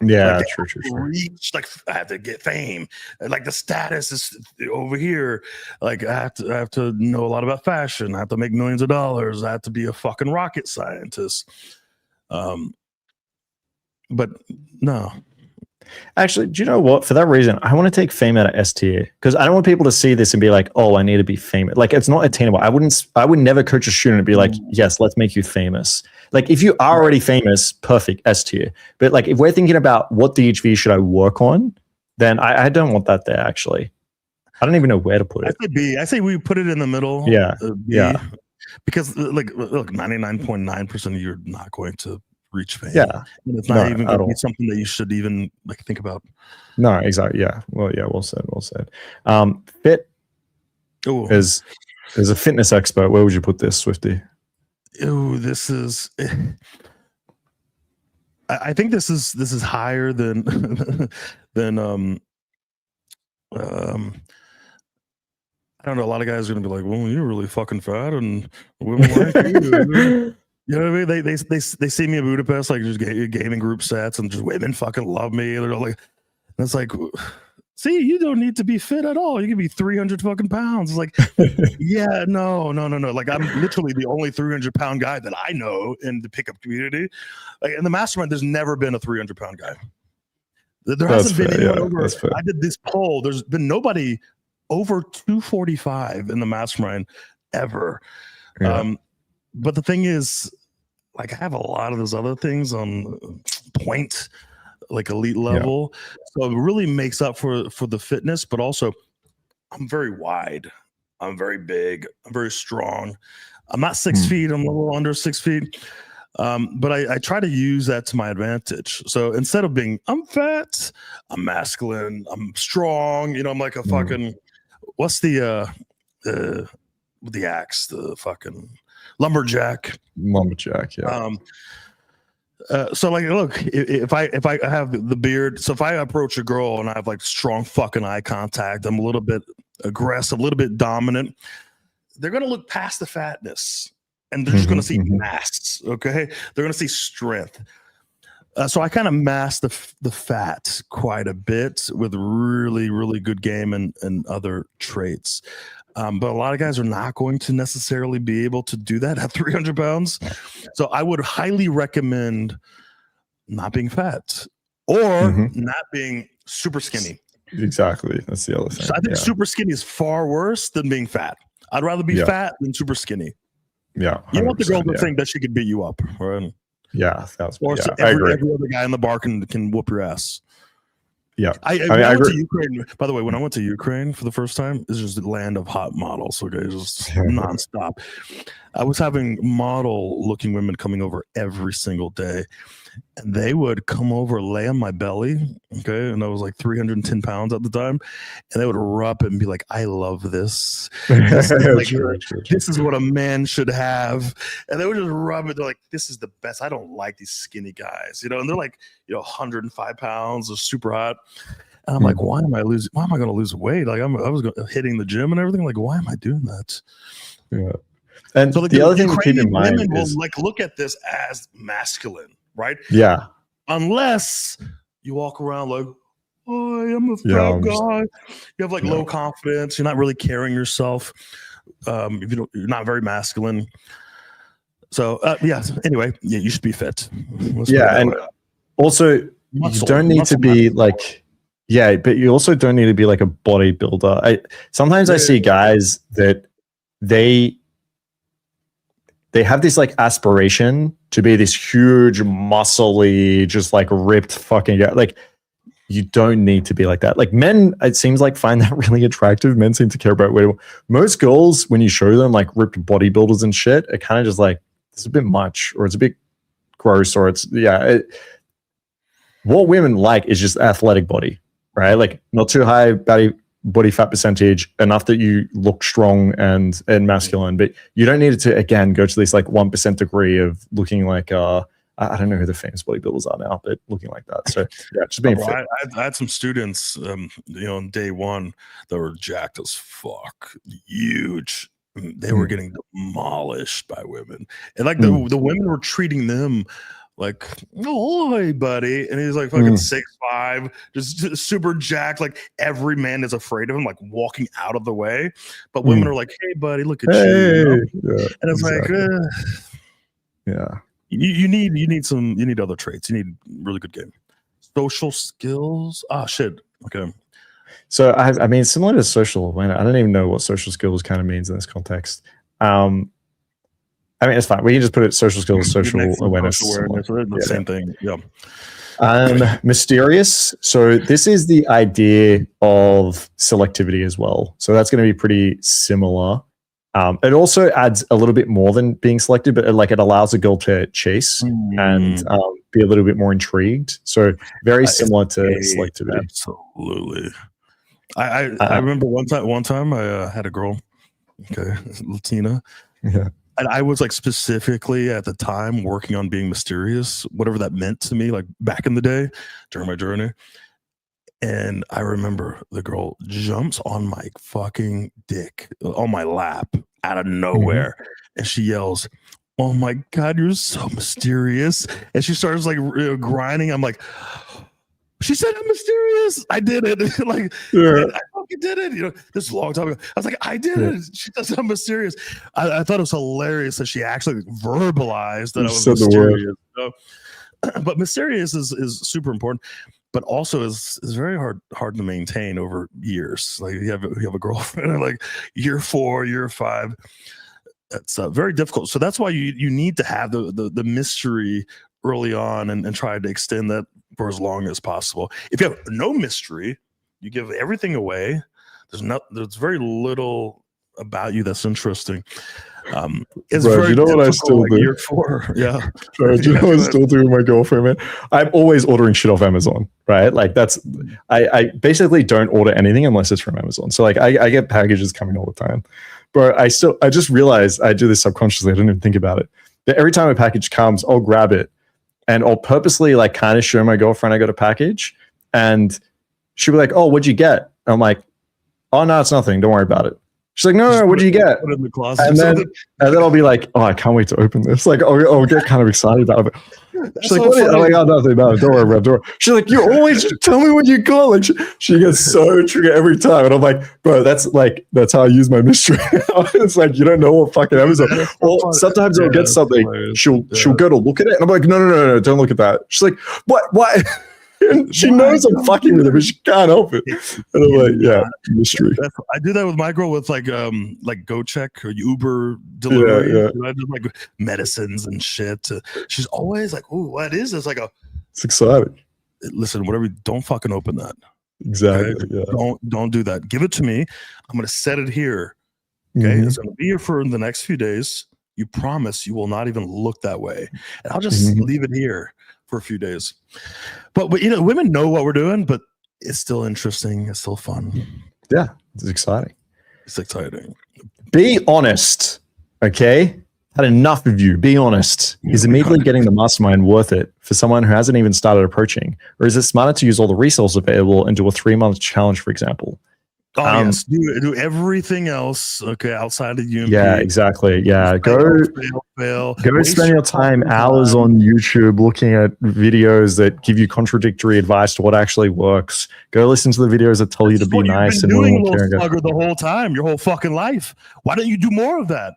Yeah, like true. Reach, like I have to get fame, like the status is over here. Like I have to know a lot about fashion. I have to make millions of dollars. I have to be a fucking rocket scientist. But no. Actually, do you know what? For that reason, I want to take fame out of S tier, because I don't want people to see this and be like, "Oh, I need to be famous." Like it's not attainable. I would never coach a student and be like, "Yes, let's make you famous." Like if you are already famous, perfect, S tier. But like if we're thinking about what DHV should I work on, then I don't want that there. Actually, I don't even know where to put it. I say B. I say we put it in the middle. Yeah, B, because like look, 99.9% of you're not going to reach fame. Yeah, and it's not even going to be something that you should even like think about. No, exactly. Yeah. Well, yeah. Well said. Fit is a fitness expert. Where would you put this, Swifty? Oh, this is. I think this is higher than I don't know. A lot of guys are gonna be like, "Well, you're really fucking fat, and women like you." You know what I mean? They see me in Budapest, like just gaming group sets, and just women fucking love me. They're like, and it's like, see, you don't need to be fit at all. You can be 300 fucking pounds. It's like, yeah, no. Like I'm literally the only 300-pound guy that I know in the pickup community. Like in the Mastermind, there's never been a 300-pound guy. There hasn't been anyone over. I did this poll. There's been nobody over 245 in the Mastermind ever. Yeah. But the thing is, like I have a lot of those other things on point, like elite level. So it really makes up for the fitness, but also I'm very wide. I'm very big. I'm very strong. I'm not 6 feet. I'm a little under 6 feet. But I try to use that to my advantage. So instead of being, I'm fat, I'm masculine, I'm strong, I'm like a fucking, what's the axe, the fucking lumberjack. Yeah. So like, look, if I have the beard, so if I approach a girl and I have like strong fucking eye contact, I'm a little bit aggressive, a little bit dominant, they're going to look past the fatness and they're just going to see mass. Okay. They're going to see strength. So I kind of mask the fat quite a bit with really, really good game and other traits. But a lot of guys are not going to necessarily be able to do that at 300 pounds. So I would highly recommend not being fat or not being super skinny. Exactly. That's the other thing. So I think super skinny is far worse than being fat. I'd rather be fat than super skinny. Yeah. You want the girl to think that she could beat you up, right? Yeah. Every other guy in the bar can whoop your ass. Yeah. I went to Ukraine. By the way, when I went to Ukraine for the first time, it's just a land of hot models. Okay, just nonstop. I was having model-looking women coming over every single day, and they would come over, lay on my belly, okay, and I was like 310 pounds at the time, and they would rub it and be like, "I love this. This is like True. this is what a man should have," and they would just rub it. They're like, "This is the best. I don't like these skinny guys, and they're like, 105 pounds, they're super hot." And I'm like, why am I going to lose weight? Like I was hitting the gym and everything. Like, why am I doing that? Yeah. And so the other thing to keep in mind is will look at this as masculine, right? Yeah. Unless you walk around like, oh, I'm a fat guy. You have like low confidence. You're not really carrying yourself. If you're not very masculine. So anyway, you should be fit. And also you don't need to be like. Yeah, but you also don't need to be like a bodybuilder. Sometimes I see guys that they have this like aspiration to be this huge, muscly, just like ripped fucking guy. Like you don't need to be like that. Like men, it seems like find that really attractive. Men seem to care about weight. Most girls, when you show them like ripped bodybuilders and shit, it kind of just like it's a bit much, or it's a bit gross, or it's what women like is just athletic body. Right, like not too high body fat percentage, enough that you look strong and masculine, but you don't need it to again go to this like 1% degree of looking like I don't know who the famous bodybuilders are now, but looking like that. So yeah, just being fit. I had some students, on day one that were jacked as fuck, huge. They were getting demolished by women, and like the women were treating them like, oh, hey, buddy. And he's like fucking 6'5", just super jacked. Like every man is afraid of him, like walking out of the way. But women are like, hey, buddy, look at you. Yeah, and it's exactly. like, you need other traits. You need really good game. Social skills. Ah, shit. Okay. So I mean, similar to social awareness, I don't even know what social skills kind of means in this context. I mean, it's fine. We can just put it social skills, social awareness. The same thing. Yeah. Mysterious. So this is the idea of selectivity as well. So that's going to be pretty similar. It also adds a little bit more than being selective, but it allows a girl to chase and be a little bit more intrigued. So very similar to selectivity. Absolutely. I remember one time I had a girl, Latina. Yeah. And I was like specifically at the time working on being mysterious, whatever that meant to me, like back in the day during my journey. And I remember the girl jumps on my fucking dick, on my lap out of nowhere. And she yells, "Oh my God, you're so mysterious." And she starts like grinding. I'm like, she said I'm mysterious. I did it. Like, I fucking did it. This is a long time ago. I was like, I did it. She said I'm mysterious. I thought it was hilarious that she actually verbalized that I was mysterious. But mysterious is super important, but also is very hard to maintain over years. Like you have a girlfriend and like year 4, year 5. That's very difficult. So that's why you need to have the mystery early on and try to extend that for as long as possible. If you have no mystery, you give everything away. There's very little about you that's interesting. It's bro, very what I still do? Year 4, yeah. Bro, do you know what I still do with my girlfriend, man? I'm always ordering shit off Amazon, right? Like I basically don't order anything unless it's from Amazon. So like I get packages coming all the time. Bro, I just realized I do this subconsciously. I didn't even think about it. But every time a package comes, I'll grab it and I'll purposely like kind of show my girlfriend I got a package, and she'll be like, "Oh, what'd you get?" And I'm like, "Oh no, it's nothing. Don't worry about it." She's like, no, what did you get? Put it in the closet and then I'll be like, oh, I can't wait to open this. Like, I'll get kind of excited about it. She's like, what? I'm like, oh, nothing. No, don't worry about it. She's like, you always just tell me what you got. Like, she gets so triggered every time. And I'm like, bro, that's how I use my mystery. It's like, you don't know what fucking Amazon. Or sometimes I'll get something. She'll go to look at it. And I'm like, no, don't look at that. She's like, what? And she knows I'm fucking with her, but she can't help it. And I'm like, yeah, mystery. I do that with my girl with like GoCheck or Uber delivery. Yeah. I do like medicines and shit. She's always like, "Ooh, what is this?" It's exciting. Listen, don't fucking open that. Exactly. Okay? Yeah. Don't do that. Give it to me. I'm gonna set it here. Okay, It's gonna be here for the next few days. You promise you will not even look that way. And I'll just leave it here for a few days. But women know what we're doing, but it's still interesting. It's still fun. Yeah, it's exciting. It's exciting. Be honest, okay? Had enough of you. Be honest. Is immediately getting the mastermind worth it for someone who hasn't even started approaching? Or is it smarter to use all the resources available and do a 3-month challenge, for example? Oh, yes. Do everything else, okay, outside of UMP. Yeah, exactly. Yeah. Go spend your time hours on YouTube looking at videos that give you contradictory advice to what actually works. Go listen to the videos that tell you to be nice and doing the whole time, your whole fucking life. Why don't you do more of that?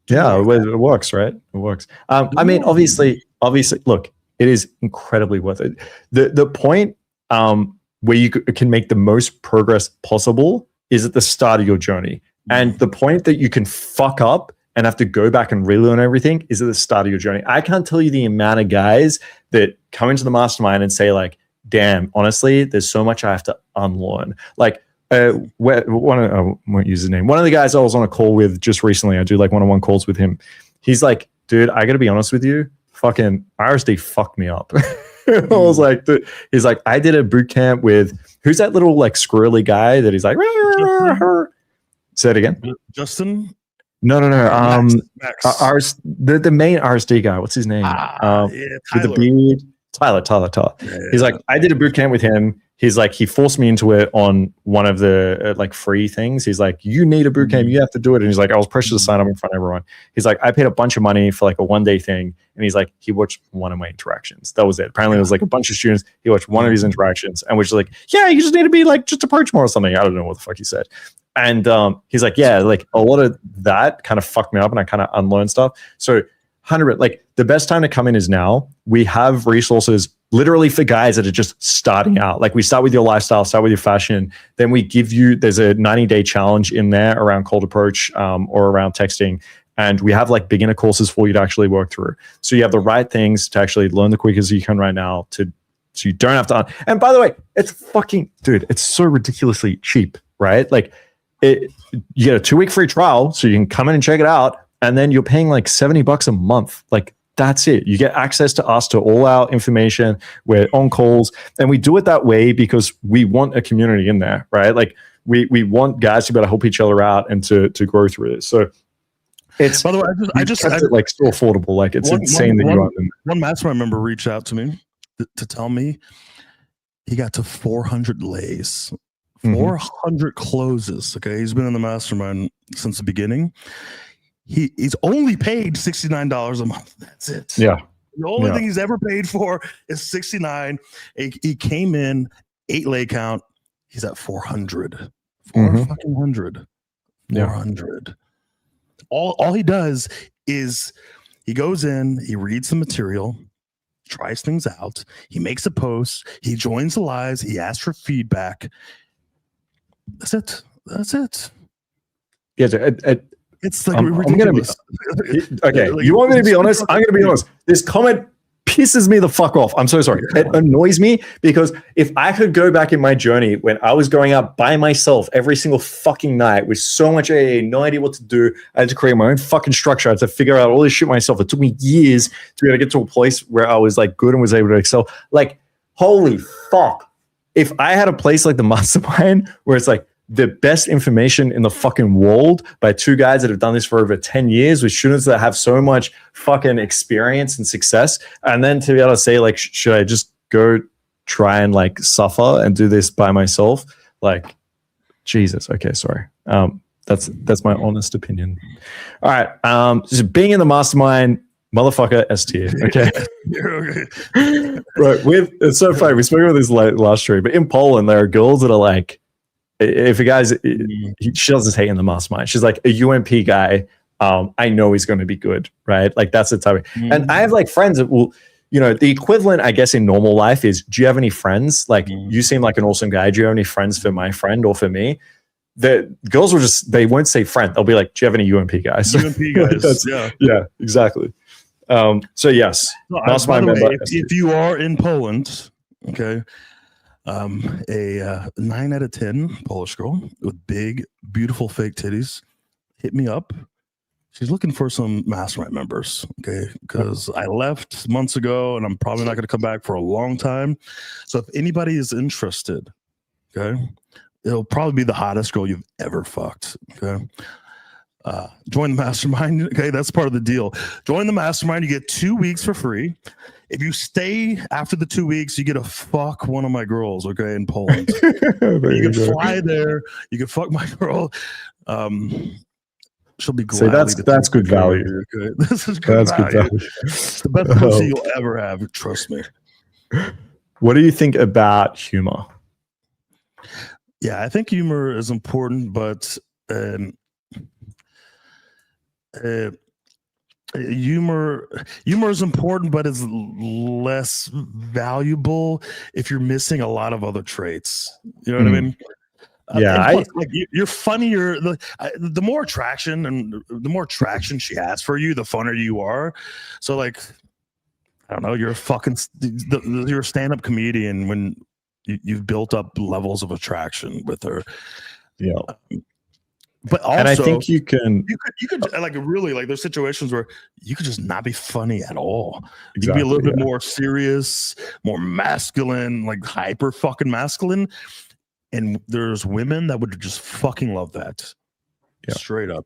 Yeah, it works, right? It works. I mean, obviously, look, it is incredibly worth it. The point where you can make the most progress possible is at the start of your journey. And the point that you can fuck up and have to go back and relearn everything is at the start of your journey. I can't tell you the amount of guys that come into the mastermind and say like, damn, honestly, there's so much I have to unlearn. Like, I won't use his name. One of the guys I was on a call with just recently, I do like one-on-one calls with him. He's like, dude, I got to be honest with you. Fucking RSD fucked me up. I was like, he's like, I did a boot camp with, who's that little like squirrely guy that he's like, say it again. Justin? No. Max. The main RSD guy. What's his name? With the beard. Tyler. Yeah. He's like, I did a boot camp with him. He's like, he forced me into it on one of the like free things. He's like, you need a boot camp, you have to do it. And he's like, I was pressured to sign up in front of everyone. He's like, I paid a bunch of money for like a 1-day thing. And he's like, he watched one of my interactions. That was it. Apparently it was like a bunch of students. He watched one of his interactions and was like, yeah, you just need to be like, just approach more or something. I don't know what the fuck he said. And he's like, yeah, like a lot of that kind of fucked me up and I kind of unlearned stuff. So 100, like the best time to come in is now. We have resources literally for guys that are just starting out. Like we start with your lifestyle, start with your fashion. Then we give you, there's a 90-day challenge in there around cold approach or around texting. And we have like beginner courses for you to actually work through. So you have the right things to actually learn the quickest you can right now so you don't have to. And by the way, it's fucking, dude, it's so ridiculously cheap, right? Like you get a 2-week free trial so you can come in and check it out. And then you're paying like $70 a month. Like that's it. You get access to us, to all our information. We're on calls and we do it that way because we want a community in there, right? Like we want guys to be able to help each other out and to grow through it. So it's, by the way, I just kept it like so affordable. Like it's insane that you are. One mastermind member reached out to me to tell me he got to 400 lays, 400 closes. Okay. He's been in the mastermind since the beginning. He's only paid $69 a month. That's it. Yeah. The only thing he's ever paid for is $69. He came in 8 lay count. He's at 400. 400. 400. All he does is he goes in, he reads the material, tries things out, he makes a post, he joins the lives, he asks for feedback. That's it. Yeah. It's like ridiculous. Okay, you want me to be honest? I'm going to be honest. This comment pisses me the fuck off. I'm so sorry. It annoys me because if I could go back in my journey when I was going out by myself every single fucking night with so much AA, no idea what to do, I had to create my own fucking structure. I had to figure out all this shit myself. It took me years to be able to get to a place where I was like good and was able to excel. Like, holy fuck. If I had a place like the Mastermind where it's like, the best information in the fucking world by 2 guys that have done this for over 10 years with students that have so much fucking experience and success. And then to be able to say like, should I just go try and like suffer and do this by myself? Like, Jesus. Okay. Sorry. That's my honest opinion. All right. Just being in the Mastermind, motherfucker, S tier. Okay. Right. It's so funny. We spoke about this last stream, but in Poland, there are girls that are like, if a guy's, she doesn't hate in the Mastermind. She's like a UMP guy. I know he's going to be good, right? Like that's the type. And I have like friends that will, the equivalent, I guess, in normal life is, do you have any friends? Like you seem like an awesome guy. Do you have any friends for my friend or for me? The girls will they won't say friend. They'll be like, do you have any UMP guys? UMP guys. Yeah, exactly. So yes, Mastermind member. If you are in Poland, okay. A 9 out of 10 Polish girl with big, beautiful fake titties hit me up. she's looking for some Mastermind members, okay? Because I left months ago and I'm probably not going to come back for a long time. So if anybody is interested, okay, it'll probably be the hottest girl you've ever fucked, okay? Join the Mastermind, okay? That's part of the deal. Join the Mastermind. You get 2 weeks for free. If you stay after the 2 weeks, you get to fuck one of my girls, okay, in Poland. You can fly there. You can fuck my girl. She'll be glad. So that's good value. Okay? This is good value. It's the best pussy you'll ever have. Trust me. What do you think about humor? Yeah, I think humor is important, but humor is important, but it's less valuable if you're missing a lot of other traits. You know what I mean? Yeah, plus, like you're funnier. The more attraction and the more attraction she has for you, the funnier you are. So, like, I don't know, you're a stand-up comedian when you've built up levels of attraction with her. Yeah. But also, and I think you could like really like there's situations where you could just not be funny at all. Exactly, you could be a little bit more serious, more masculine, like hyper fucking masculine. And there's women that would just fucking love that. Yeah. Straight up.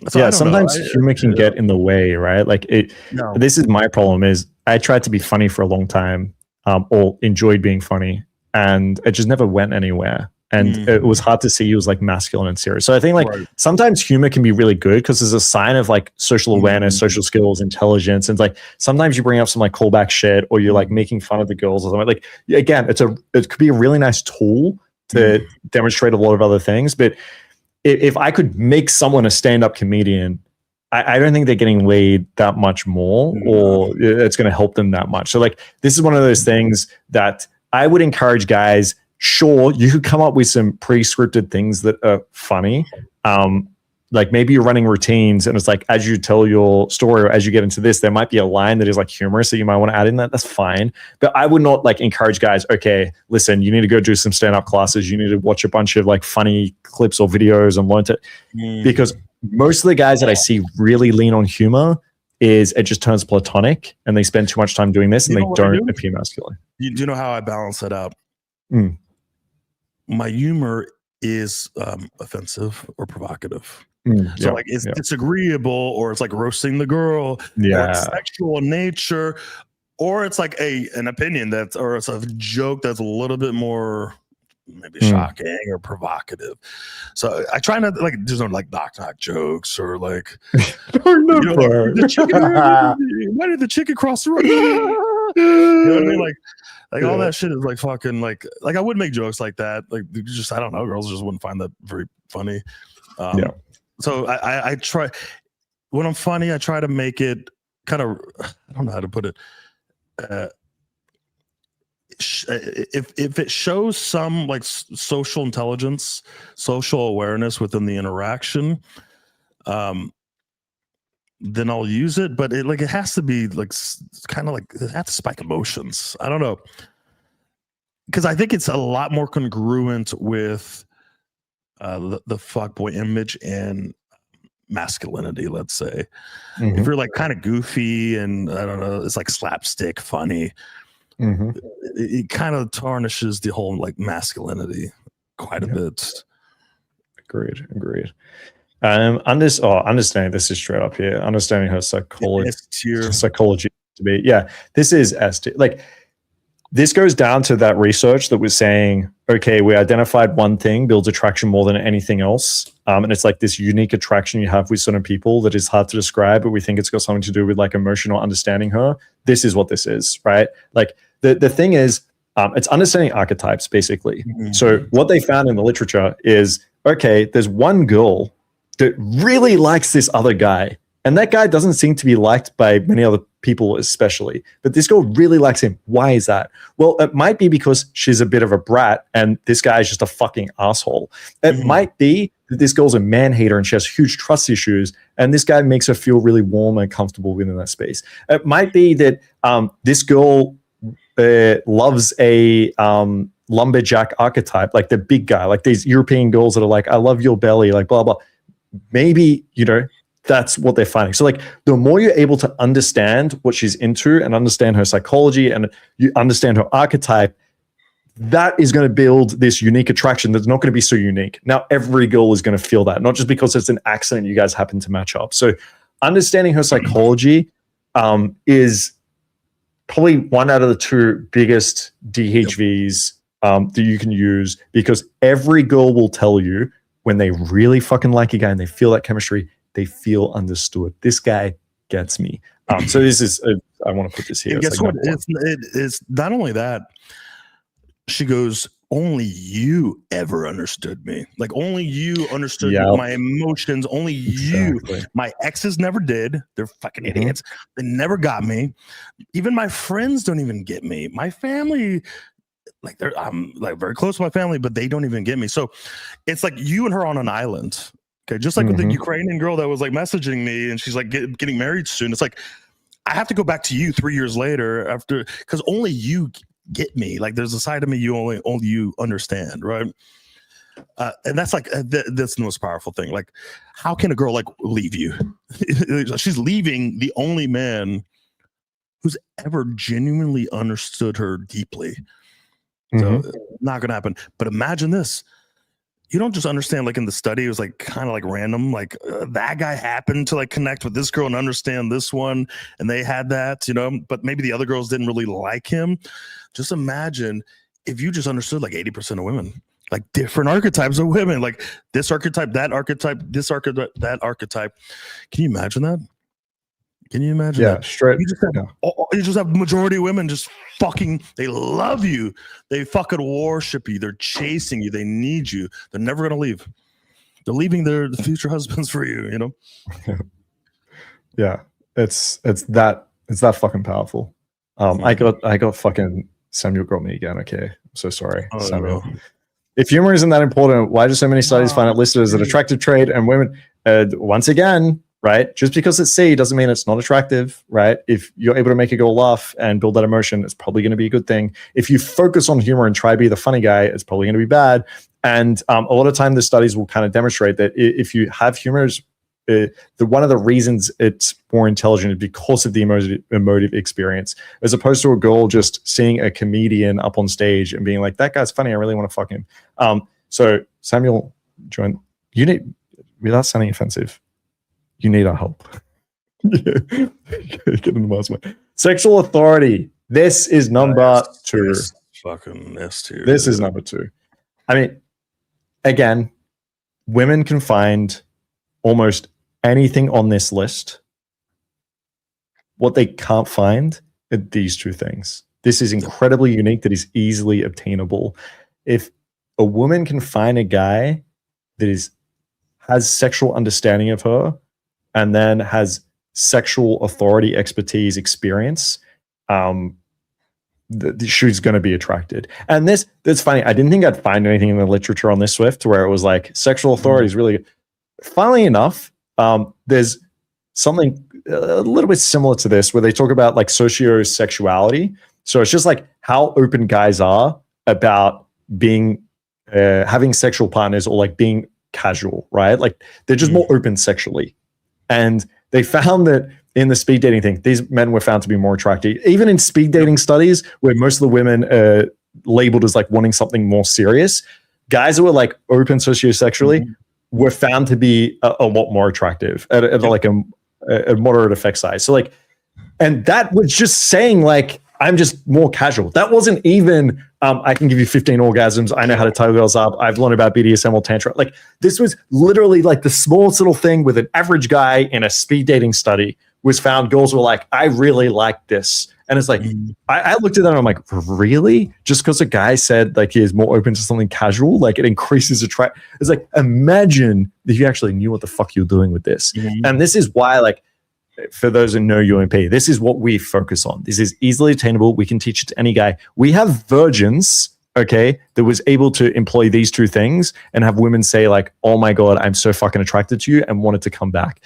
So sometimes humor can get in the way, right? Like this is my problem is I tried to be funny for a long time, or enjoyed being funny, and it just never went anywhere. And it was hard to see he was like masculine and serious. So I think like sometimes humor can be really good because there's a sign of like social awareness, social skills, intelligence. And like sometimes you bring up some like callback shit or you're like making fun of the girls or something. Like again, it could be a really nice tool to demonstrate a lot of other things. But if I could make someone a stand-up comedian, I don't think they're getting laid that much more or it's going to help them that much. So like this is one of those things that I would encourage guys. Sure, you could come up with some pre-scripted things that are funny. Like maybe you're running routines and it's like as you tell your story or as you get into this, there might be a line that is like humorous that you might want to add in that. That's fine. But I would not like encourage guys, okay, listen, you need to go do some stand-up classes. You need to watch a bunch of like funny clips or videos and learn to, because most of the guys that I see really lean on humor is it just turns platonic and they spend too much time doing this and they don't appear masculine. Do you know how I balance that out? My humor is offensive or provocative. So like it's disagreeable or it's like roasting the girl or it's sexual in nature or it's like an opinion or it's a joke that's a little bit more maybe shocking or provocative. So I try not like there's no like knock jokes or like why did the chicken cross the road? You know what I mean? Like all that shit is like fucking like I would make jokes like that. Like just I don't know, girls just wouldn't find that very funny. So I try when I'm funny, I try to make it kind of I don't know how to put it. If it shows some like social intelligence, social awareness within the interaction, then I'll use it, but it has to be like kind of like it has to spike emotions. I don't know, because I think it's a lot more congruent with the fuckboy image and masculinity. Let's say if you're like kind of goofy and I don't know, it's like slapstick funny. It kind of tarnishes the whole like masculinity quite a bit. Agreed. Understanding this is straight up here. Understanding her psychology to be. Yeah, this is S tier. Like this goes down to that research that was saying, okay, we identified one thing builds attraction more than anything else, and it's like this unique attraction you have with certain people that is hard to describe, but we think it's got something to do with like emotional understanding her. This is what this is, right? Like the thing is, it's understanding archetypes basically. So what they found in the literature is, okay, there's one girl that really likes this other guy. And that guy doesn't seem to be liked by many other people especially. But this girl really likes him. Why is that? Well, it might be because she's a bit of a brat and this guy is just a fucking asshole. It might be that this girl's a man-hater and she has huge trust issues and this guy makes her feel really warm and comfortable within that space. It might be that this girl loves a lumberjack archetype, like the big guy, like these European girls that are like, I love your belly, like blah, blah. maybe, that's what they're finding. So like the more you're able to understand what she's into and understand her psychology and you understand her archetype, that is going to build this unique attraction that's not going to be so unique. Now, every girl is going to feel that, not just because it's an accident you guys happen to match up. So understanding her psychology is probably one out of the two biggest DHVs that you can use, because every girl will tell you when they really fucking like a guy and they feel that chemistry, they feel understood. This guy gets me. So this is, I want to put this here. And guess what? It's not only that. She goes, only you ever understood me. Like only you understood my emotions. Only you. My exes never did. They're fucking idiots. They never got me. Even my friends don't even get me. My family, like I'm like very close to my family, but they don't even get me. So it's like you and her on an island. Okay, just like with the Ukrainian girl that was like messaging me, and she's like getting married soon. It's like I have to go back to you 3 years later after, because only you get me. Like there's a side of me you only you understand, right? And that's like that's the most powerful thing. Like, how can a girl like leave you? She's leaving the only man who's ever genuinely understood her deeply. So not gonna happen. But imagine this. You don't just understand, like in the study, it was like kind of like random, like that guy happened to like connect with this girl and understand this one, and they had that, but maybe the other girls didn't really like him. Just imagine if you just understood like 80% of women, like different archetypes of women, like this archetype, that archetype, this archetype, that archetype. Can you imagine that? Can you imagine that? Straight. You just have majority of women just fucking, they love you. They fucking worship you. They're chasing you. They need you. They're never going to leave. They're leaving their future husbands for you, Yeah. It's that fucking powerful. I got fucking Samuel got me again. Okay. I'm so sorry, Samuel. No. If humor isn't that important, why do so many studies find it listed as an attractive trait and women, once again, right? Just because it's C doesn't mean it's not attractive, right? If you're able to make a girl laugh and build that emotion, it's probably going to be a good thing. If you focus on humor and try to be the funny guy, it's probably going to be bad. And a lot of time, the studies will kind of demonstrate that if you have humor, one of the reasons it's more intelligent is because of the emotive experience, as opposed to a girl just seeing a comedian up on stage and being like, that guy's funny, I really want to fuck him. So Samuel, you need, without sounding offensive, you need our help. Get in the mastermind. Sexual authority. This is number 2. Fucking S tier. This is number 2. I mean, again, women can find almost anything on this list. What they can't find are these 2 things. This is incredibly unique, that is easily obtainable. If a woman can find a guy that has sexual understanding of her, and then has sexual authority, expertise, experience, she's going to be attracted. And that's funny. I didn't think I'd find anything in the literature on this Swift where it was like sexual authority is really good. Funnily enough, there's something a little bit similar to this where they talk about like sociosexuality. So it's just like how open guys are about being, having sexual partners or like being casual, right? Like they're just more open sexually. And they found that in the speed dating thing, these men were found to be more attractive. Even in speed dating studies, where most of the women are labeled as like wanting something more serious, guys who were like open sociosexually were found to be a lot more attractive at like a moderate effect size. So like, and that was just saying like, I'm just more casual. That wasn't even, I can give you 15 orgasms. I know how to tie girls up. I've learned about BDSM or Tantra. Like this was literally like the smallest little thing with an average guy in a speed dating study was found. Girls were like, I really like this. And it's like, I looked at that and I'm like, really? Just because a guy said like he is more open to something casual, like it increases attract. It's like, imagine if you actually knew what the fuck you're doing with this. And this is why, like, for those who know UMP, this is what we focus on. This is easily attainable. We can teach it to any guy. We have virgins, okay, that was able to employ these 2 things and have women say like, oh my God, I'm so fucking attracted to you and wanted to come back.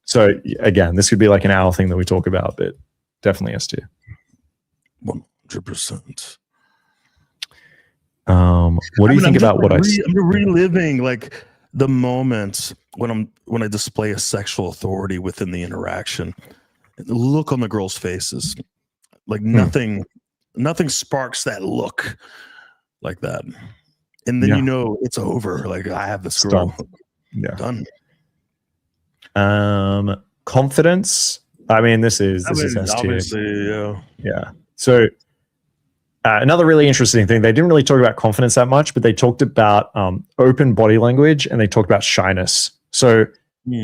So again, this could be like an hour thing that we talk about, but definitely S tier. 100%. What do you think about what I said? I'm reliving like the moment when I display a sexual authority within the interaction, the look on the girls' faces, like nothing sparks that look like that. And then it's over. Like, I have this girl. Done. Confidence. I mean, this is S tier. Obviously, yeah. So another really interesting thing, they didn't really talk about confidence that much, but they talked about open body language, and they talked about shyness. So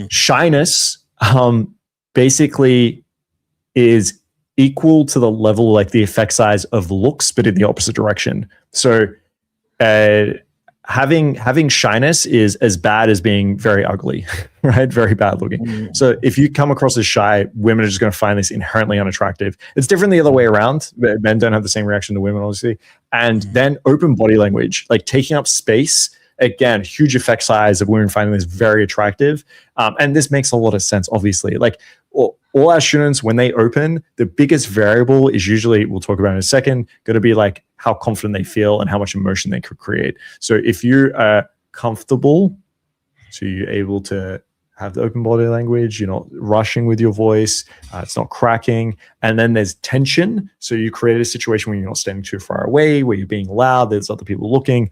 shyness basically is equal to the level, like the effect size of looks, but in the opposite direction. So having shyness is as bad as being very ugly, right? Very bad looking. So if you come across as shy, women are just going to find this inherently unattractive. It's different the other way around. Men don't have the same reaction to women, obviously. And then open body language, like taking up space, again, huge effect size of women finding this very attractive. And this makes a lot of sense, obviously. Like all our students, when they open, the biggest variable is usually, we'll talk about in a second, going to be like how confident they feel and how much emotion they could create. So if you are comfortable, so you're able to have the open body language, you're not rushing with your voice, it's not cracking, and then there's tension. So you create a situation where you're not standing too far away, where you're being loud, there's other people looking.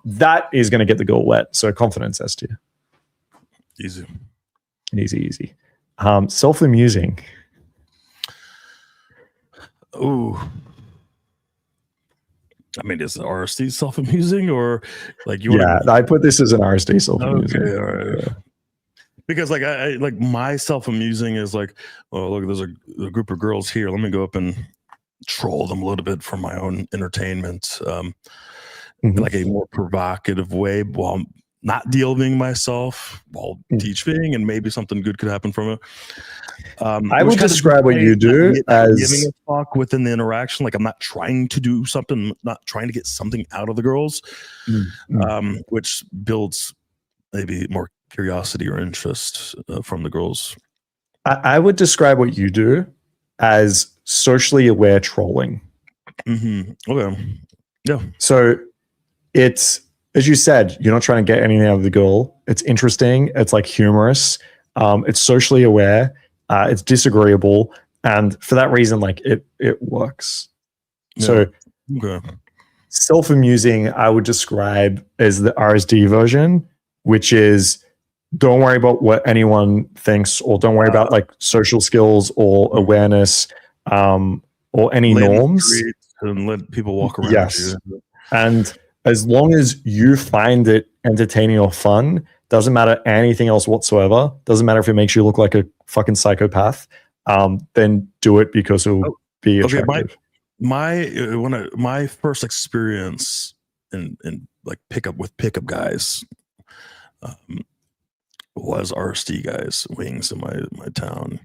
That is going to get the girl wet. So confidence, S tier. Easy. Self-amusing. Ooh. I mean, is RSD self-amusing, or like you? I put this as an RSD self-amusing. Okay, all right. Yeah. Because like I like my self-amusing is like, oh look, there's a group of girls here. Let me go up and troll them a little bit for my own entertainment, like a more provocative way, while not dealing myself, while teaching, and maybe something good could happen from it. I would describe what you do as giving a fuck within the interaction. Like, I'm not trying to do something, not trying to get something out of the girls, which builds maybe more curiosity or interest from the girls. I would describe what you do as socially aware trolling. Okay. Yeah. So it's, as you said, you're not trying to get anything out of the girl. It's interesting. It's like humorous. It's socially aware. It's disagreeable. And for that reason, like it works. Yeah. So self-amusing, I would describe as the RSD version, which is don't worry about what anyone thinks, or don't worry about like social skills or awareness, or any norms. And let people walk around. Yes. You. And as long as you find it entertaining or fun, doesn't matter anything else whatsoever. Doesn't matter if it makes you look like a fucking psychopath. Then do it because it will be attractive. My first experience in like pickup guys was RSD guys, wings in my town,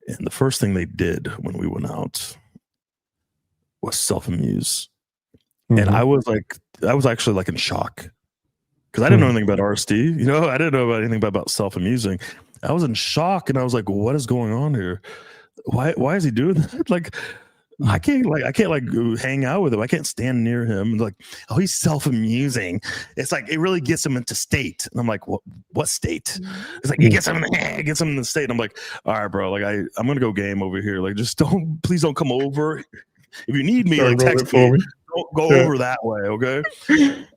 and the first thing they did when we went out was self-amuse. And I was actually like in shock, because I didn't know anything about RSD. You know, I didn't know about anything about self-amusing. I was in shock, and I was like, "What is going on here? Why is he doing that? Like, I can't hang out with him. I can't stand near him. Like, oh, he's self-amusing. It's like it really gets him into state." And I'm like, "What state?" It's like it gets him in the state. And I'm like, "All right, bro. Like, I'm gonna go game over here. Like, just please don't come over. If you need me, like text me. Don't go over that way, okay?"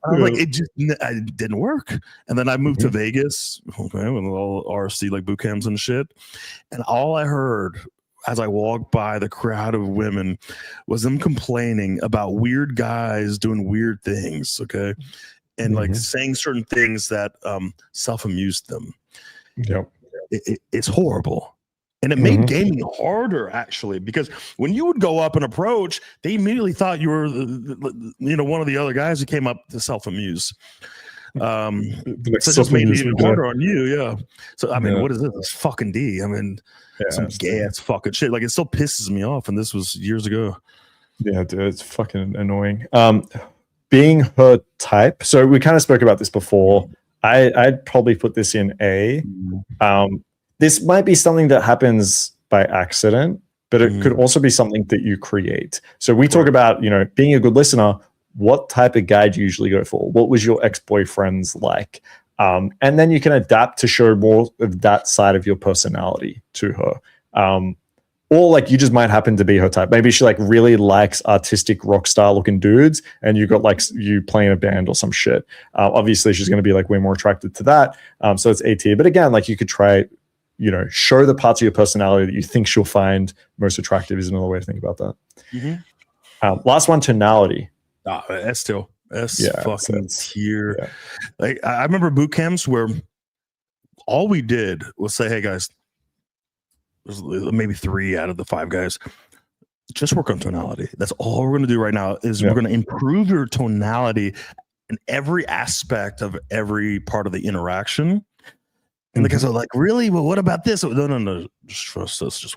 I'm like, it didn't work. And then I moved to Vegas, okay, with all RSD like boot camps and shit. And all I heard as I walked by the crowd of women was them complaining about weird guys doing weird things, okay, and like saying certain things that self-amused them. Yep, it's horrible. And it made gaming harder, actually, because when you would go up and approach, they immediately thought you were, one of the other guys who came up to self-amuse. So it just made it even harder on you, yeah. So, I mean, what is this? It's fucking D. I mean, some gay-ass fucking shit. Like, it still pisses me off, and this was years ago. Yeah, dude, it's fucking annoying. Being her type. So we kind of spoke about this before. I'd probably put this in A. This might be something that happens by accident, but it could also be something that you create. So we talk about, being a good listener. What type of guy do you usually go for? What was your ex-boyfriend's like? And then you can adapt to show more of that side of your personality to her. Or like you just might happen to be her type. Maybe she like really likes artistic rock star looking dudes, and you got like you playing a band or some shit. Obviously, she's going to be like way more attracted to that. So it's A tier. But again, like you could try, show the parts of your personality that you think she'll find most attractive is another way to think about that. Last one, tonality. S still. Yeah, fucking tier. Yeah. Like I remember boot camps where all we did was say, hey guys, there's maybe 3 out of the 5 guys, just work on tonality. That's all we're going to do right now is we're going to improve your tonality in every aspect of every part of the interaction. And the guys are like, really? Well, what about this? No. Just trust us. Just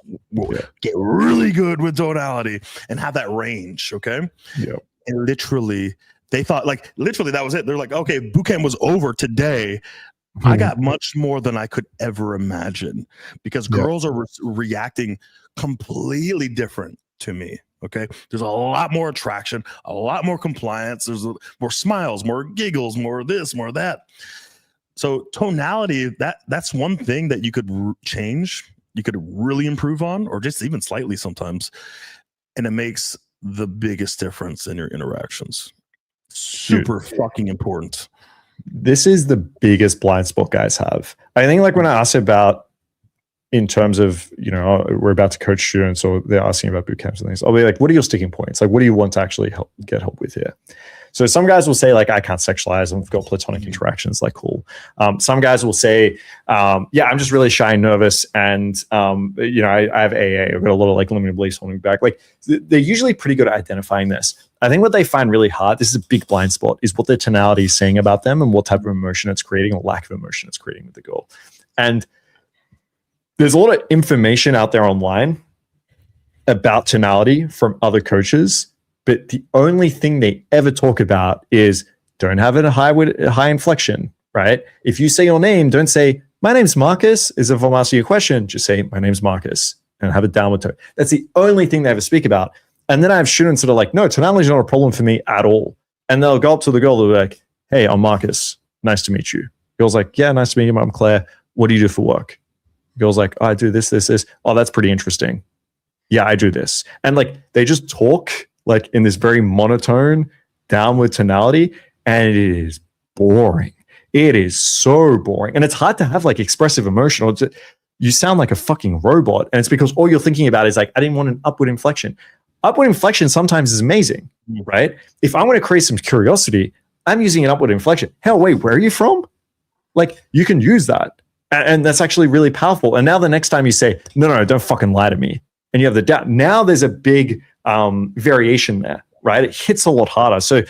get really good with tonality and have that range. Okay. Yeah. And literally, they thought that was it. They're like, okay, boot camp was over today. I got much more than I could ever imagine because girls are reacting completely different to me. Okay. There's a lot more attraction, a lot more compliance. There's more smiles, more giggles, more this, more that. So tonality, that's one thing that you could change. You could really improve on, or just even slightly sometimes. And it makes the biggest difference in your interactions. Super fucking important. This is the biggest blind spot guys have. I think like when I ask about in terms of, we're about to coach students or they're asking about boot camps and things, I'll be like, what are your sticking points? Like, what do you want to actually get help with here? So some guys will say like, I can't sexualize. I've got platonic interactions. Like, cool. Some guys will say, I'm just really shy and nervous. And, I have AA. I've got a lot of like limiting beliefs holding me back. Like they're usually pretty good at identifying this. I think what they find really hard, this is a big blind spot, is what their tonality is saying about them and what type of emotion it's creating or lack of emotion it's creating with the girl. And there's a lot of information out there online about tonality from other coaches, but the only thing they ever talk about is don't have a high inflection, right? If you say your name, don't say, my name's Marcus, as if I'm asking you a question, just say, my name's Marcus, and have a downward tone. That's the only thing they ever speak about. And then I have students that are like, no, tonality is not a problem for me at all. And they'll go up to the girl, they'll be like, hey, I'm Marcus. Nice to meet you. Girl's like, yeah, nice to meet you. I'm Claire. What do you do for work? Girl's like, oh, I do this. Oh, that's pretty interesting. Yeah, I do this. And like, they just talk like in this very monotone, downward tonality. And it is boring. It is so boring. And it's hard to have like expressive emotion. You sound like a fucking robot. And it's because all you're thinking about is like, I didn't want an upward inflection. Upward inflection sometimes is amazing, right? If I want to create some curiosity, I'm using an upward inflection. Hell, wait, where are you from? Like, you can use that. And that's actually really powerful. And now the next time you say, no, don't fucking lie to me. And you have the doubt. Now there's a big variation there, right? It hits a lot harder. So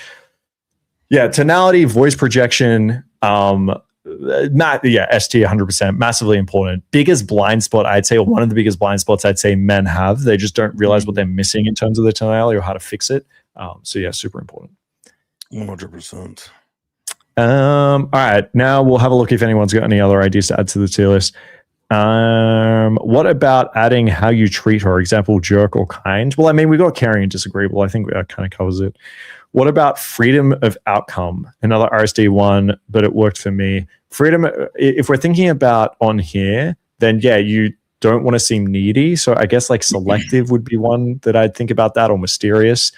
yeah, tonality, voice projection, ST 100%, massively important. Biggest blind spot, I'd say, or one of the biggest blind spots I'd say men have. They just don't realize what they're missing in terms of their tonality or how to fix it. So yeah, super important. 100%. All right, now we'll have a look if anyone's got any other ideas to add to the tier list. What about adding how you treat her? Example, jerk or kind? Well, I mean, we got caring and disagreeable. I think that kind of covers it. What about freedom of outcome? Another RSD one, but it worked for me. Freedom, if we're thinking about on here, then yeah, you don't want to seem needy. So I guess like selective would be one that I'd think about that, or mysterious.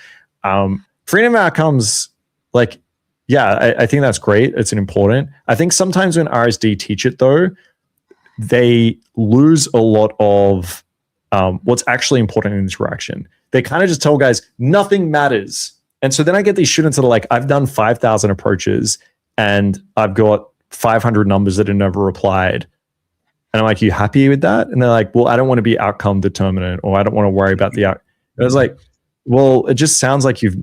Freedom of outcomes, like, yeah, I think that's great. It's an important. I think sometimes when RSD teach it though, they lose a lot of what's actually important in interaction. They kind of just tell guys nothing matters. And so then I get these students that are like, I've done 5,000 approaches and I've got 500 numbers that have never replied. And I'm like, you happy with that? And they're like, well, I don't want to be outcome determinant, or I don't want to worry about the outcome. I was like, well, it just sounds like you've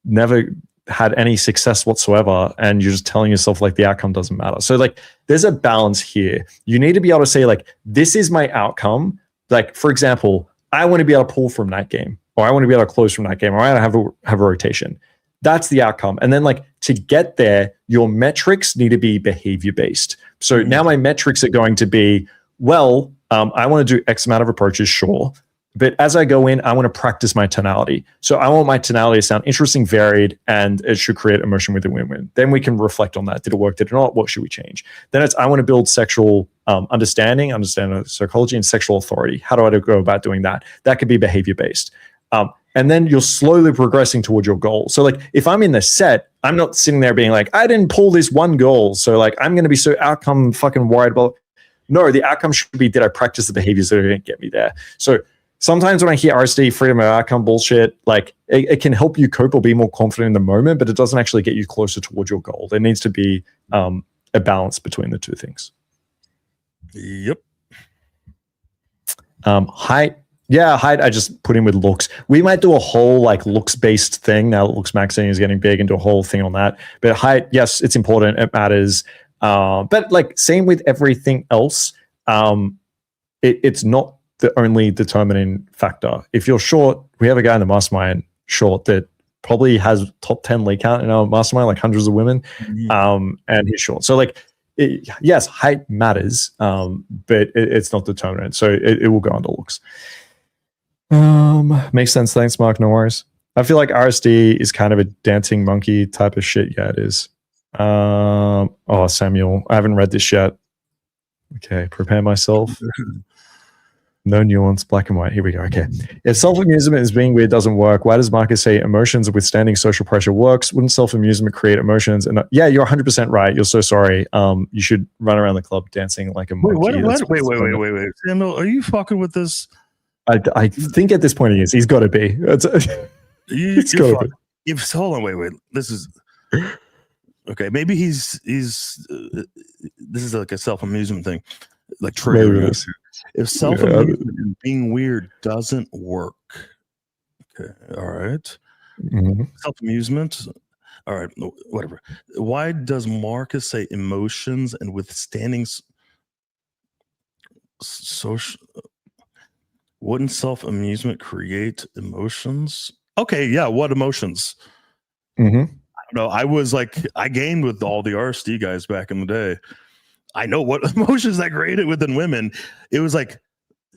never had any success whatsoever, and you're just telling yourself like the outcome doesn't matter. So like there's a balance here. You need to be able to say like, this is my outcome. Like, for example, I want to be able to pull from night game, or I want to be able to close from night game, or I want to have a rotation. That's the outcome. And then like to get there, your metrics need to be behavior based. So now my metrics are going to be, well, I want to do X amount of approaches, sure. But as I go in, I want to practice my tonality. So I want my tonality to sound interesting, varied, and it should create emotion with the women. Then we can reflect on that. Did it work? Did it not? What should we change? Then it's, I want to build sexual understanding of psychology and sexual authority. How do I go about doing that? That could be behavior-based. And then you're slowly progressing towards your goal. So like if I'm in the set, I'm not sitting there being like, I didn't pull this one goal, so like I'm going to be so outcome fucking worried about. No, the outcome should be, did I practice the behaviors that are going to get me there? So sometimes when I hear RSD, freedom of outcome bullshit, like it can help you cope or be more confident in the moment, but it doesn't actually get you closer towards your goal. There needs to be a balance between the two things. Yep. Height. Yeah, height I just put in with looks. We might do a whole like looks-based thing now that looks maxing is getting big and do a whole thing on that. But height, yes, it's important. It matters. But like same with everything else. It's not the only determining factor. If you're short, we have a guy in the mastermind short that probably has top 10 lead count in our mastermind, like hundreds of women, and he's short. So like, yes, height matters, but it's not determinant. So it will go under looks. Makes sense. Thanks, Mark. No worries. I feel like RSD is kind of a dancing monkey type of shit. Yeah, it is. Oh, Samuel, I haven't read this yet. Okay, prepare myself. No nuance, black and white. Here we go. Okay. If self-amusement is being weird doesn't work, why does Marcus say emotions of withstanding social pressure works? Wouldn't self-amusement create emotions? And yeah, you're 100% right. You're so sorry. You should run around the club dancing like a monkey. Wait. Samuel, are you fucking with this? I think at this point he is. He's got to be. It's got to be. Hold on, wait. This is okay. Maybe he's this is like a self-amusement thing, like trigger. If self-amusement and being weird doesn't work, okay, all right. Self-amusement, all right, whatever. Why does Marcus say emotions and withstanding social? Wouldn't self-amusement create emotions? Okay, yeah. What emotions? I don't know. I was like, I gamed with all the RSD guys back in the day. I know what emotions that created within women. It was like,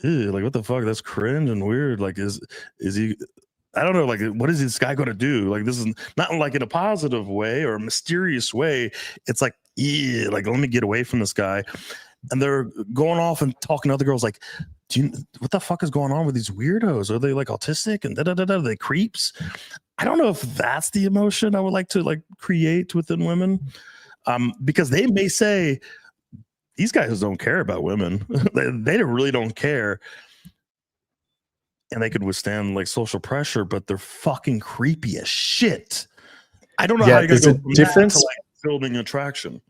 ew, like what the fuck? That's cringe and weird. Like, is he? I don't know. Like, what is this guy going to do? Like, this is not like in a positive way or a mysterious way. It's like, yeah, like let me get away from this guy. And they're going off and talking to other girls like, what the fuck is going on with these weirdos? Are they like autistic and Are they creeps? I don't know if that's the emotion I would like to like create within women, because they may say these guys don't care about women. they really don't care, and they could withstand like social pressure, but they're fucking creepy as shit. I don't know how you're gonna go from difference that to like building attraction.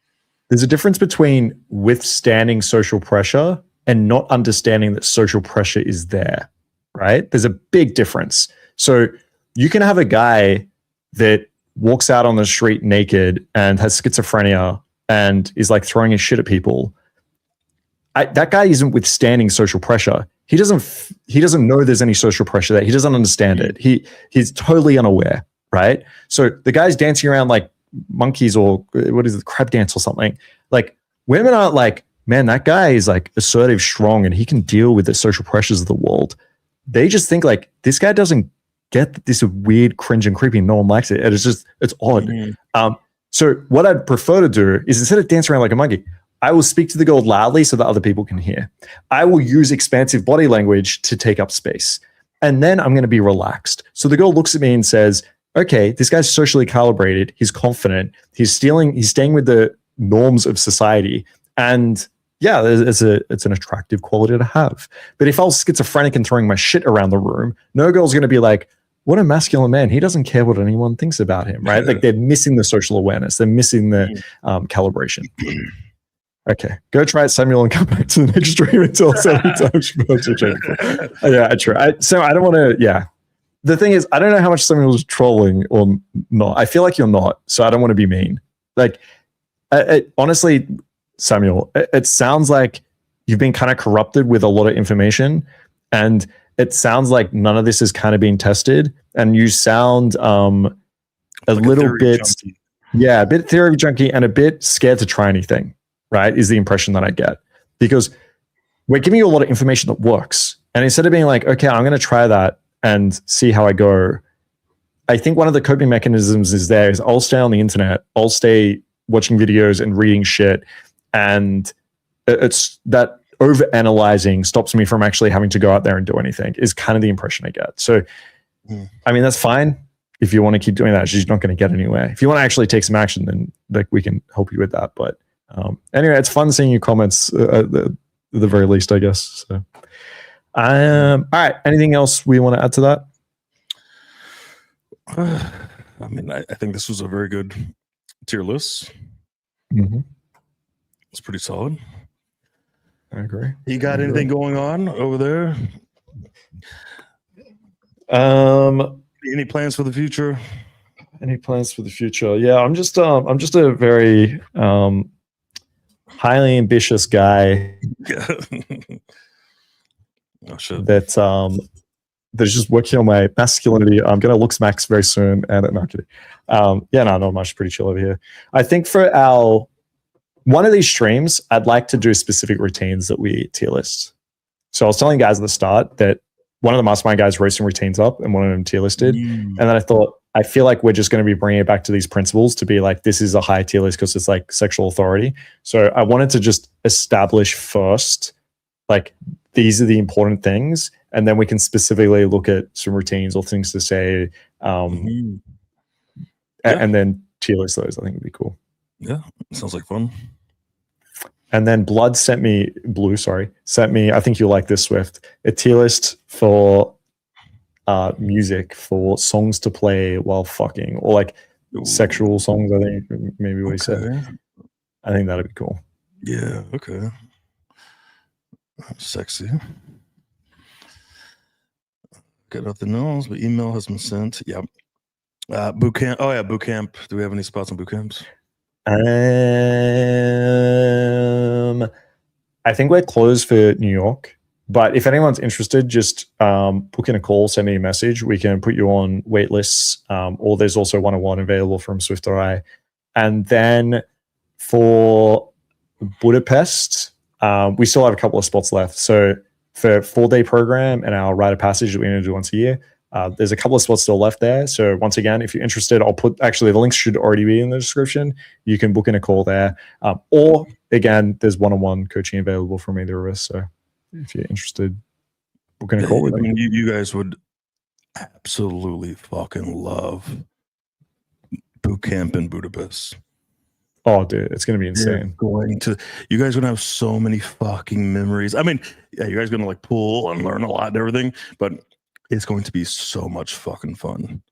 There's a difference between withstanding social pressure and not understanding that social pressure is there, right? There's a big difference. So you can have a guy that walks out on the street naked and has schizophrenia and is like throwing his shit at people. That guy isn't withstanding social pressure. He doesn't know there's any social pressure there. He doesn't understand it. He's totally unaware, right? So the guy's dancing around like monkeys or what is it, crab dance or something. Like women aren't like, man, that guy is like assertive, strong, and he can deal with the social pressures of the world. They just think like this guy doesn't get this weird, cringe, and creepy. No one likes it. It's odd. So what I'd prefer to do is instead of dancing around like a monkey, I will speak to the girl loudly so that other people can hear. I will use expansive body language to take up space. And then I'm going to be relaxed. So the girl looks at me and says, okay, this guy's socially calibrated. He's confident. He's staying with the norms of society. And yeah, it's an attractive quality to have. But if I was schizophrenic and throwing my shit around the room, no girl's going to be like, what a masculine man. He doesn't care what anyone thinks about him, right? Like they're missing the social awareness. They're missing the calibration. Okay, go try it, Samuel, and come back to the next stream and tell 70 times. Yeah, true. So I don't want to, yeah. The thing is, I don't know how much Samuel's trolling or not. I feel like you're not, so I don't want to be mean. Like, honestly, Samuel, it sounds like you've been kind of corrupted with a lot of information, and it sounds like none of this is kind of being tested, and you sound a little bit, junkie. Yeah, a bit theory junkie and a bit scared to try anything, right, is the impression that I get. Because we're giving you a lot of information that works, And instead of being like, okay, I'm going to try that and see how I go, I think one of the coping mechanisms is I'll stay on the internet, I'll stay watching videos and reading shit. And it's that over-analyzing stops me from actually having to go out there and do anything, is kind of the impression I get. So, I mean, that's fine. If you want to keep doing that, you're not going to get anywhere. If you want to actually take some action, then like we can help you with that. But anyway, it's fun seeing your comments at the very least, I guess. So, all right. Anything else we want to add to that? I mean, I think this was a very good tier list. It's pretty solid. I agree. You got anything going on over there? Any plans for the future? Any plans for the future? Yeah, I'm just a very highly ambitious guy. Oh shit. That's just working on my masculinity. I'm gonna look smacks very soon, and not kidding. Not much. Pretty chill over here. I think for one of these streams, I'd like to do specific routines that we tier list. So I was telling guys at the start that one of the Mastermind guys wrote some routines up and one of them tier listed. And then I thought, I feel like we're just going to be bringing it back to these principles to be like, this is a high tier list because it's like sexual authority. So I wanted to just establish first, like, these are the important things. And then we can specifically look at some routines or things to say. And then tier list those. I think would be cool. Yeah, sounds like fun. And then Blue sent me, I think you'll like this, Swift, a tier list for music, for songs to play while fucking, or like sexual songs, I think maybe what he said. I think that'd be cool. Yeah, okay. Sexy. Got nothing else, but email has been sent. Yep. Boot camp. Oh yeah, boot camp. Do we have any spots on boot camps? I think we're closed for New York, but if anyone's interested, just book in a call, send me a message. We can put you on wait lists, or there's also one-on-one available from Swift or I. And then for Budapest, we still have a couple of spots left. So for 4-day program and our rite of passage that we're going to do once a year, there's a couple of spots still left there. So once again, if you're interested, the links should already be in the description. You can book in a call there. Or again, there's one-on-one coaching available from either of us. So if you're interested, book in a call with me. You guys would absolutely fucking love boot camp in Budapest. Oh, dude, it's going to be insane. You guys are going to have so many fucking memories. I mean, yeah, you guys are going to like pull and learn a lot and everything, but it's going to be so much fucking fun.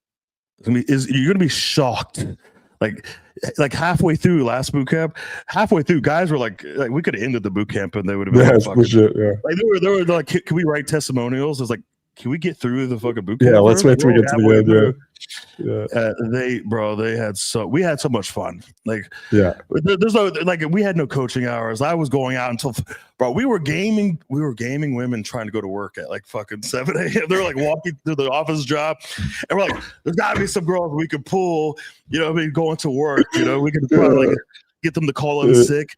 You're going to be shocked. Like halfway through last boot camp, guys were like we could have ended the boot camp and they would have been like they were like, can we write testimonials? It's like, can we get through the fucking boot camp? Yeah, let's wait till we get to the end. We had so much fun. Like, yeah, there's no, like, we had no coaching hours. I was going out until, we were gaming women trying to go to work at like fucking 7 a.m. They're like walking through the office job, and we're like, there's gotta be some girls we could pull, going to work, we could probably like get them to call in sick.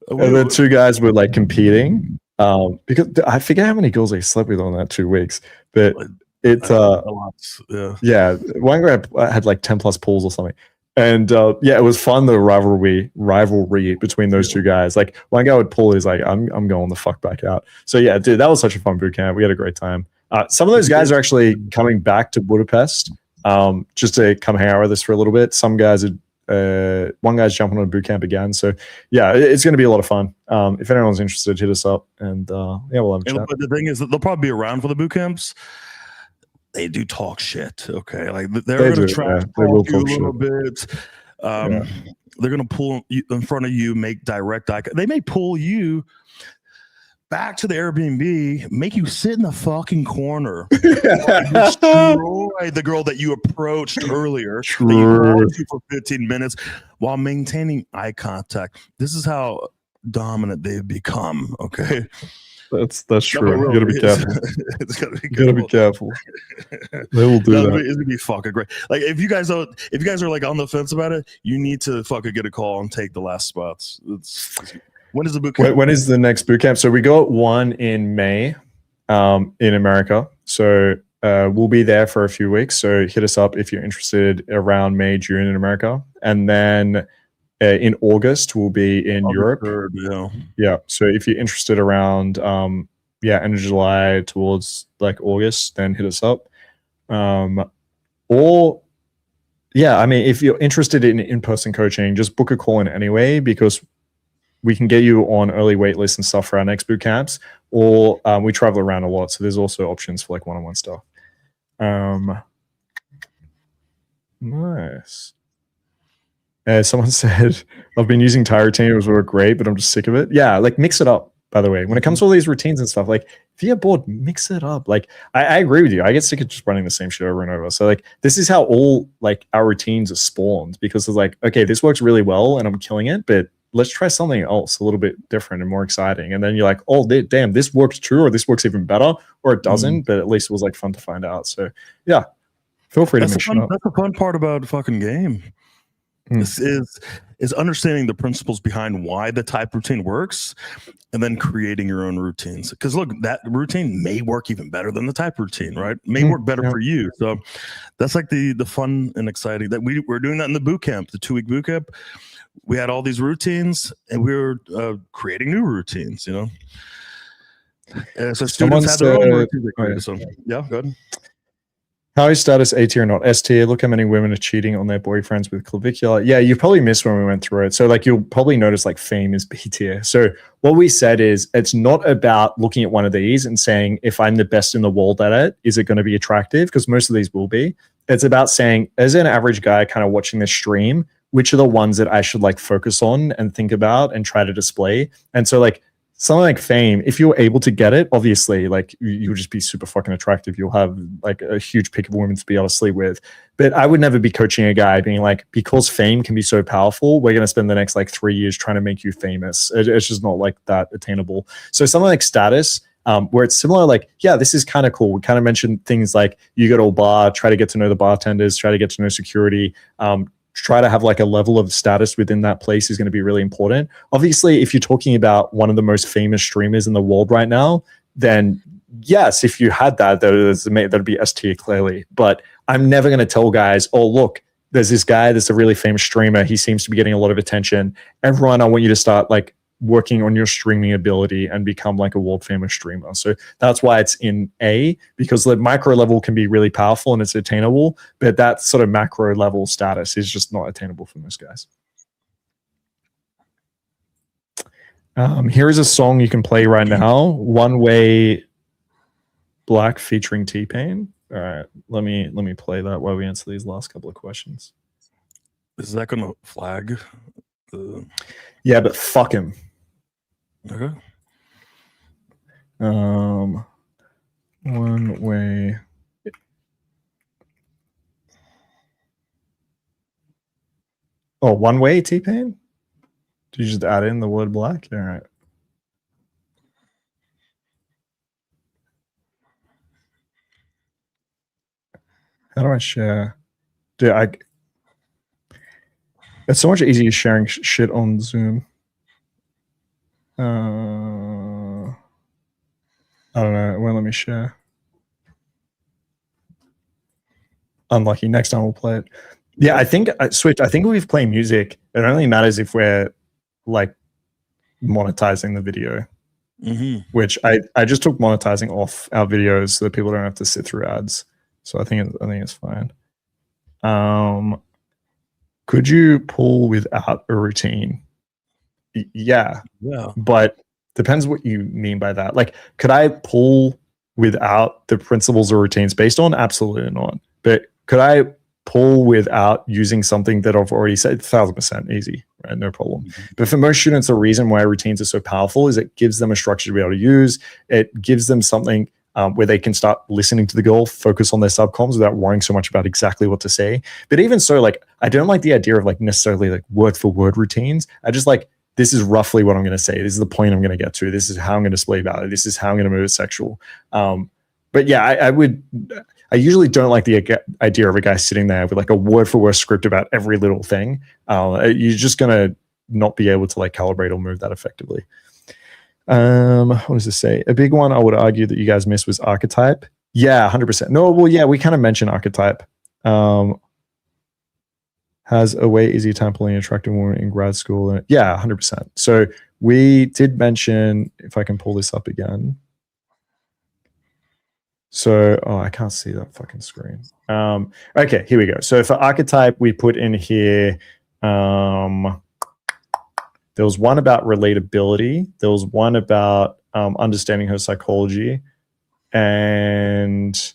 And then 2 guys were like competing. Because I forget how many girls I slept with on that 2 weeks, but it's a lot. Yeah, one guy had like 10 plus pulls or something, and it was fun, the rivalry between those 2 guys. Like, one guy would pull, he's like, I'm going the fuck back out. So yeah, dude, that was such a fun boot camp. We had a great time. Some of those guys are actually coming back to Budapest just to come hang out with us for a little bit. Some guys are one guy's jumping on a boot camp again. So yeah, it's going to be a lot of fun. If anyone's interested, hit us up, and we'll have a chat. But the thing is that they'll probably be around for the boot camps. They do talk shit. Okay. Like, they're going to trash talk you a little bit. They're going to pull you in front of you, make direct eye. They may pull you back to the Airbnb, make you sit in the fucking corner, destroy the girl that you approached earlier, that you talked to for 15 minutes while maintaining eye contact. This is how dominant they've become. Okay, that's true. You gotta be careful. It's gotta be. You gotta be careful. They will do that. It's gonna be fucking great. Like, if you guys are like on the fence about it, you need to fucking get a call and take the last spots. When is the boot camp? When is the next boot camp? So we go at one in May. in America. So we'll be there for a few weeks. So hit us up if you're interested around May, June in America. And then in August, we'll be in Europe. 3rd, yeah. So if you're interested around, end of July towards like August, then hit us up. If you're interested in in-person coaching, just book a call in anyway, because we can get you on early wait lists and stuff for our next boot camps, or we travel around a lot. So there's also options for like one-on-one stuff. Nice. Someone said, I've been using Thai routine, it was great, but I'm just sick of it. Yeah, like mix it up, by the way. When it comes to all these routines and stuff, like if you get bored, mix it up. Like I agree with you. I get sick of just running the same shit over and over. So like this is how all like our routines are spawned, because it's like, okay, this works really well and I'm killing it, but let's try something else a little bit different and more exciting. And then you're like, oh damn, this works too, or this works even better, or it doesn't, but at least it was like fun to find out. So yeah, feel free to mix it up. That's the fun part about the fucking game. This is understanding the principles behind why the type routine works, and then creating your own routines. Because look, that routine may work even better than the type routine, right? May work better for you. So that's like the fun and exciting that we're doing that in the boot camp, the 2-week boot camp. We had all these routines, and we were creating new routines. So students had their own routines. So yeah, go ahead. How is status A tier, not S tier? Look how many women are cheating on their boyfriends with clavicular. Yeah, you probably missed when we went through it. So like you'll probably notice like fame is B tier. So what we said is it's not about looking at one of these and saying, if I'm the best in the world at it, is it going to be attractive? Because most of these will be. It's about saying, as an average guy kind of watching this stream, which are the ones that I should like focus on and think about and try to display. And so like something like fame, if you're able to get it, obviously, like you'll just be super fucking attractive. You'll have like a huge pick of women to be able to sleep with. But I would never be coaching a guy being like, because fame can be so powerful, we're going to spend the next like 3 years trying to make you famous. It's just not like that attainable. So something like status, where it's similar, like, yeah, this is kind of cool. We kind of mentioned things like you go to a bar, try to get to know the bartenders, try to get to know security, try to have like a level of status within that place is going to be really important. Obviously, if you're talking about one of the most famous streamers in the world right now, then yes, if you had that, that'd be S tier clearly. But I'm never going to tell guys, oh, look, there's this guy that's a really famous streamer. He seems to be getting a lot of attention. Everyone, I want you to start like working on your streaming ability and become like a world famous streamer. So that's why it's in A, because the micro level can be really powerful and it's attainable, but that sort of macro level status is just not attainable for most guys. Here is a song you can play right now. One Way Black featuring T-Pain. All right, let me play that while we answer these last couple of questions. Is that gonna flag? Yeah, but fuck him. Okay. One Way. Oh, One Way T-Pain? Did you just add in the word black? All right. How do I share? Dude, it's so much easier sharing shit on Zoom. I don't know. It won't let me share. Unlucky. Next time we'll play it. Yeah, I think Switch. I think we've played music. It only matters if we're like monetizing the video, which I just took monetizing off our videos so that people don't have to sit through ads. So I think it's fine. Could you pull without a routine? Yeah, but depends what you mean by that. Like, could I pull without the principles or routines based on? Absolutely not. But could I pull without using something that I've already said? 1,000% easy, right? No problem. But for most students, the reason why routines are so powerful is it gives them a structure to be able to use. It gives them something where they can start listening to the goal, focus on their subcoms without worrying so much about exactly what to say. But even so, like, I don't like the idea of like necessarily like word for word routines. I just like, this is roughly what I'm going to say. This is the point I'm going to get to. This is how I'm going to display value. This is how I'm going to move it sexual. But yeah, I usually don't like the idea of a guy sitting there with like a word for word script about every little thing. You're just going to not be able to like calibrate or move that effectively. What does this say? A big one I would argue that you guys missed was archetype. Yeah, 100%. No, well, yeah, we kind of mentioned archetype. Has a way easier time pulling an attractive woman in grad school. And yeah, 100%. So we did mention, if I can pull this up again. So, I can't see that fucking screen. Okay, here we go. So for archetype, we put in here, there was one about relatability. There was one about understanding her psychology, and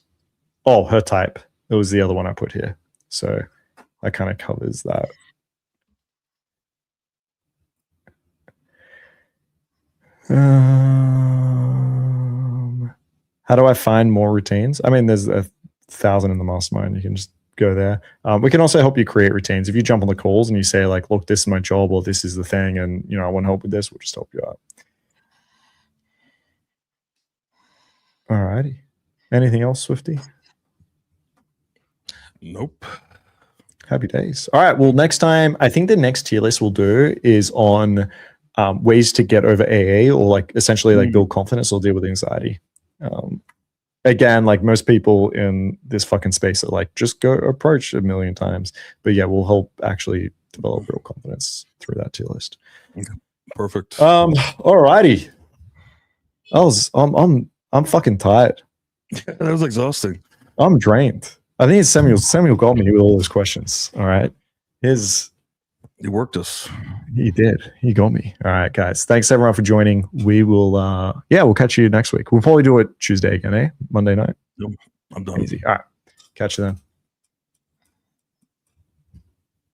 her type. It was the other one I put here. So that kind of covers that. How do I find more routines? I mean, there's 1,000 in the mastermind. You can just go there. We can also help you create routines. If you jump on the calls and you say like, look, this is my job, or this is the thing, and I want help with this, we'll just help you out. All righty. Anything else, Swifty? Nope. Happy days. All right. Well, next time, I think the next tier list we'll do is on ways to get over AA, or like essentially like build confidence or deal with anxiety. Again, like most people in this fucking space are like, just go approach 1,000,000 times. But yeah, we'll help actually develop real confidence through that tier list. Okay. Perfect. All righty. I'm fucking tired. That was exhausting. I'm drained. I think it's Samuel got me with all those questions. All right. He worked us. He did. He got me. All right, guys. Thanks everyone for joining. We will we'll catch you next week. We'll probably do it Tuesday again, Monday night. Nope. I'm done. Easy. All right. Catch you then.